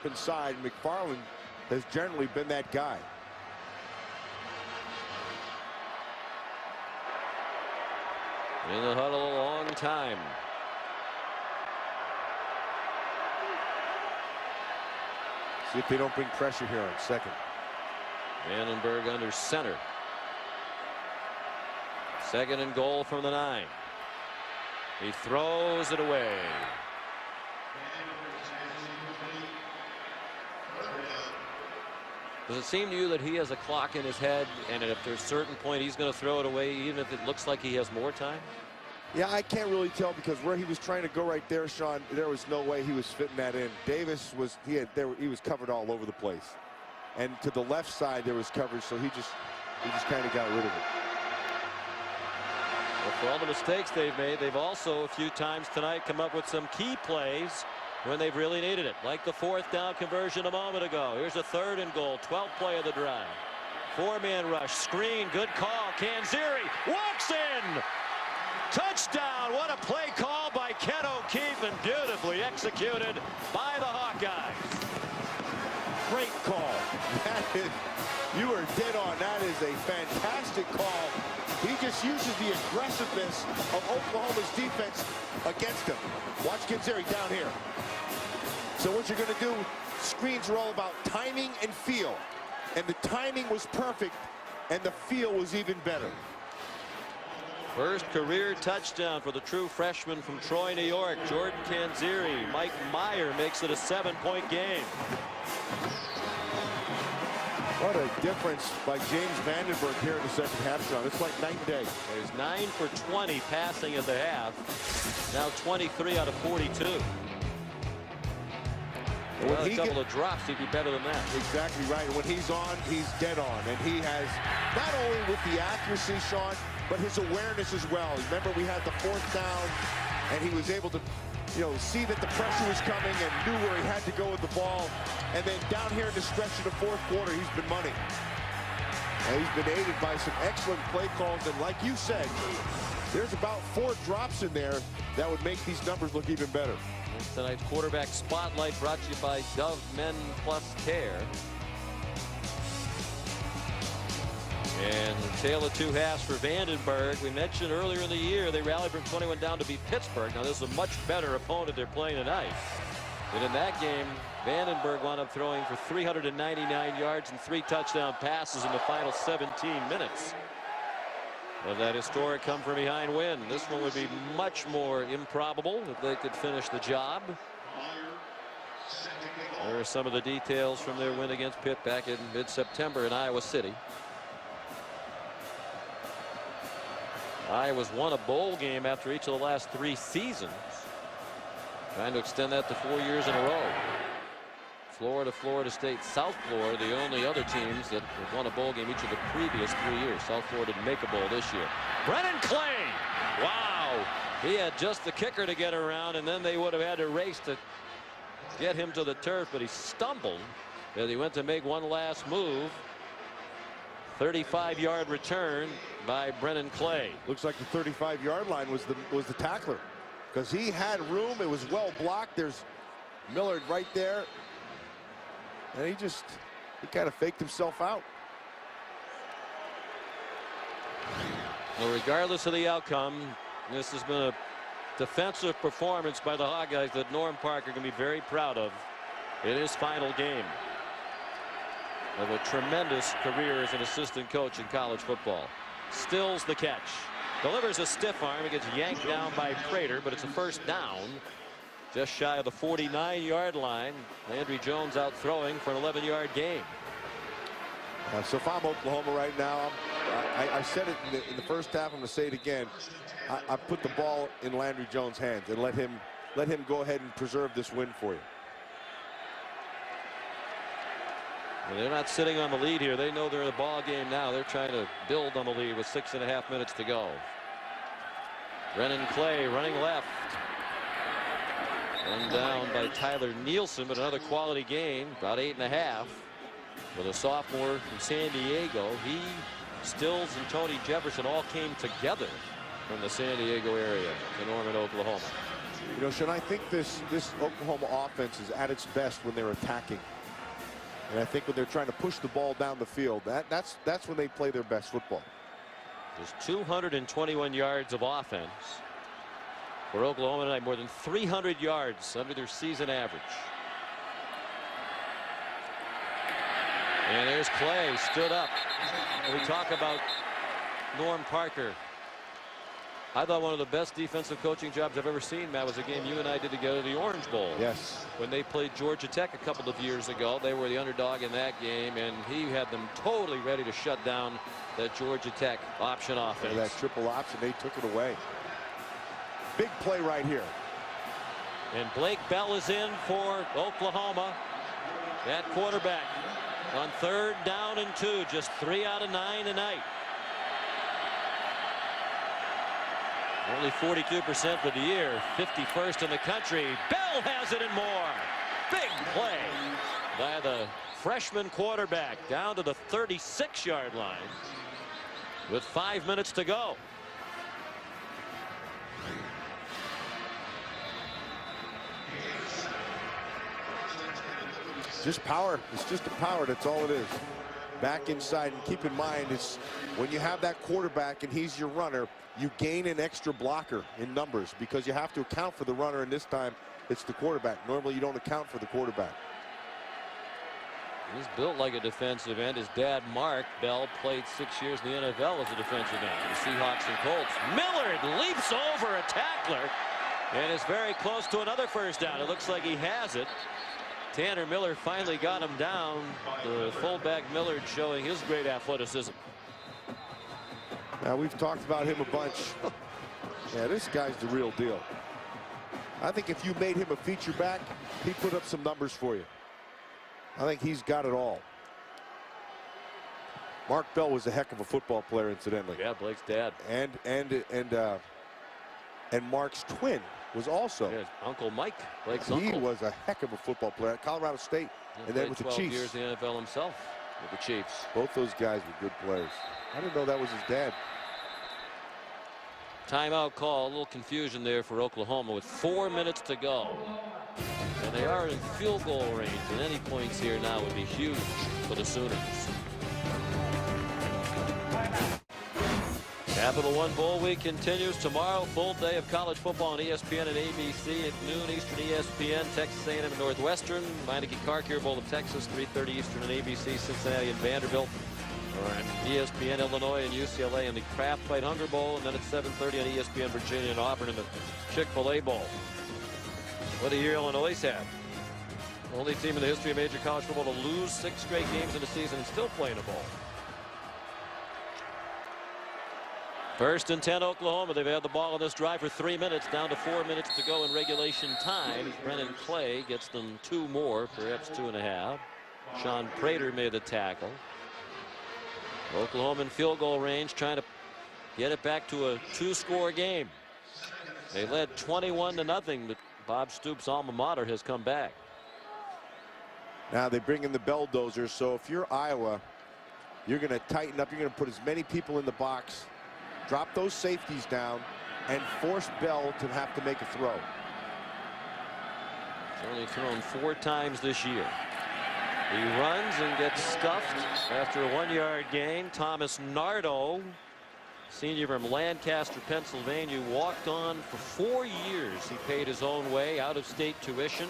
inside. McFarland has generally been that guy. In the huddle a long time. See if they don't bring pressure here on 2nd. Vandenberg under center. 2nd and goal from the 9. He throws it away. Does it seem to you that he has a clock in his head, and if there's a certain point he's going to throw it away even if it looks like he has more time? Yeah, I can't really tell because where he was trying to go right there, Sean, there was no way he was fitting that in. Davis was he was covered all over the place, and to the left side there was coverage, so he just kind of got rid of it. Well, for all the mistakes they've made, they've also a few times tonight come up with some key plays when they've really needed it, like the 4th down conversion a moment ago. Here's a 3rd and goal, 12th play of the drive. 4-man rush, screen, good call. Canzeri walks in. Touchdown. What a play call by Ken O'Keefe, and beautifully executed by the Hawkeyes. Great call. You are dead on. That is a fantastic call. He just uses the aggressiveness of Oklahoma's defense against him. Watch Canzeri down here. So what you're going to do, screens are all about timing and feel. And the timing was perfect, and the feel was even better. First career touchdown for the true freshman from Troy, New York, Jordan Canzeri. Mike Meyer makes it a 7-point game. What a difference by James Vandenberg here in the 2nd half, Sean. It's like night and day. He's 9 for 20 passing at the half. Now 23 out of 42. Well, a couple of drops, he'd be better than that. Exactly right. And when he's on, he's dead on. And he has not only with the accuracy, Sean, but his awareness as well. Remember, we had the 4th down, and he was able to, see that the pressure was coming and knew where he had to go with the ball. And then down here in the stretch of the 4th quarter, he's been money. And he's been aided by some excellent play calls. And like you said, there's about 4 drops in there that would make these numbers look even better. Tonight's quarterback spotlight brought to you by Dove Men Plus Care. And tale of two halves for Vandenberg. We mentioned earlier in the year they rallied from 21 down to beat Pittsburgh. Now this is a much better opponent they're playing tonight. And in that game, Vandenberg wound up throwing for 399 yards and 3 touchdown passes in the final 17 minutes of that historic come-from-behind win. This one would be much more improbable if they could finish the job. There are some of the details from their win against Pitt back in mid-September in Iowa City. Iowa's won a bowl game after each of the last 3 seasons, trying to extend that to 4 years in a row. Florida, Florida State, South Florida, the only other teams that have won a bowl game each of the previous 3 years. South Florida didn't make a bowl this year. Brennan Clay, wow, he had just the kicker to get around, and then they would have had to race to get him to the turf, but he stumbled as he went to make one last move. 35-yard return by Brennan Clay. Looks like the 35-yard line was the tackler, because he had room. It was well blocked. There's Millard right there, and he kind of faked himself out. Well, regardless of the outcome, this has been a defensive performance by the Hawkeyes that Norm Parker can be very proud of in his final game of a tremendous career as an assistant coach in college football. Stills the catch, delivers a stiff arm. It gets yanked down by Prater, but it's a first down just shy of the 49-yard line. Landry Jones out throwing for an 11-yard gain. So if I'm Oklahoma right now, I said it in the first half, I'm going to say it again. I put the ball in Landry Jones' hands and let him go ahead and preserve this win for you. Well, they're not sitting on the lead here. They know they're in the ball game now. They're trying to build on the lead with 6.5 minutes to go. Brennan Clay running left. Run down by Tyler Nielsen, but another quality game, about 8.5. With a sophomore from San Diego, he, Stills, and Tony Jefferson all came together from the San Diego area to Norman, Oklahoma. You know, Sean, I think this Oklahoma offense is at its best when they're attacking. And I think when they're trying to push the ball down the field, that's when they play their best football. There's 221 yards of offense for Oklahoma tonight, more than 300 yards under their season average. And there's Clay, stood up. We talk about Norm Parker. I thought one of the best defensive coaching jobs I've ever seen, Matt, was a game you and I did together, the Orange Bowl. Yes. When they played Georgia Tech a couple of years ago, they were the underdog in that game, and he had them totally ready to shut down that Georgia Tech option offense. That triple option, they took it away. Big play right here. And Blake Bell is in for Oklahoma at quarterback on 3rd down and 2, just 3 out of 9 tonight. Only 42% for the year, 51st in the country. Bell has it and more. Big play by the freshman quarterback down to the 36-yard line with 5 minutes to go. Just power. It's just a power. That's all it is. Back inside, and keep in mind, it's when you have that quarterback and he's your runner, you gain an extra blocker in numbers because you have to account for the runner, and this time it's the quarterback. Normally you don't account for the quarterback. He's built like a defensive end. His dad, Mark Bell, played 6 years in the NFL as a defensive end. The Seahawks and Colts. Millard leaps over a tackler and is very close to another first down. It looks like he has it. Tanner Miller finally got him down. The fullback Millard showing his great athleticism. Now, we've talked about him a bunch. Yeah, this guy's the real deal. I think if you made him a feature back, he'd put up some numbers for you. I think he's got it all. Mark Bell was a heck of a football player, incidentally. Yeah, Blake's dad. And Mark's twin was also. Yeah, Uncle Mike, Blake's he uncle. was a heck of a football player at Colorado State, and then with the 12 Chiefs. years in the NFL himself with the Chiefs. Both those guys were good players. I didn't know that was his dad. Timeout call. A little confusion there for Oklahoma with 4 minutes to go. And they are in field goal range, and any points here now would be huge for the Sooners. Capital One Bowl week continues tomorrow. Full day of college football on ESPN and ABC at noon Eastern. ESPN, Texas A&M and Northwestern, Meineke Car Care Bowl of Texas, 3:30 Eastern and ABC, Cincinnati and Vanderbilt. On ESPN, Illinois and UCLA in the Kraft Fight Hunger Bowl, and then at 7:30 on ESPN, Virginia and Auburn in the Chick-fil-A Bowl. What a year Illinois had. Only team in the history of major college football to lose 6 straight games in a season and still play in a bowl. 1st and 10 Oklahoma. They've had the ball on this drive for 3 minutes, down to 4 minutes to go in regulation time. Brennan Clay gets them 2 more, perhaps 2.5. Sean Prater made the tackle. Oklahoma in field goal range, trying to get it back to a 2-score game. They led 21-0, but Bob Stoops' alma mater has come back. Now they bring in the Belldozers, so if you're Iowa, you're going to tighten up. You're going to put as many people in the box, drop those safeties down, and force Bell to have to make a throw. He's only thrown 4 times this year. He runs and gets stuffed after a 1-yard gain. Thomas Nardo, senior from Lancaster, Pennsylvania, walked on for 4 years. He paid his own way, out-of-state tuition,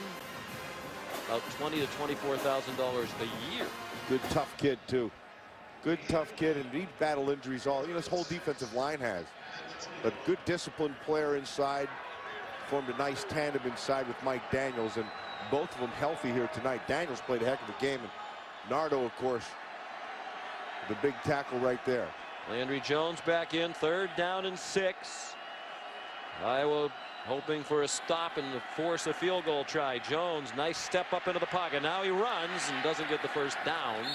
about $20,000 to $24,000 a year. Good tough kid too. Good tough kid, and he battled injuries all. This whole defensive line has. But good disciplined player inside. Formed a nice tandem inside with Mike Daniels, and both of them healthy here tonight. Daniels played a heck of a game, and Nardo, of course, the big tackle right there. Landry Jones back in, 3rd down and 6. Iowa hoping for a stop and to force a field goal try. Jones, nice step up into the pocket. Now he runs and doesn't get the first down.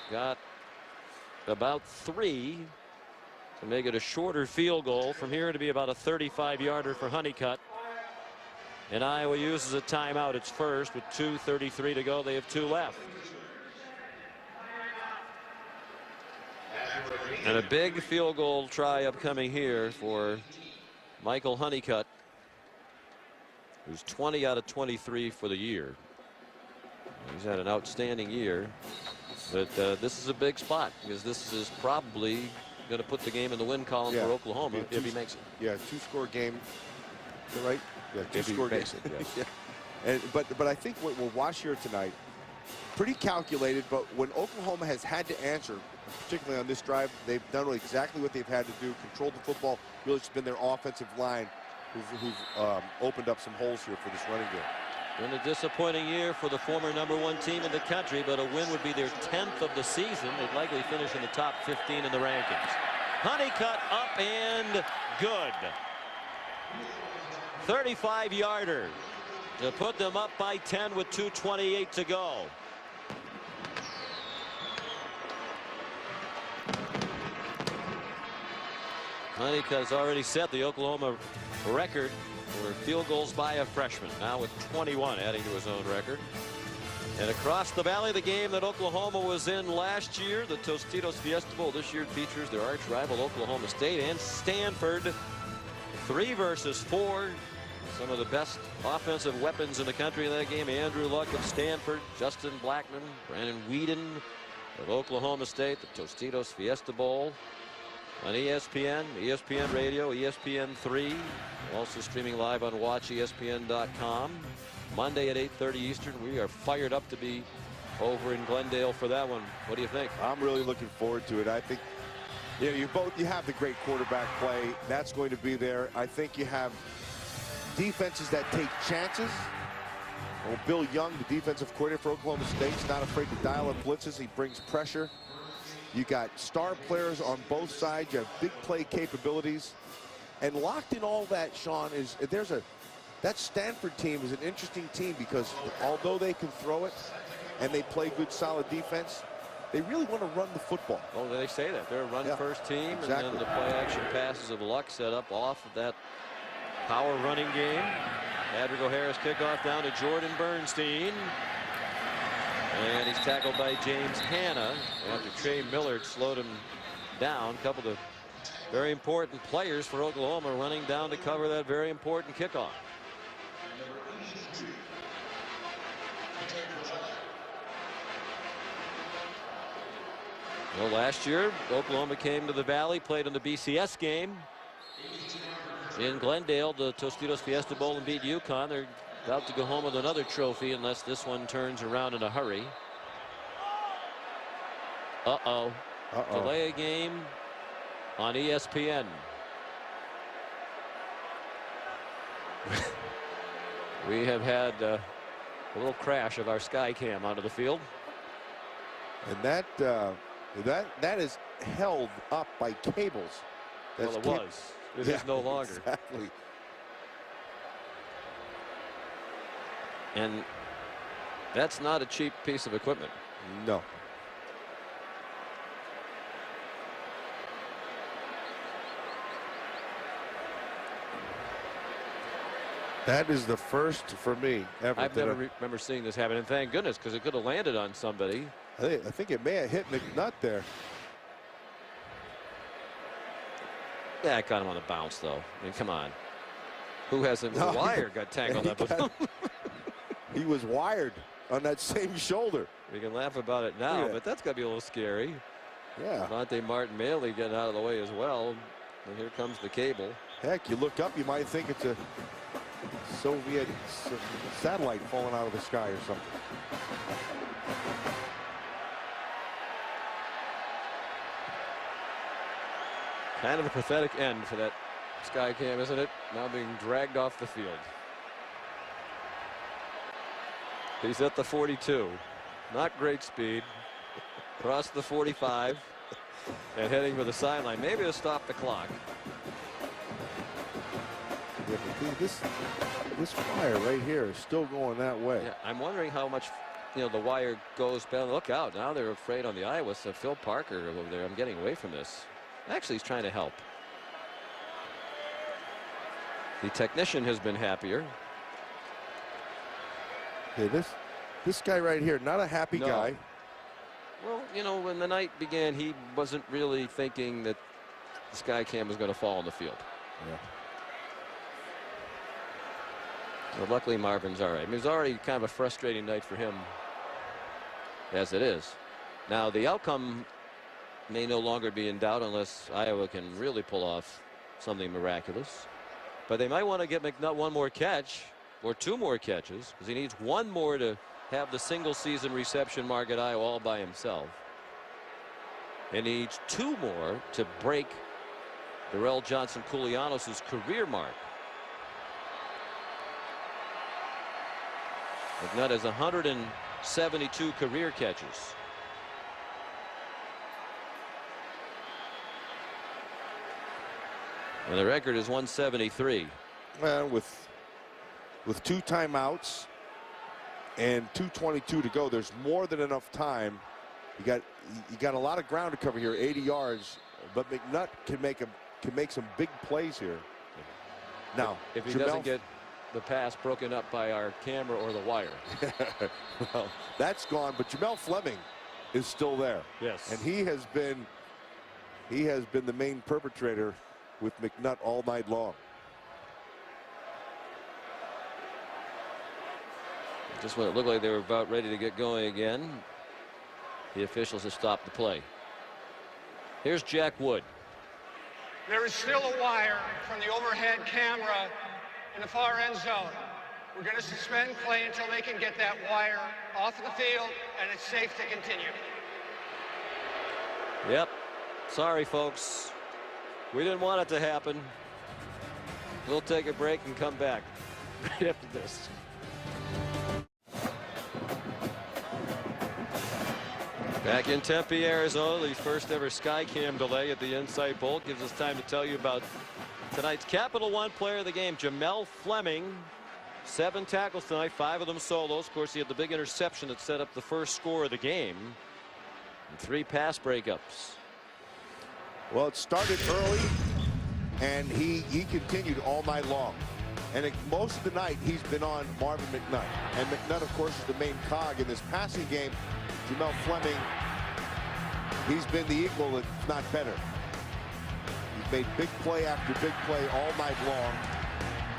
Got about 3 to make it a shorter field goal from here to be about a 35-yarder for Honeycutt. And Iowa uses a timeout. It's first with 2:33 to go. They have 2 left. And a big field goal try upcoming here for Michael Honeycutt, who's 20 out of 23 for the year. He's had an outstanding year. But this is a big spot because this is probably going to put the game in the win column for Oklahoma if he makes it. Yeah, 2-score game. Right? Yeah, 2-score game. Yes. Yeah. And, but I think what we'll watch here tonight, pretty calculated, but when Oklahoma has had to answer, particularly on this drive, they've done exactly what they've had to do, controlled the football. Really it's been their offensive line who've opened up some holes here for this running game. Been a disappointing year for the former #1 team in the country, but a win would be their 10th of the season. They'd likely finish in the top 15 in the rankings. Honeycutt up and good. 35-yarder to put them up by 10 with 2:28 to go. Honeycutt has already set the Oklahoma record for field goals by a freshman, now with 21, adding to his own record. And across the valley, the game that Oklahoma was in last year, the Tostitos Fiesta Bowl, this year features their arch rival Oklahoma State and Stanford. 3 versus 4. Some of the best offensive weapons in the country in that game. Andrew Luck of Stanford, Justin Blackman, Brandon Whedon of Oklahoma State, the Tostitos Fiesta Bowl. On ESPN, ESPN Radio, ESPN3, also streaming live on WatchESPN.com. Monday at 8:30 Eastern. We are fired up to be over in Glendale for that one. What do you think? I'm really looking forward to it. I think you have the great quarterback play. That's going to be there. I think you have defenses that take chances. Well, Bill Young, the defensive coordinator for Oklahoma State, is not afraid to dial up blitzes. He brings pressure. You got star players on both sides. You have big play capabilities. And locked in all that, Sean, is that Stanford team is an interesting team because although they can throw it and they play good, solid defense, they really want to run the football. Oh, they say that. They're a run-first team. Exactly. And then the play-action passes of Luck set up off of that power running game. Patrick O'Hara's kickoff down to Jordan Bernstein. And he's tackled by James Hanna after Trey Millard slowed him down. A couple of very important players for Oklahoma running down to cover that very important kickoff. Well, last year, Oklahoma came to the Valley, played in the BCS game in Glendale, the Tostitos Fiesta Bowl, and beat UConn. They're about to go home with another trophy unless this one turns around in a hurry. Delay a game on ESPN. We have had a little crash of our sky cam onto the field. And that is held up by cables. Well, it was. It is no longer. Exactly. And that's not a cheap piece of equipment. No. That is the first for me ever. I've never remember seeing this happen, and thank goodness, because it could have landed on somebody. I think it may have hit McNutt there. Yeah, it got him on the bounce, though. I mean, come on. Who hasn't? The wire got tangled up. He was wired on that same shoulder. We can laugh about it now, but that's got to be a little scary. Yeah. Monte Martin-Maley getting out of the way as well. And here comes the cable. Heck, you look up, you might think it's a Soviet satellite falling out of the sky or something. Kind of a pathetic end for that sky cam, isn't it? Now being dragged off the field. He's at the 42. Not great speed. Across the 45 and heading for the sideline. Maybe to stop the clock. Yeah, but this wire right here is still going that way. Yeah, I'm wondering how much, the wire goes. Look out. Now they're afraid on the Iowa. So Phil Parker over there. I'm getting away from this. Actually, he's trying to help. The technician has been happier. Hey, this guy right here, not a happy guy. Well, when the night began, he wasn't really thinking that the sky cam was going to fall on the field. Yeah. Well, luckily, Marvin's all right. I mean, it was already kind of a frustrating night for him as it is. Now, the outcome may no longer be in doubt unless Iowa can really pull off something miraculous. But they might want to get McNutt one more catch or two more catches, because he needs one more to have the single season reception mark at Iowa all by himself. And needs two more to break Darrell Johnson-Koulianos' career mark. McNutt has 172 career catches. And the record is 173. Well, with 2 timeouts and 2:22 to go, there's more than enough time. You got a lot of ground to cover here, 80 yards, but McNutt can make some big plays here. Now, if he doesn't get the pass broken up by our camera or the wire. Well, that's gone, but Jamel Fleming is still there. Yes. And he has been the main perpetrator with McNutt all night long. Just when it looked like they were about ready to get going again, the officials have stopped the play. Here's Jack Wood. There is still a wire from the overhead camera in the far end zone. We're going to suspend play until they can get that wire off of the field and it's safe to continue. Yep. Sorry, folks. We didn't want it to happen. We'll take a break and come back right after this. Back in Tempe, Arizona, the first ever Skycam delay at the Insight Bowl gives us time to tell you about tonight's Capital One player of the game, Jamel Fleming. 7 tackles tonight, 5 of them solos. Of course, he had the big interception that set up the first score of the game. And 3 pass breakups. Well, it started early, and he continued all night long. And most of the night, he's been on Marvin McNutt. And McNutt, of course, is the main cog in this passing game. Jamel Fleming, he's been the equal, if not better. He's made big play after big play all night long.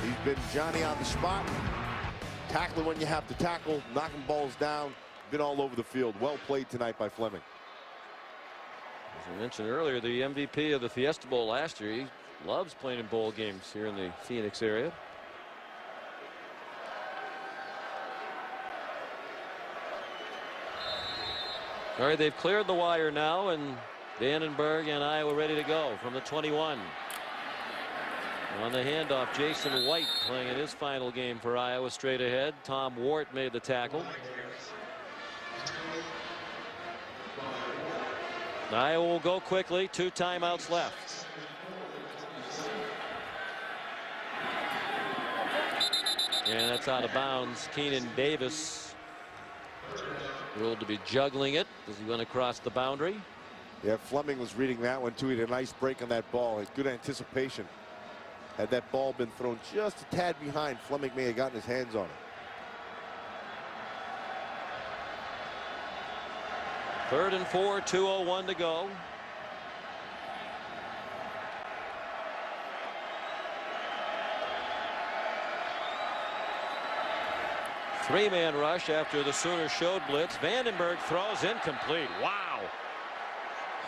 He's been Johnny on the spot, tackling when you have to tackle, knocking balls down, been all over the field. Well played tonight by Fleming. As I mentioned earlier, the MVP of the Fiesta Bowl last year. He loves playing in bowl games here in the Phoenix area. All right, they've cleared the wire now, and Vandenberg and Iowa ready to go from the 21. On the handoff, Jason White playing in his final game for Iowa straight ahead. Tom Wart made the tackle. Iowa will go quickly. 2 timeouts left. And that's out of bounds. Keenan Davis ruled to be juggling it as he went across the boundary. Yeah, Fleming was reading that one too. He had a nice break on that ball. Had good anticipation. Had that ball been thrown just a tad behind, Fleming may have gotten his hands on it. Third and 4, 2:01 to go. Three-man rush after the Sooners showed blitz. Vandenberg throws incomplete. Wow.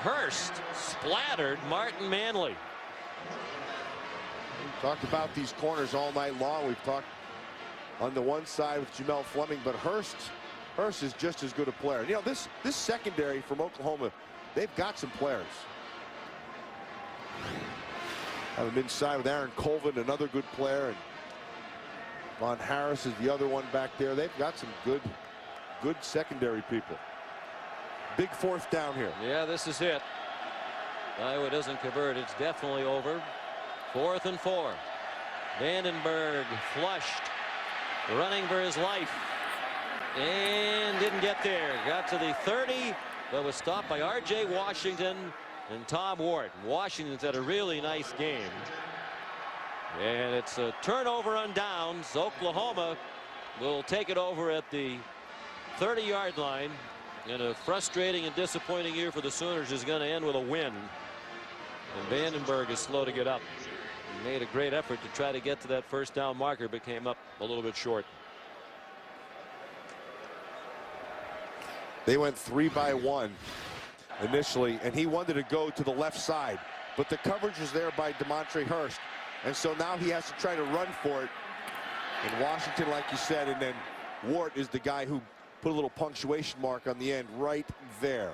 Hurst splattered Martin Manley. We've talked about these corners all night long. We've talked on the one side with Jamel Fleming, but Hurst is just as good a player. You know, this secondary from Oklahoma, they've got some players. Have him inside with Aaron Colvin, another good player, and Von Harris is the other one back there. They've got some good secondary people. Big fourth down here. Yeah, this is it. Iowa doesn't convert. It's definitely over. 4th and 4. Vandenberg flushed, running for his life, and didn't get there. Got to the 30, but was stopped by R.J. Washington and Tom Ward. Washington's had a really nice game. And it's a turnover on downs. Oklahoma will take it over at the 30-yard line. And a frustrating and disappointing year for the Sooners is going to end with a win. And Vandenberg is slow to get up. He made a great effort to try to get to that first down marker, but came up a little bit short. They went 3-by-1 initially, and he wanted to go to the left side. But the coverage was there by DeMontre Hurst. And so now he has to try to run for it. And Washington, like you said, and then Wart is the guy who put a little punctuation mark on the end right there.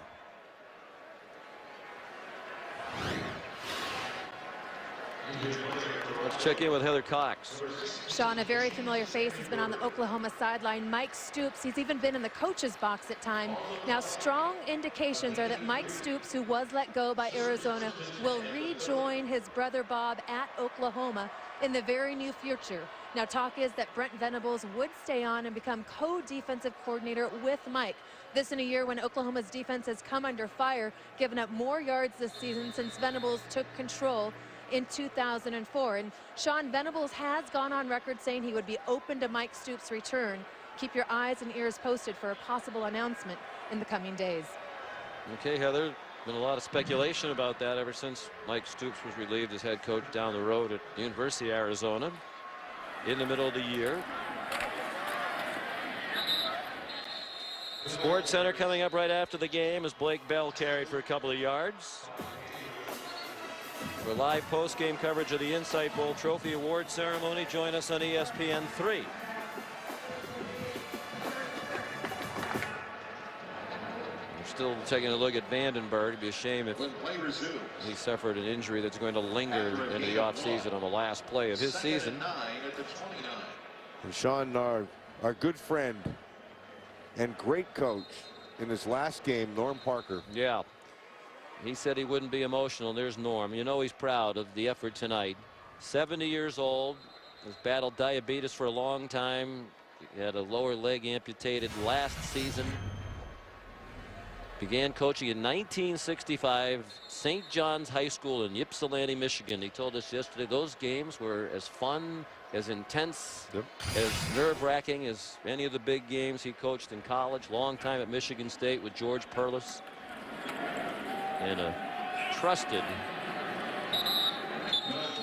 Let's check in with Heather Cox. Sean, a very familiar face, has been on the Oklahoma sideline. Mike Stoops, he's even been in the coach's box at times. Now, strong indications are that Mike Stoops, who was let go by Arizona, will rejoin his brother Bob at Oklahoma in the very near future. Now, talk is that Brent Venables would stay on and become co-defensive coordinator with Mike. This in a year when Oklahoma's defense has come under fire, giving up more yards this season since Venables took control in 2004. And Sean, Venables has gone on record saying he would be open to Mike Stoops' return. Keep your eyes and ears posted for a possible announcement in the coming days. Okay, Heather, been a lot of speculation about that ever since Mike Stoops was relieved as head coach down the road at the University of Arizona in the middle of the year. Sports Center coming up right after the game as Blake Bell carried for a couple of yards. For live post-game coverage of the Insight Bowl Trophy Award Ceremony, join us on ESPN3. We're still taking a look at Vandenberg. It'd be a shame if he suffered an injury that's going to linger into the offseason on the last play of his season. And Sean, our good friend and great coach in his last game, Norm Parker. Yeah. He said he wouldn't be emotional. There's Norm. You know he's proud of the effort tonight. 70 years old. Has battled diabetes for a long time. He had a lower leg amputated last season. Began coaching in 1965, St. John's High School in Ypsilanti, Michigan. He told us yesterday those games were as fun, as intense, as nerve-wracking as any of the big games he coached in college. Long time at Michigan State with George Perlis. And a trusted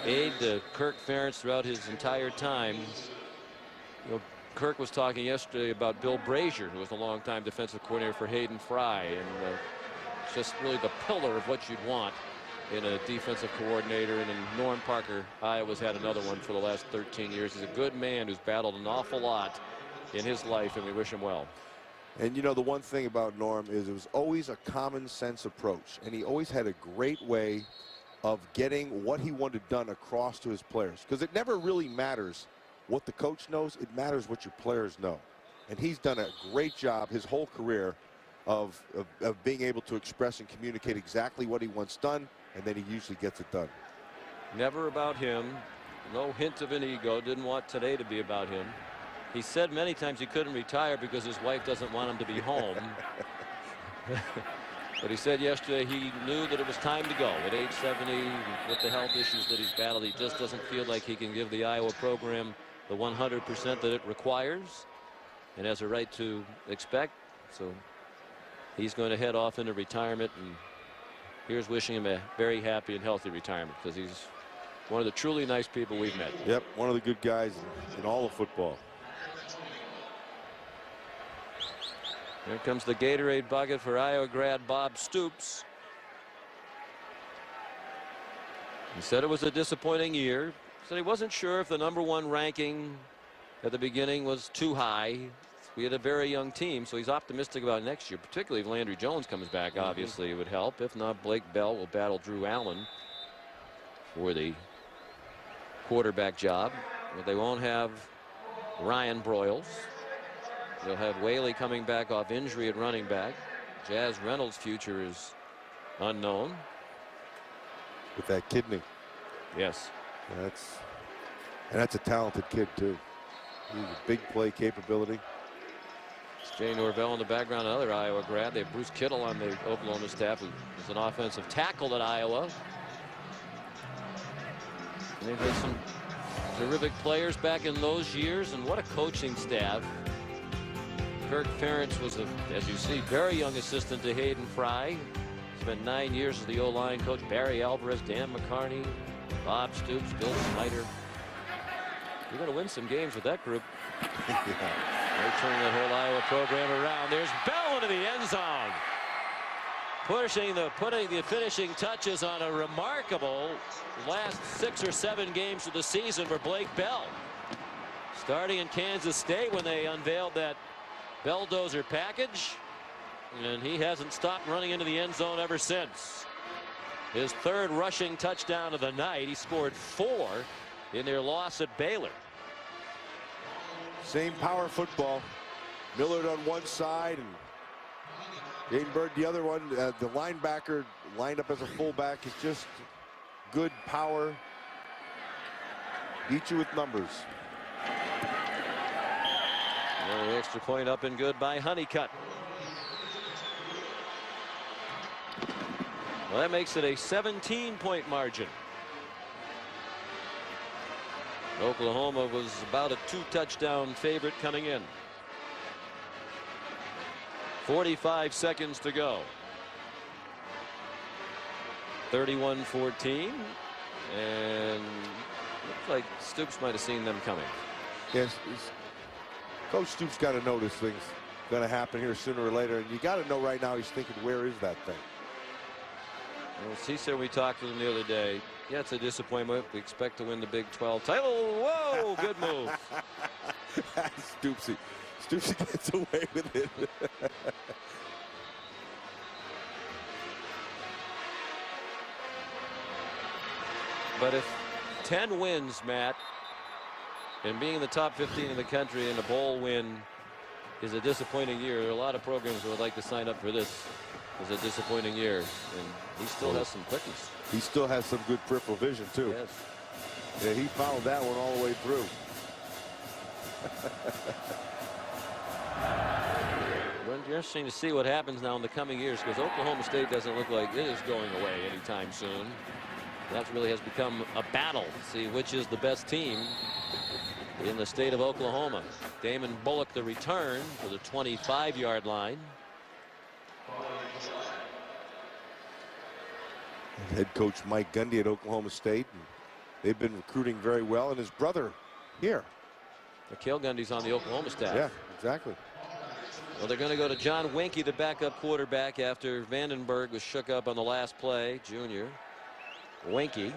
aide to Kirk Ferentz throughout his entire time. You know, Kirk was talking yesterday about Bill Brazier, who was a longtime defensive coordinator for Hayden Fry, and just really the pillar of what you'd want in a defensive coordinator. And then Norm Parker, Iowa's had another one for the last 13 years. He's a good man who's battled an awful lot in his life, and we wish him well. And you know, the one thing about Norm is it was always a common sense approach, and he always had a great way of getting what he wanted done across to his players, because it never really matters what the coach knows. It matters what your players know, and he's done a great job his whole career of being able to express and communicate exactly what he wants done, and then he usually gets it done. Never about him. No hint of an ego. Didn't want today to be about him. He said many times he couldn't retire because his wife doesn't want him to be home. But he said yesterday he knew that it was time to go. At age 70, with the health issues that he's battled, he just doesn't feel like he can give the Iowa program the 100% that it requires and has a right to expect. So he's going to head off into retirement, and here's wishing him a very happy and healthy retirement, because he's one of the truly nice people we've met. Yep, one of the good guys in all of football. Here comes the Gatorade bucket for Iowa grad Bob Stoops. He said it was a disappointing year. Said he wasn't sure if the #1 ranking at the beginning was too high. We had a very young team, so he's optimistic about next year, particularly if Landry Jones comes back. Obviously, it would help. If not, Blake Bell will battle Drew Allen for the quarterback job. But they won't have Ryan Broyles. They'll have Whaley coming back off injury at running back. Jazz Reynolds' future is unknown. With that kidney. Yes. That's a talented kid, too. He's a big play capability. It's Jay Norvell in the background, another Iowa grad. They have Bruce Kittle on the Oklahoma staff, who is an offensive tackle at Iowa. And they've had some terrific players back in those years, and what a coaching staff. Kirk Ferentz was, as you see, very young assistant to Hayden Fry. Spent 9 years as the O-line coach. Barry Alvarez, Dan McCarney, Bob Stoops, Bill Snyder. You're going to win some games with that group. They turn that whole Iowa program around. There's Bell into the end zone. Putting the finishing touches on a remarkable last 6 or 7 games of the season for Blake Bell. Starting in Kansas State when they unveiled that Belldozer package, and he hasn't stopped running into the end zone ever since. His 3rd rushing touchdown of the night. He scored 4 in their loss at Baylor. Same power football. Millard on one side and Jaden Bird the other one. The linebacker lined up as a fullback is just good power. Beat you with numbers. The extra point up and good by Honeycutt. Well, that makes it a 17-point margin. Oklahoma was about a 2-touchdown favorite coming in. 45 seconds to go. 31-14, and looks like Stoops might have seen them coming. Yes. Coach Stoops got to know this thing's going to happen here sooner or later, and you got to know right now he's thinking, where is that thing? Well, he said, we talked with him the other day. Yeah, it's a disappointment. We expect to win the Big 12 title. Whoa, good move. Stoopsy gets away with it. But if 10 wins, Matt, and being in the top 15 in the country and a bowl win is a disappointing year, there are a lot of programs that would like to sign up for this as a disappointing year. And he still has some quickies. He still has some good peripheral vision, too. Yes. Yeah, he followed that one all the way through. Well, interesting to see what happens now in the coming years, because Oklahoma State doesn't look like it is going away anytime soon. That really has become a battle to see which is the best team in the state of Oklahoma. Damon Bullock, the return for the 25-yard line. Head coach Mike Gundy at Oklahoma State. And they've been recruiting very well, and his brother here. Mikhail Gundy's on the Oklahoma staff. Yeah, exactly. Well, they're going to go to John Winkie, the backup quarterback, after Vandenberg was shook up on the last play. Junior Winkie.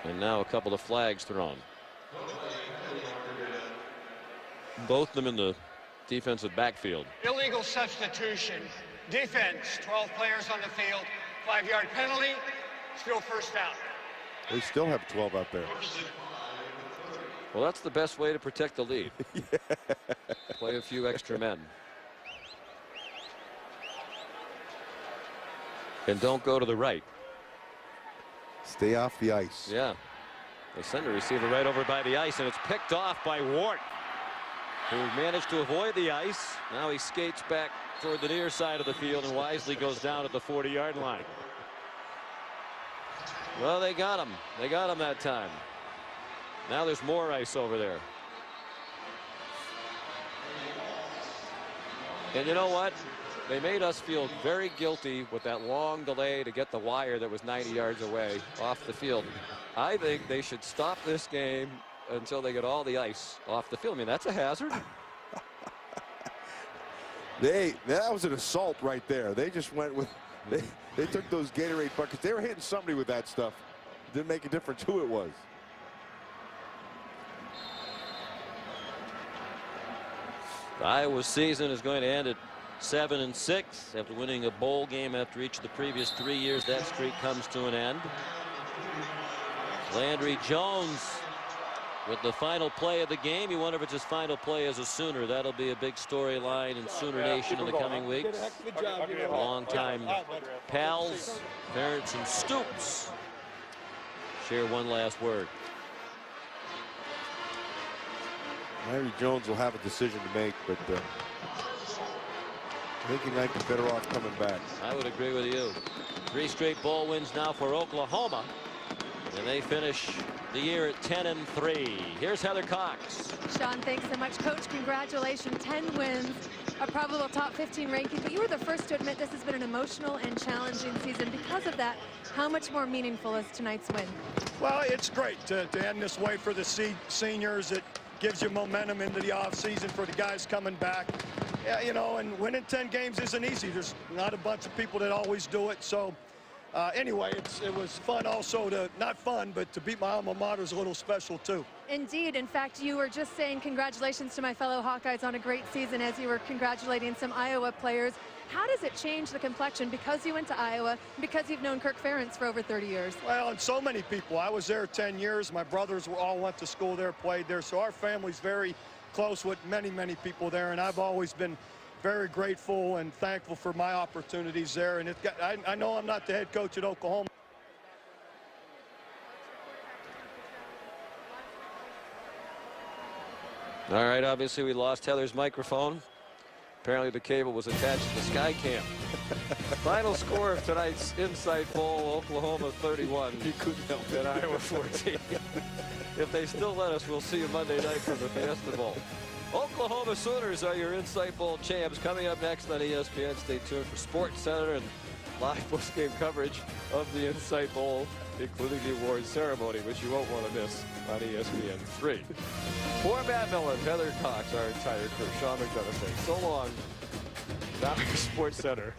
And now a couple of flags thrown. Both of them in the defensive backfield. Illegal substitution. Defense, 12 players on the field. 5-yard penalty. Still first down. They still have 12 out there. Well, that's the best way to protect the lead. Play a few extra men. And don't go to the right. Stay off the ice. Yeah. They send a receiver right over by the ice, and it's picked off by Wart, who managed to avoid the ice. Now he skates back toward the near side of the field and wisely goes down at the 40-yard line. Well, they got him. They got him that time. Now there's more ice over there. And you know what? They made us feel very guilty with that long delay to get the wire that was 90 yards away off the field. I think they should stop this game until they get all the ice off the field. I mean, that's a hazard. That was an assault right there. They just went with, they took those Gatorade buckets. They were hitting somebody with that stuff. Didn't make a difference who it was. Iowa's season is going to end at 7-6 after winning a bowl game after each of the previous 3 years. That streak comes to an end. Landry Jones with the final play of the game. You wonder if it's his final play as a Sooner. That'll be a big storyline in Sooner Nation in the coming weeks. Long-time pals, Parents and Stoops share one last word. Larry Jones will have a decision to make, but I think he might be better off coming back. I would agree with you. 3 straight bowl wins now for Oklahoma, and they finish the year at 10-3. Here's Heather Cox. Sean, thanks so much. Coach, congratulations. 10 wins, a probable top 15 ranking, but you were the first to admit this has been an emotional and challenging season. Because of that, how much more meaningful is tonight's win? Well, it's great to end this way for the seniors. It gives you momentum into the offseason for the guys coming back. Yeah, you know, and winning 10 games isn't easy. There's not a bunch of people that always do it. So anyway, it was fun also to, not fun, but to beat my alma mater is a little special too. Indeed. In fact, you were just saying congratulations to my fellow Hawkeyes on a great season as you were congratulating some Iowa players. How does it change the complexion because you went to Iowa, because you've known Kirk Ferentz for over 30 years? Well, and so many people. I was there 10 years. My brothers all went to school there, played there. So our family's very close with many, many people there. And I've always been very grateful and thankful for my opportunities there. And I know I'm not the head coach at Oklahoma. All right, obviously we lost Heather's microphone. Apparently the cable was attached to the Skycam. Final score of tonight's Insight Bowl, Oklahoma 31. He couldn't help and Iowa 14. If they still let us, we'll see you Monday night for the Fiesta Bowl. Oklahoma Sooners are your Insight Bowl champs. Coming up next on ESPN, stay tuned for Sports Center and live post-game coverage of the Insight Bowl, including the awards ceremony, which you won't want to miss on ESPN3. For Matt Millen, Heather Cox, our entire crew, Sean McDonough saying so long. Now for Sports Center.